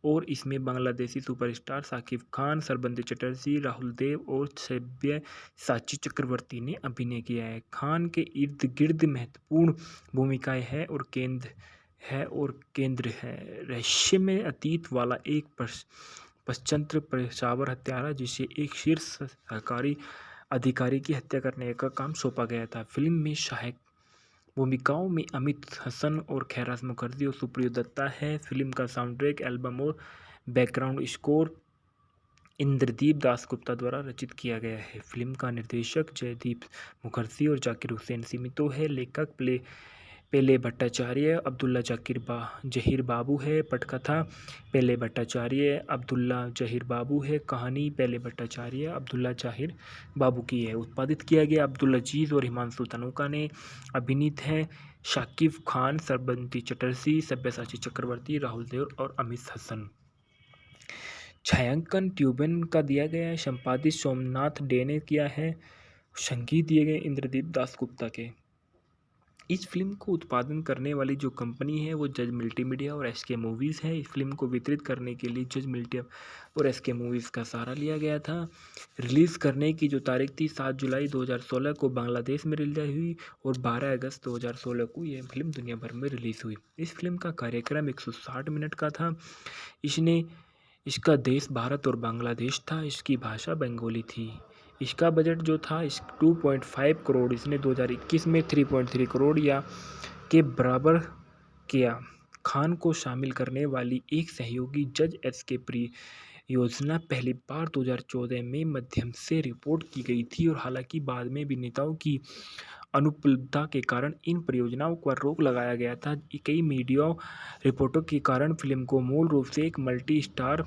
और इसमें बांग्लादेशी सुपरस्टार साकिब खान, सरबंदी चटर्जी, राहुल देव और सब्यसाची चक्रवर्ती ने अभिनय किया है। खान के इर्द गिर्द महत्वपूर्ण भूमिकाएं हैं और केंद्र है रहस्यमय अतीत वाला एक पश्चंत्र पेशावर हत्यारा जिसे एक शीर्ष सरकारी अधिकारी की हत्या करने का काम सौंपा गया था। फिल्म में सहायक भूमिकाओं में अमित हसन और खैराज मुखर्जी और सुप्रिया दत्ता है। फिल्म का साउंडट्रैक, एल्बम और बैकग्राउंड स्कोर इंद्रदीप दासगुप्ता द्वारा रचित किया गया है। फिल्म का निर्देशक जयदीप मुखर्जी और जाकिर हुसैन सिमितो है। लेखक पेले भट्टाचार्य, अब्दुल्ला जहीर बाबू है। पटकथा पेले भट्टाचार्य, अब्दुल्ला जहीर बाबू है। कहानी पेले भट्टाचार्य, अब्दुल्ला जहीर बाबू की है। उत्पादित किया गया अब्दुल अजीज़ और हिमांशु धनुका ने। अभिनीत है शाकिब खान, सरबंती चटर्जी, सब्यसाची चक्रवर्ती, राहुल देव और अमित हसन। छायांकन ट्यूबन का दिया गया है। संपादित सोमनाथ डे ने किया है। संगीत दिए गए इंद्रदीप दासगुप्ता के। इस फिल्म को उत्पादन करने वाली जो कंपनी है वो जज मल्टीमीडिया और एसके मूवीज़ है। इस फिल्म को वितरित करने के लिए जज मल्टी और एसके मूवीज़ का सहारा लिया गया था। रिलीज़ करने की जो तारीख थी 7 जुलाई 2016 को बांग्लादेश में रिलीज हुई और 12 अगस्त 2016 को यह फिल्म दुनिया भर में रिलीज़ हुई। इस फिल्म का कार्यक्रम 160 मिनट का था। इसका देश भारत और बांग्लादेश था। इसकी भाषा बंगाली थी। इसका बजट जो था 2.5 करोड़, इसने 2021 में 3.3 करोड़ या के बराबर किया। खान को शामिल करने वाली एक सहयोगी जज एसके योजना पहली बार 2014 में माध्यम से रिपोर्ट की गई थी और हालांकि बाद में अभिनेताओं की अनुपलब्धता के कारण इन परियोजनाओं पर रोक लगाया गया था। कई मीडिया रिपोर्टों के कारण फिल्म को मूल रूप से एक मल्टी स्टार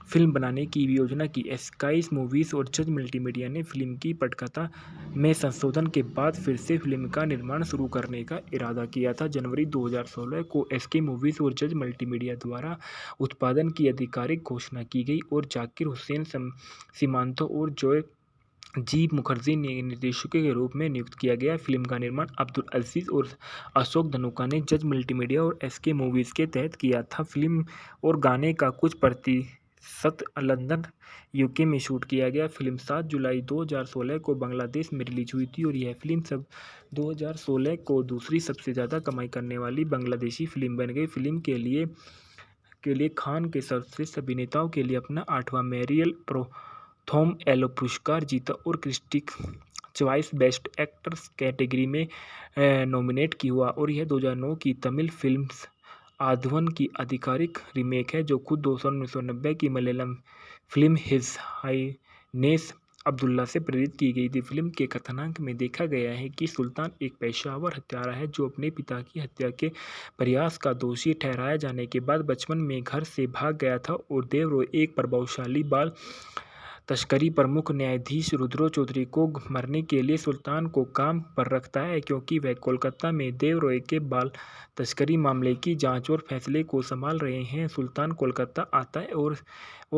फिल्म बनाने की योजना की। स्काई मूवीज़ और जज मल्टीमीडिया ने फिल्म की पटकथा में संशोधन के बाद फिर से फिल्म का निर्माण शुरू करने का इरादा किया था। जनवरी 2016 को एसके मूवीज़ और जज मल्टीमीडिया द्वारा उत्पादन की आधिकारिक घोषणा की गई और जाकिर हुसैन सीमांतो और जॉय जी मुखर्जी ने निर्देशकों के रूप में नियुक्त किया गया। फिल्म का निर्माण अब्दुल अजीज़ और अशोक धनुका ने जज मल्टीमीडिया और एसके मूवीज़ के तहत किया था। फिल्म और गाने का कुछ प्रतिशत लंदन यूके में शूट किया गया। फिल्म 7 जुलाई 2016 को बांग्लादेश में रिलीज हुई थी और यह फिल्म 2016 को दूसरी सबसे ज़्यादा कमाई करने वाली बांग्लादेशी फिल्म बन गई। फिल्म के लिए खान के सर्वश्रेष्ठ अभिनेताओं के लिए अपना 8वां मैरियल थॉम एलो पुरस्कार जीता और critic choice best actors category में नॉमिनेट की हुआ और यह 2009 की तमिल फिल्म आधवन की आधिकारिक रीमेक है जो खुद 1990 की Malayalam film his Highness Abdullah से प्रेरित की गई थी। फिल्म के कथानक में देखा गया है कि सुल्तान एक पेशावर हत्यारा है जो अपने पिता की हत्या के प्रयास का दोषी ठहराए जाने के बाद बचपन में घर से भाग गया था और देवरो एक प्रभावशाली बाल तस्करी प्रमुख न्यायाधीश रुद्रो चौधरी को मरने के लिए सुल्तान को काम पर रखता है, क्योंकि वह कोलकाता में देव रॉय के बाल तस्करी मामले की जांच और फैसले को संभाल रहे हैं। सुल्तान कोलकाता आता है और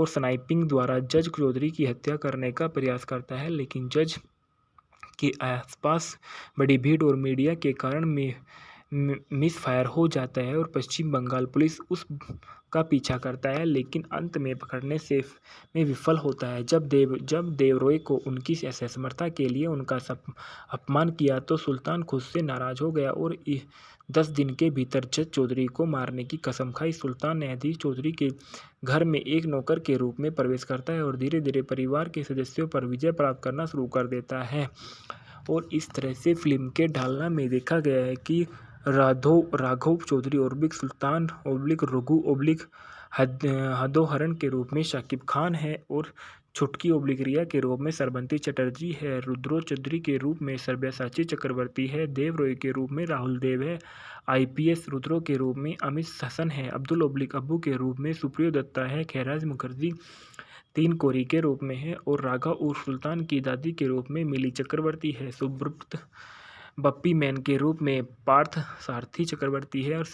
स्नाइपिंग द्वारा जज चौधरी की हत्या करने का प्रयास करता है, लेकिन जज के आसपास बड़ी भीड़ और मीडिया के कारण मिस फायर हो जाता है और पश्चिम बंगाल पुलिस उस का पीछा करता है, लेकिन अंत में पकड़ने से में विफल होता है। जब देव रॉय को उनकी असमर्थता के लिए उनका अपमान किया तो सुल्तान खुद से नाराज हो गया और 10 दिन के भीतर जज चौधरी को मारने की कसम खाई। सुल्तान न्यायाधीश चौधरी के घर में एक नौकर के रूप में प्रवेश करता है और धीरे धीरे परिवार के सदस्यों पर विजय प्राप्त करना शुरू कर देता है। और इस तरह से फिल्म के ढालना में देखा गया है कि राघव चौधरी ओब्लिक सुल्तान ओब्लिक रघु ओब्लिक हदोहरण के रूप में शाकिब खान है और छुटकी ओब्लिक रिया के रूप में श्रवंती चटर्जी है, रुद्रो चौधरी के रूप में सब्यासाची चक्रवर्ती है, देव रॉय के रूप में राहुल देव है, IPS रुद्रो के रूप में अमित हसन है, अब्दुल ओब्लिक अब्बू के रूप में सुप्रियो दत्ता है, खैराज मुखर्जी 3 कोरी के रूप में है और राघव उर्फ सुल्तान की दादी के रूप में मिली चक्रवर्ती है, सुब्रत बप्पी मैन के रूप में पार्थ सारथी चक्रवर्ती है और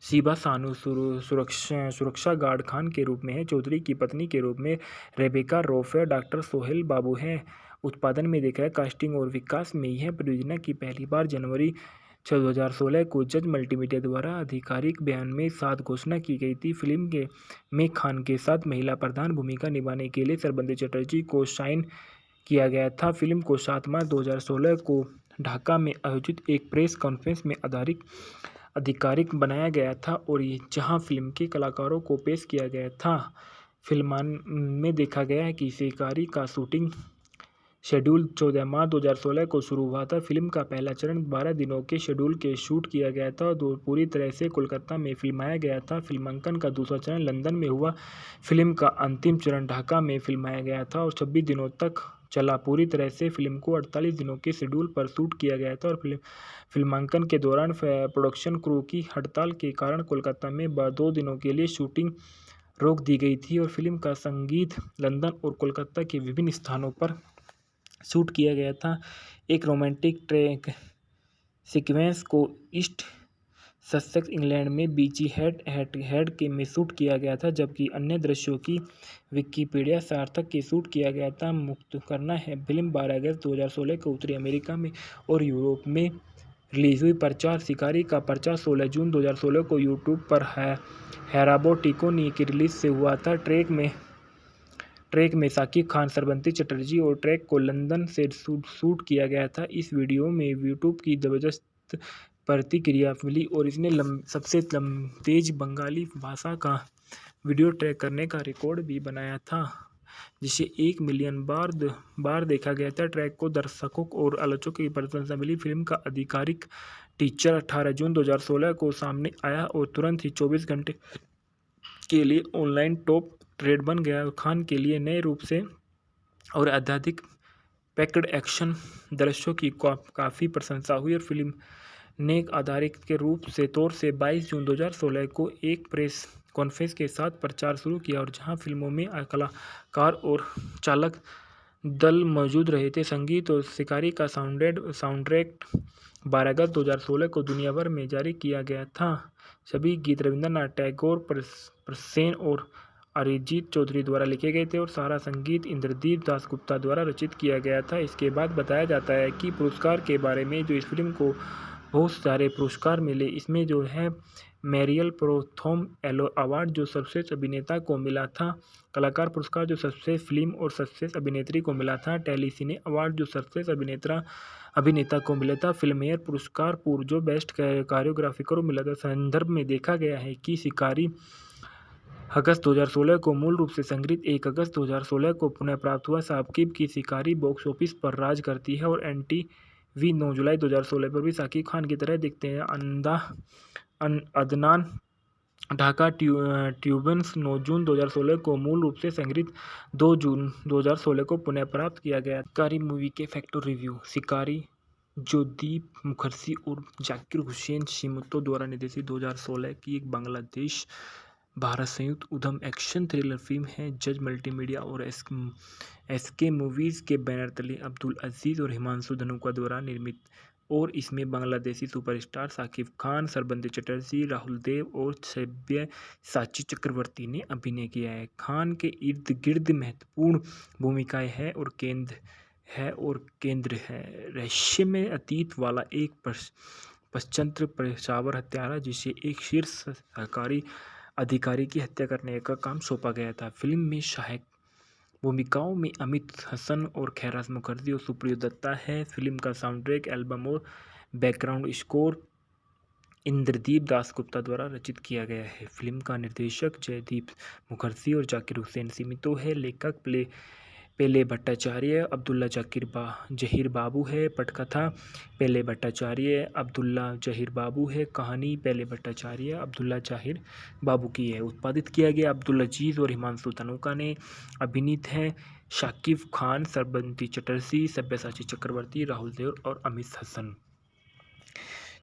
शिबा सानू सुरक्षा गार्ड खान के रूप में है। चौधरी की पत्नी के रूप में रेबेका रॉफ है, डॉक्टर सोहेल बाबू हैं। उत्पादन में देखा है कास्टिंग और विकास में यह परियोजना की पहली बार जनवरी 2016 को जज मल्टीमीडिया द्वारा आधिकारिक बयान में साथ घोषणा की गई थी। फिल्म में खान के साथ महिला प्रधान भूमिका निभाने के लिए श्रवंती चटर्जी को साइन किया गया था। फिल्म को 7 मार्च 2016 को ढाका में आयोजित एक प्रेस कॉन्फ्रेंस में आधिकारिक बनाया गया था और जहां फिल्म के कलाकारों को पेश किया गया था। फिल्मान में देखा गया है कि शिकारी का शूटिंग शेड्यूल 14 मार्च 2016 को शुरू हुआ था। फिल्म का पहला चरण 12 दिनों के शेड्यूल के शूट किया गया था और पूरी तरह से कोलकाता में फिल्माया गया था। फिल्मांकन का दूसरा चरण लंदन में हुआ। फिल्म का अंतिम चरण ढाका में फिल्माया गया था और 26 दिनों तक चला। पूरी तरह से फिल्म को 48 दिनों के शेड्यूल पर शूट किया गया था और फिल्मांकन के दौरान प्रोडक्शन क्रू की हड़ताल के कारण कोलकाता में 2 दिनों के लिए शूटिंग रोक दी गई थी और फिल्म का संगीत लंदन और कोलकाता के विभिन्न स्थानों पर शूट किया गया था। एक रोमांटिक ट्रैक सीक्वेंस को ईस्ट ससेक्स इंग्लैंड में बीची हेड के में शूट किया गया था, जबकि अन्य दृश्यों की विकिपीडिया सार्थक के शूट किया गया था। मुक्त करना है फिल्म 12 अगस्त 2016 को उत्तरी अमेरिका में और यूरोप में रिलीज हुई। प्रचार शिकारी का प्रचार 16 जून 2016 को यूट्यूब पर हैराबो टिकोनी की रिलीज से हुआ था। ट्रैक में शाकिब खान, श्रवंती चटर्जी और ट्रैक को लंदन से शूट किया गया था। इस वीडियो में यूट्यूब की जबरदस्त प्रतिक्रिया मिली और इसने सबसे तेज बंगाली भाषा का वीडियो ट्रैक करने का रिकॉर्ड भी बनाया था, जिसे 1 मिलियन बार देखा गया था। ट्रैक को दर्शकों और आलोचकों की प्रशंसा मिली। फिल्म का आधिकारिक टीजर 18 जून 2016 को सामने आया और तुरंत ही 24 घंटे के लिए ऑनलाइन टॉप ट्रेड बन गया। खान के लिए नए रूप से और अत्यधिक पैक्ड एक्शन दृश्यों की काफ़ी प्रशंसा हुई और फिल्म ने आधारित के रूप से तौर से 22 जून 2016 को एक प्रेस कॉन्फ्रेंस के साथ प्रचार शुरू किया और जहां फिल्मों में कलाकार और चालक दल मौजूद रहे थे। संगीत और शिकारी का साउंडट्रैक 12 अगस्त 2016 को दुनिया भर में जारी किया गया था। सभी गीत रविंद्रनाथ टैगोर, प्रसेन और अरिजीत चौधरी द्वारा लिखे गए थे और सारा संगीत इंद्रदीप दासगुप्ता द्वारा रचित किया गया था। इसके बाद बताया जाता है कि पुरस्कार के बारे में, जो इस फिल्म को बहुत सारे पुरस्कार मिले। इसमें जो है मैरियल प्रोथोम एलो अवार्ड जो सर्वश्रेष्ठ अभिनेता को मिला था, कलाकार पुरस्कार जो सर्वश्रेष्ठ फिल्म और सर्वश्रेष्ठ अभिनेत्री को मिला था, टेलीसिने अवार्ड जो सर्वश्रेष्ठ अभिनेता को मिला था, फिल्मफेयर पुरस्कार जो बेस्ट कोरियोग्राफी को मिला था। संदर्भ में देखा गया है कि शिकारी अगस्त 2016 को मूल रूप से संग्रहित 1 अगस्त 2016 को पुनः प्राप्त हुआ। साकिब की शिकारी बॉक्स ऑफिस पर राज करती है और NTV 9 जुलाई 2016 पर भी साकिब खान की तरह दिखते हैं। अदनान ढाका ट्यूबन्स 9 जून 2016 को मूल रूप से संग्रहित 2 जून 2016 को पुनः प्राप्त किया गया। शिकारी मूवी के फैक्ट रिव्यू। शिकारी जो दीप मुखर्जी और जाकिर हुसैन शिमतो द्वारा निर्देशित 2016 की एक बांग्लादेश भारत संयुक्त उद्यम एक्शन थ्रिलर फिल्म है। जज मल्टीमीडिया और एसके मूवीज़ के बैनर तले अब्दुल अजीज़ और हिमांशु धनुका द्वारा निर्मित और इसमें बांग्लादेशी सुपरस्टार शाकिब खान, सरबंदी चटर्जी, राहुल देव और सब्यसाची चक्रवर्ती ने अभिनय किया है। खान के इर्द गिर्द महत्वपूर्ण भूमिकाएं हैं और केंद्र है रहस्यमय अतीत वाला एक पश्चंत्र पेशावर हत्यारा जिसे एक शीर्ष सरकारी अधिकारी की हत्या करने का काम सौंपा गया था। फिल्म में सहायक भूमिकाओं में अमित हसन और खैराज मुखर्जी और सुप्रिया दत्ता है। फिल्म का साउंड ट्रैक, एल्बम और बैकग्राउंड स्कोर इंद्रदीप दासगुप्ता द्वारा रचित किया गया है। फिल्म का निर्देशक जयदीप मुखर्जी और जाकिर हुसैन सिमितो है। लेखक पेले भट्टाचार्य, अब्दुल्ला जहीर बाबू है। पटकथा पेले भट्टाचार्य, अब्दुल्ला जहीर बाबू है। कहानी पेले भट्टाचार्य, अब्दुल्ला जहीर बाबू की है। उत्पादित किया गया अब्दुल अजीज़ और हिमांशु तनुका ने। अभिनीत हैं शाकिब खान, सरबंती चटर्जी, सब्यसाची चक्रवर्ती, राहुल देव और अमित हसन।